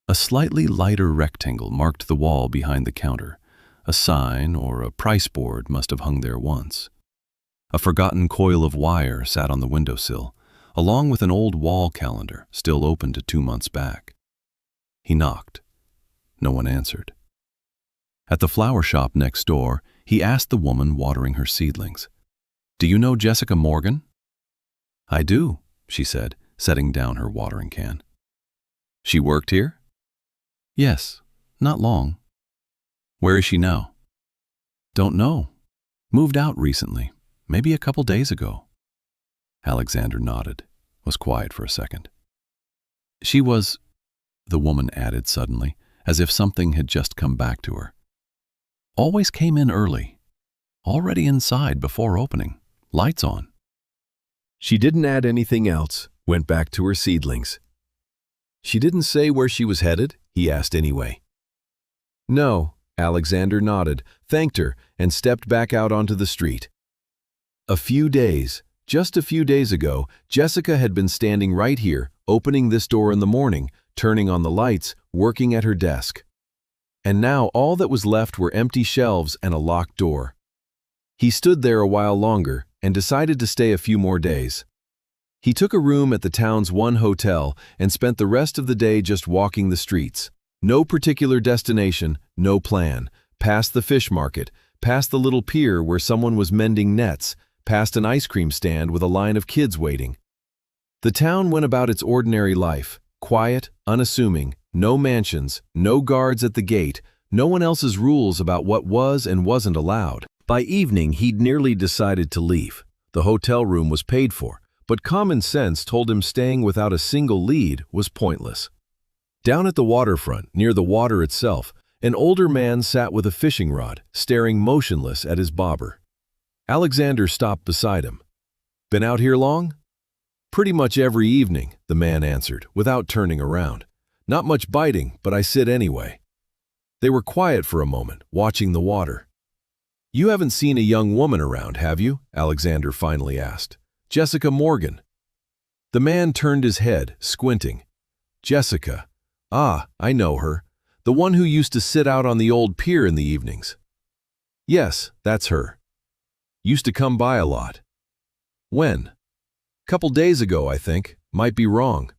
A slightly lighter rectangle marked the wall behind the counter. A sign or a price board must have hung there once. A forgotten coil of wire sat on the windowsill, along with an old wall calendar still open to 2 months back. He knocked. No one answered. At the flower shop next door, he asked the woman watering her seedlings, "Do you know Jessica Morgan?" "I do," she said, setting down her watering can. "She worked here?" "Yes, not long." "Where is she now?" "Don't know. Moved out recently, maybe a couple days ago." Alexander nodded, was quiet for a second. "She was," the woman added suddenly, as if something had just come back to her. "Always came in early. Already inside before opening. Lights on." She didn't add anything else, went back to her seedlings. "She didn't say where she was headed?" he asked anyway. "No," Alexander nodded, thanked her, and stepped back out onto the street. Just a few days ago, Jessica had been standing right here, opening this door in the morning, turning on the lights, working at her desk. And now all that was left were empty shelves and a locked door. He stood there a while longer and decided to stay a few more days. He took a room at the town's one hotel and spent the rest of the day just walking the streets. No particular destination, no plan. Past the fish market, past the little pier where someone was mending nets, past an ice cream stand with a line of kids waiting. The town went about its ordinary life, quiet, unassuming, no mansions, no guards at the gate, no one else's rules about what was and wasn't allowed. By evening, he'd nearly decided to leave. The hotel room was paid for, but common sense told him staying without a single lead was pointless. Down at the waterfront, near the water itself, an older man sat with a fishing rod, staring motionless at his bobber. Alexander stopped beside him. "Been out here long?" "Pretty much every evening," the man answered, without turning around. "Not much biting, but I sit anyway." They were quiet for a moment, watching the water. "You haven't seen a young woman around, have you?" Alexander finally asked. "Jessica Morgan." The man turned his head, squinting. "Jessica. Ah, I know her. The one who used to sit out on the old pier in the evenings." "Yes, that's her. Used to come by a lot." "When?" "Couple days ago, I think. Might be wrong."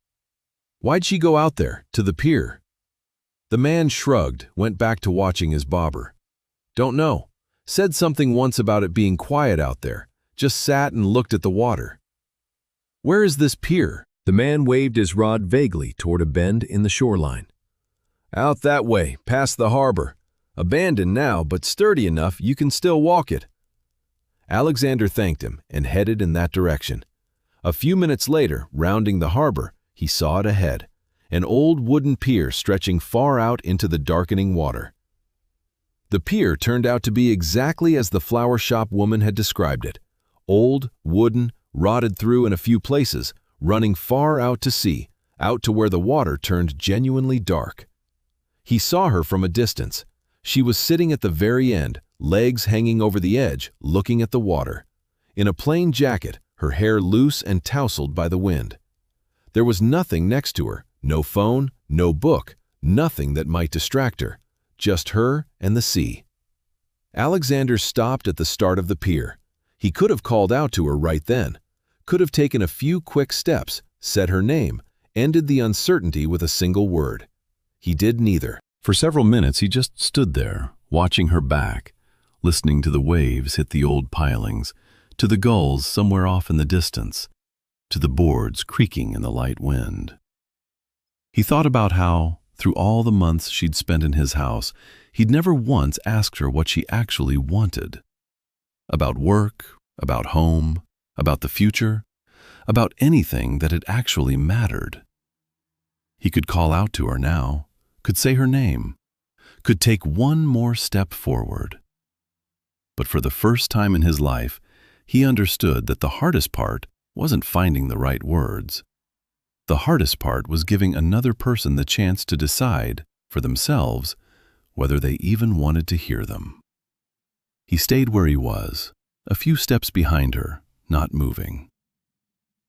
"Why'd she go out there, to the pier?" The man shrugged, went back to watching his bobber. "Don't know. Said something once about it being quiet out there. Just sat and looked at the water." "Where is this pier?" The man waved his rod vaguely toward a bend in the shoreline. "Out that way, past the harbor. Abandoned now, but sturdy enough you can still walk it." Alexander thanked him and headed in that direction. A few minutes later, rounding the harbor, he saw it ahead, an old wooden pier stretching far out into the darkening water. The pier turned out to be exactly as the flower shop woman had described it. Old, wooden, rotted through in a few places, running far out to sea, out to where the water turned genuinely dark. He saw her from a distance. She was sitting at the very end, legs hanging over the edge, looking at the water. In a plain jacket, her hair loose and tousled by the wind. There was nothing next to her, no phone, no book, nothing that might distract her. Just her and the sea. Alexander stopped at the start of the pier. He could have called out to her right then, could have taken a few quick steps, said her name, ended the uncertainty with a single word. He did neither. For several minutes he just stood there, watching her back, listening to the waves hit the old pilings, to the gulls somewhere off in the distance, to the boards creaking in the light wind. He thought about how, through all the months she'd spent in his house, he'd never once asked her what she actually wanted. About work, about home, about the future, about anything that had actually mattered. He could call out to her now, could say her name, could take one more step forward. But for the first time in his life, he understood that the hardest part wasn't finding the right words. The hardest part was giving another person the chance to decide, for themselves, whether they even wanted to hear them. He stayed where he was, a few steps behind her, not moving.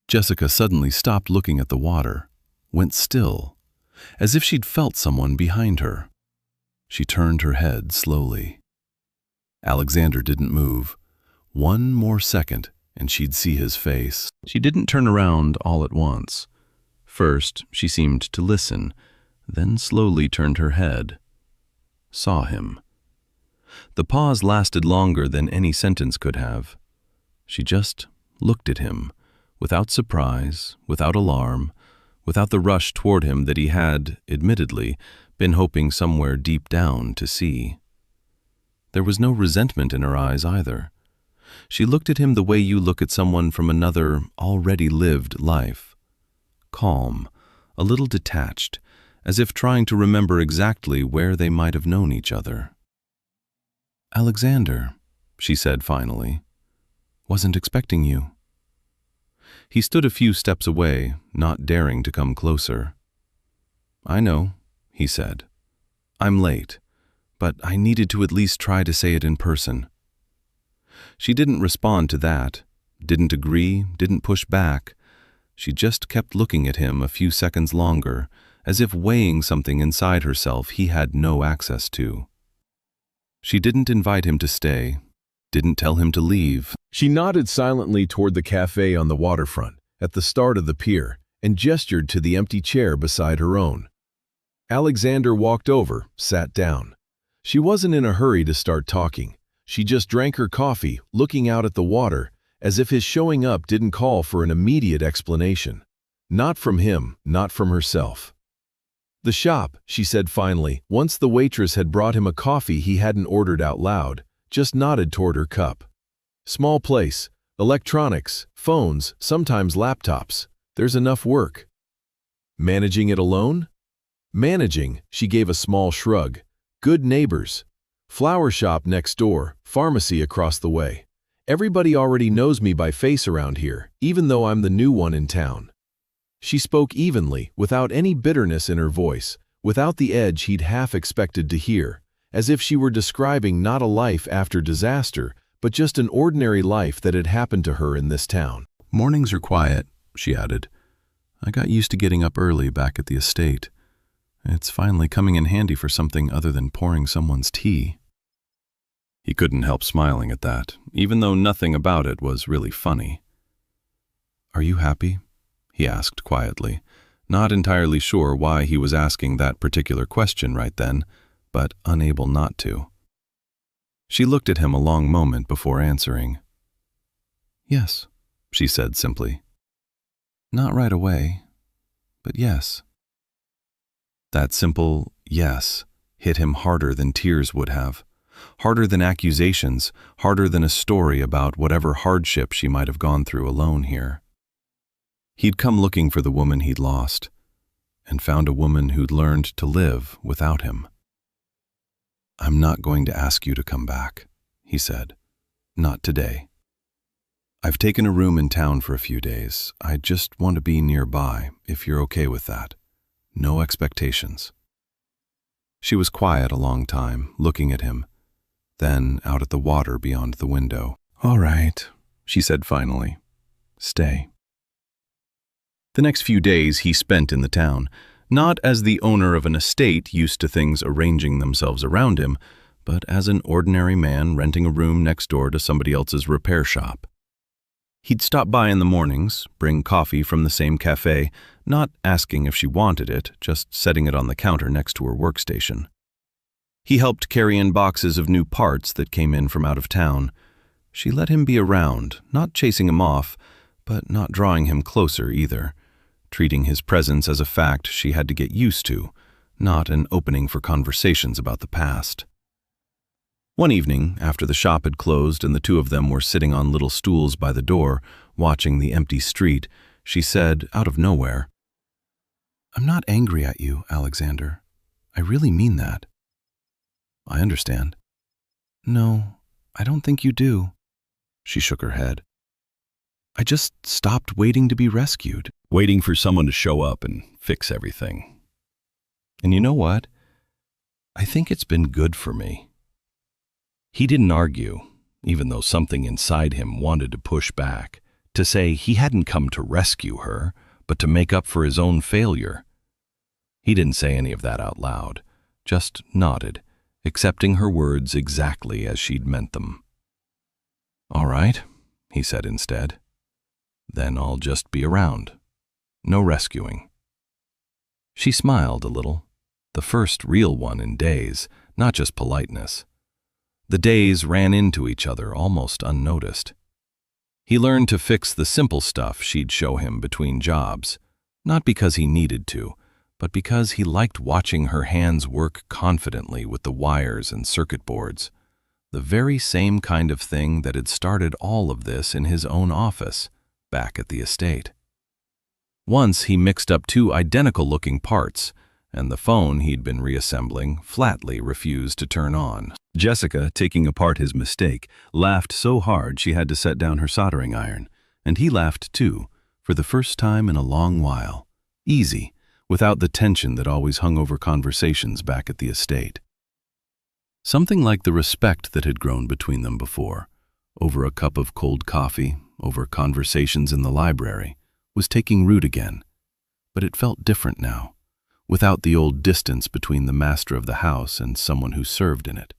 Jessica suddenly stopped looking at the water, went still, as if she'd felt someone behind her. She turned her head slowly. Alexander didn't move. One more second, and she'd see his face. She didn't turn around all at once. First, she seemed to listen, then slowly turned her head. Saw him. The pause lasted longer than any sentence could have. She just looked at him, without surprise, without alarm, without the rush toward him that he had, admittedly, been hoping somewhere deep down to see. There was no resentment in her eyes either. She looked at him the way you look at someone from another, already lived life. Calm, a little detached, as if trying to remember exactly where they might have known each other. "Alexander," she said finally, "wasn't expecting you." He stood a few steps away, not daring to come closer. "I know," he said. "I'm late, but I needed to at least try to say it in person." She didn't respond to that, didn't agree, didn't push back. She just kept looking at him a few seconds longer, as if weighing something inside herself he had no access to. She didn't invite him to stay, didn't tell him to leave. She nodded silently toward the cafe on the waterfront, at the start of the pier, and gestured to the empty chair beside her own. Alexander walked over, sat down. She wasn't in a hurry to start talking. She just drank her coffee, looking out at the water, as if his showing up didn't call for an immediate explanation. Not from him, not from herself. "The shop," she said finally, once the waitress had brought him a coffee he hadn't ordered out loud, just nodded toward her cup. "Small place. Electronics, phones, sometimes laptops. There's enough work." "Managing it alone?" "Managing," she gave a small shrug. "Good neighbors. Flower shop next door, pharmacy across the way. Everybody already knows me by face around here, even though I'm the new one in town." She spoke evenly, without any bitterness in her voice, without the edge he'd half expected to hear, as if she were describing not a life after disaster, but just an ordinary life that had happened to her in this town. "Mornings are quiet," she added. "I got used to getting up early back at the estate. It's finally coming in handy for something other than pouring someone's tea." He couldn't help smiling at that, even though nothing about it was really funny. "Are you happy?" he asked quietly, not entirely sure why he was asking that particular question right then, but unable not to. She looked at him a long moment before answering. "Yes," she said simply. "Not right away, but yes." That simple yes hit him harder than tears would have, harder than accusations, harder than a story about whatever hardship she might have gone through alone here. He'd come looking for the woman he'd lost, and found a woman who'd learned to live without him. "I'm not going to ask you to come back," he said. "Not today. I've taken a room in town for a few days. I just want to be nearby, if you're okay with that. No expectations." She was quiet a long time, looking at him, then out at the water beyond the window. "All right," she said finally. "Stay." The next few days he spent in the town, not as the owner of an estate used to things arranging themselves around him, but as an ordinary man renting a room next door to somebody else's repair shop. He'd stop by in the mornings, bring coffee from the same cafe, not asking if she wanted it, just setting it on the counter next to her workstation. He helped carry in boxes of new parts that came in from out of town. She let him be around, not chasing him off, but not drawing him closer either, treating his presence as a fact she had to get used to, not an opening for conversations about the past. One evening, after the shop had closed and the two of them were sitting on little stools by the door, watching the empty street, she said, out of nowhere, "I'm not angry at you, Alexander. I really mean that." "I understand." "No, I don't think you do." She shook her head. "I just stopped waiting to be rescued, waiting for someone to show up and fix everything. And you know what? I think it's been good for me." He didn't argue, even though something inside him wanted to push back, to say he hadn't come to rescue her, but to make up for his own failure. He didn't say any of that out loud, just nodded, accepting her words exactly as she'd meant them. "All right," he said instead. "Then I'll just be around. No rescuing." She smiled a little, the first real one in days, not just politeness. The days ran into each other almost unnoticed. He learned to fix the simple stuff she'd show him between jobs, not because he needed to, but because he liked watching her hands work confidently with the wires and circuit boards, the very same kind of thing that had started all of this in his own office, back at the estate. Once he mixed up two identical-looking parts, and the phone he'd been reassembling flatly refused to turn on. Jessica, taking apart his mistake, laughed so hard she had to set down her soldering iron, and he laughed too, for the first time in a long while, easy, without the tension that always hung over conversations back at the estate. Something like the respect that had grown between them before, over a cup of cold coffee, over conversations in the library, was taking root again, but it felt different now, without the old distance between the master of the house and someone who served in it.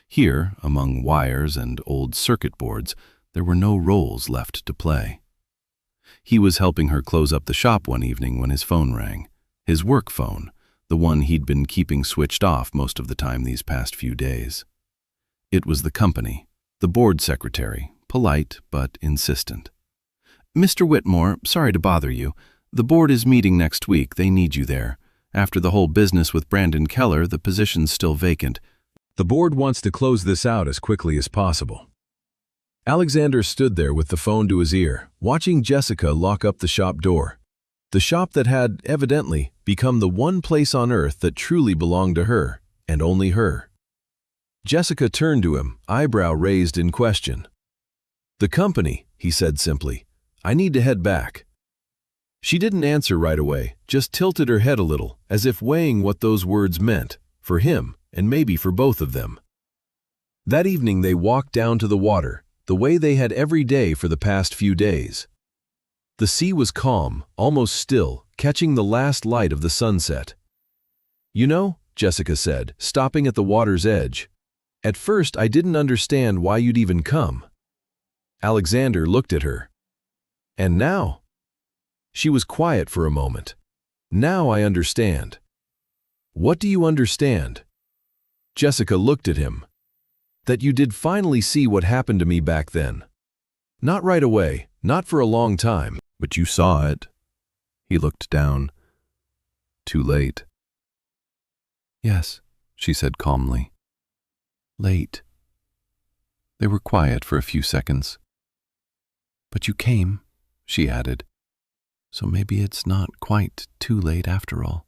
Here, among wires and old circuit boards, there were no roles left to play. He was helping her close up the shop one evening when his phone rang, his work phone, the one he'd been keeping switched off most of the time these past few days. It was the company, the board secretary, polite but insistent. "Mr. Whitmore, sorry to bother you. The board is meeting next week. They need you there. After the whole business with Brandon Keller, the position's still vacant. The board wants to close this out as quickly as possible." Alexander stood there with the phone to his ear, watching Jessica lock up the shop door. The shop that had, evidently, become the one place on earth that truly belonged to her, and only her. Jessica turned to him, eyebrow raised in question. "The company," he said simply. "I need to head back." She didn't answer right away, just tilted her head a little, as if weighing what those words meant, for him, and maybe for both of them. That evening they walked down to the water, the way they had every day for the past few days. The sea was calm, almost still, catching the last light of the sunset. "You know," Jessica said, stopping at the water's edge, "at first I didn't understand why you'd even come." Alexander looked at her. "And now?" She was quiet for a moment. "Now I understand." "What do you understand?" Jessica looked at him. "That you did finally see what happened to me back then. Not right away, not for a long time." "But you saw it." He looked down. "Too late." "Yes," she said calmly. "Late." They were quiet for a few seconds. "But you came," she added. "So maybe it's not quite too late after all."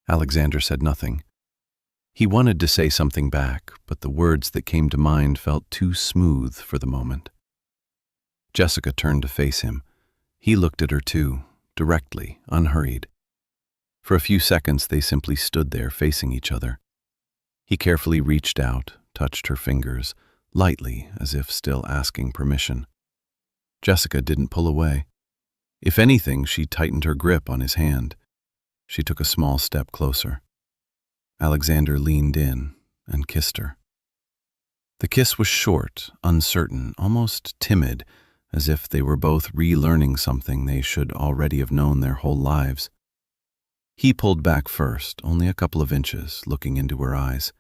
Alexander said nothing. He wanted to say something back, but the words that came to mind felt too smooth for the moment. Jessica turned to face him. He looked at her too, directly, unhurried. For a few seconds they simply stood there facing each other. He carefully reached out, touched her fingers, lightly as if still asking permission. Jessica didn't pull away. If anything, she tightened her grip on his hand. She took a small step closer. Alexander leaned in and kissed her. The kiss was short, uncertain, almost timid, as if they were both relearning something they should already have known their whole lives. He pulled back first, only a couple of inches, looking into her eyes.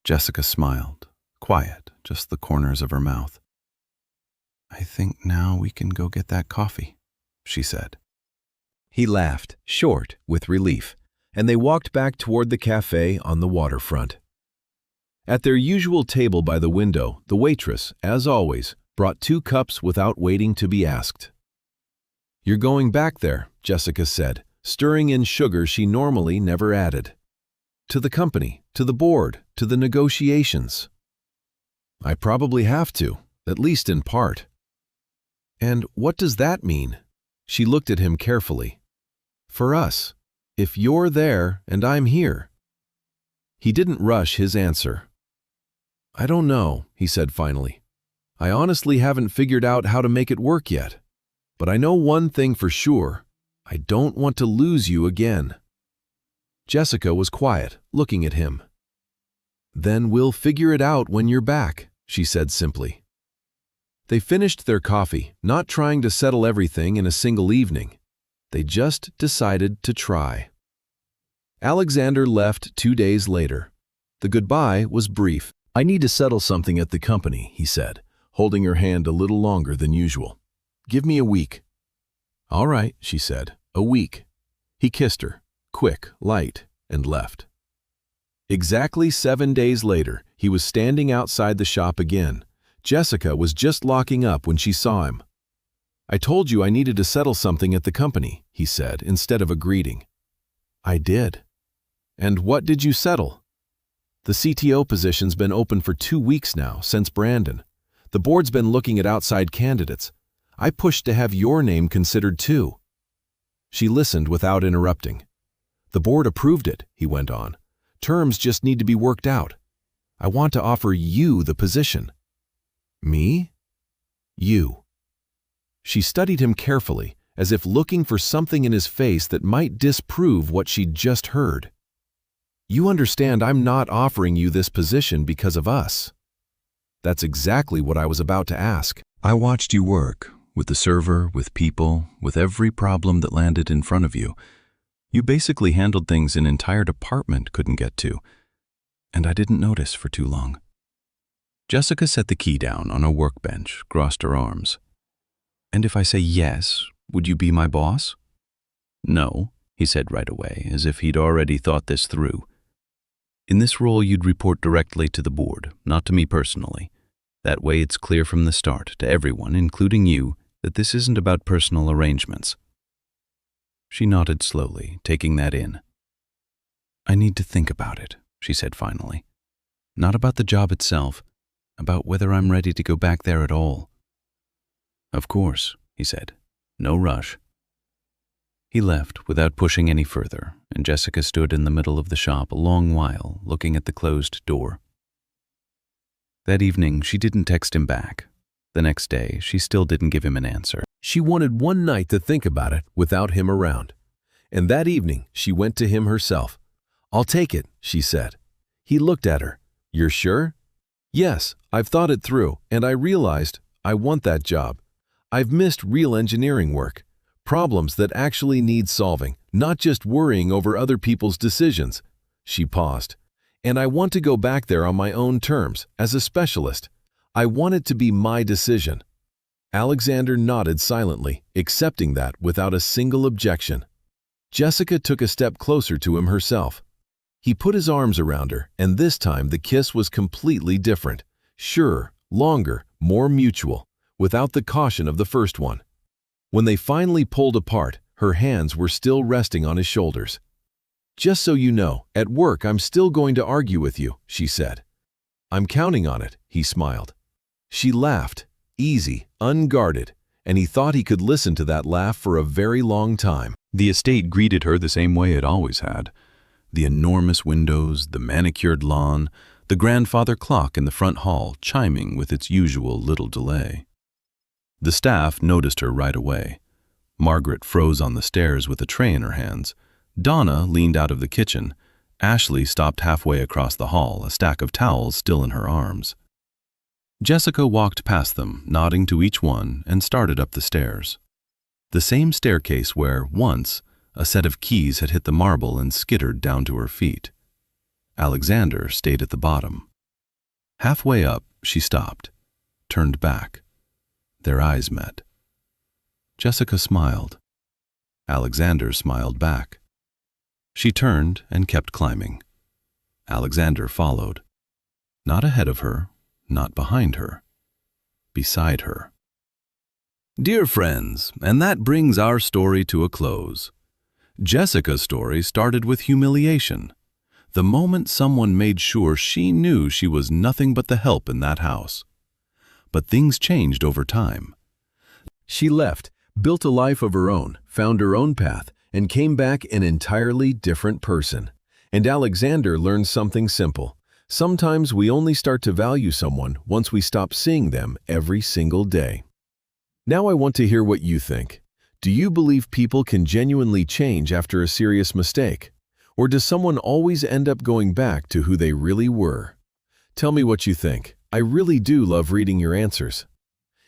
Jessica smiled, quiet, just the corners of her mouth. "I think now we can go get that coffee," she said. He laughed, short with relief, and they walked back toward the cafe on the waterfront. At their usual table by the window, the waitress, as always, brought 2 cups without waiting to be asked. "You're going back there," Jessica said, stirring in sugar she normally never added. "To the company, to the board, to the negotiations." "I probably have to, at least in part." "And what does that mean?" She looked at him carefully. "For us, if you're there and I'm here." He didn't rush his answer. "I don't know," he said finally. "I honestly haven't figured out how to make it work yet. But I know one thing for sure. I don't want to lose you again." Jessica was quiet, looking at him. "Then we'll figure it out when you're back," she said simply. They finished their coffee, not trying to settle everything in a single evening. They just decided to try. Alexander left 2 days later. The goodbye was brief. "I need to settle something at the company," he said, holding her hand a little longer than usual. "Give me a week." "All right," she said, "a week." He kissed her, quick, light, and left. Exactly 7 days later, he was standing outside the shop again. Jessica was just locking up when she saw him. "I told you I needed to settle something at the company," he said, instead of a greeting. "I did." "And what did you settle?" "The CTO position's been open for 2 weeks now, since Brandon. The board's been looking at outside candidates. I pushed to have your name considered too." She listened without interrupting. "The board approved it," he went on. "Terms just need to be worked out. I want to offer you the position." "Me?" "You." She studied him carefully, as if looking for something in his face that might disprove what she'd just heard. "You understand I'm not offering you this position because of us." "That's exactly what I was about to ask." "I watched you work, with the server, with people, with every problem that landed in front of you. You basically handled things an entire department couldn't get to, and I didn't notice for too long." Jessica set the key down on a workbench, crossed her arms. "And if I say yes, would you be my boss?" "No," he said right away, as if he'd already thought this through. "In this role, you'd report directly to the board, not to me personally. That way it's clear from the start, to everyone, including you, that this isn't about personal arrangements." She nodded slowly, taking that in. "I need to think about it," she said finally. "Not about the job itself, about whether I'm ready to go back there at all." "Of course," he said. "No rush." He left without pushing any further, and Jessica stood in the middle of the shop a long while, looking at the closed door. That evening, she didn't text him back. The next day, she still didn't give him an answer. She wanted one night to think about it without him around. And that evening, she went to him herself. "I'll take it," she said. He looked at her. "You're sure?" "Yes, I've thought it through, and I realized I want that job. I've missed real engineering work. Problems that actually need solving, not just worrying over other people's decisions." She paused. "And I want to go back there on my own terms, as a specialist. I want it to be my decision." Alexander nodded silently, accepting that without a single objection. Jessica took a step closer to him herself. He put his arms around her, and this time the kiss was completely different. Sure, longer, more mutual, without the caution of the first one. When they finally pulled apart, her hands were still resting on his shoulders. "Just so you know, at work I'm still going to argue with you," she said. "I'm counting on it," he smiled. She laughed, easy, unguarded, and he thought he could listen to that laugh for a very long time. The estate greeted her the same way it always had. The enormous windows, the manicured lawn, the grandfather clock in the front hall chiming with its usual little delay. The staff noticed her right away. Margaret froze on the stairs with a tray in her hands. Donna leaned out of the kitchen. Ashley stopped halfway across the hall, a stack of towels still in her arms. Jessica walked past them, nodding to each one, and started up the stairs. The same staircase where, once, a set of keys had hit the marble and skittered down to her feet. Alexander stayed at the bottom. Halfway up, she stopped, turned back. Their eyes met. Jessica smiled. Alexander smiled back. She turned and kept climbing. Alexander followed. Not ahead of her, not behind her. Beside her. Dear friends, and that brings our story to a close. Jessica's story started with humiliation. The moment someone made sure she knew she was nothing but the help in that house. But things changed over time. She left, built a life of her own, found her own path, and came back an entirely different person. And Alexander learned something simple. Sometimes we only start to value someone once we stop seeing them every single day. Now I want to hear what you think. Do you believe people can genuinely change after a serious mistake? Or does someone always end up going back to who they really were? Tell me what you think. I really do love reading your answers.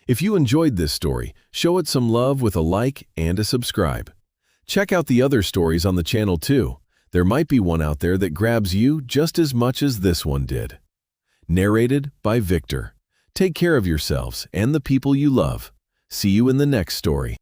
If you enjoyed this story, show it some love with a like and a subscribe. Check out the other stories on the channel too. There might be one out there that grabs you just as much as this one did. Narrated by Victor. Take care of yourselves and the people you love. See you in the next story.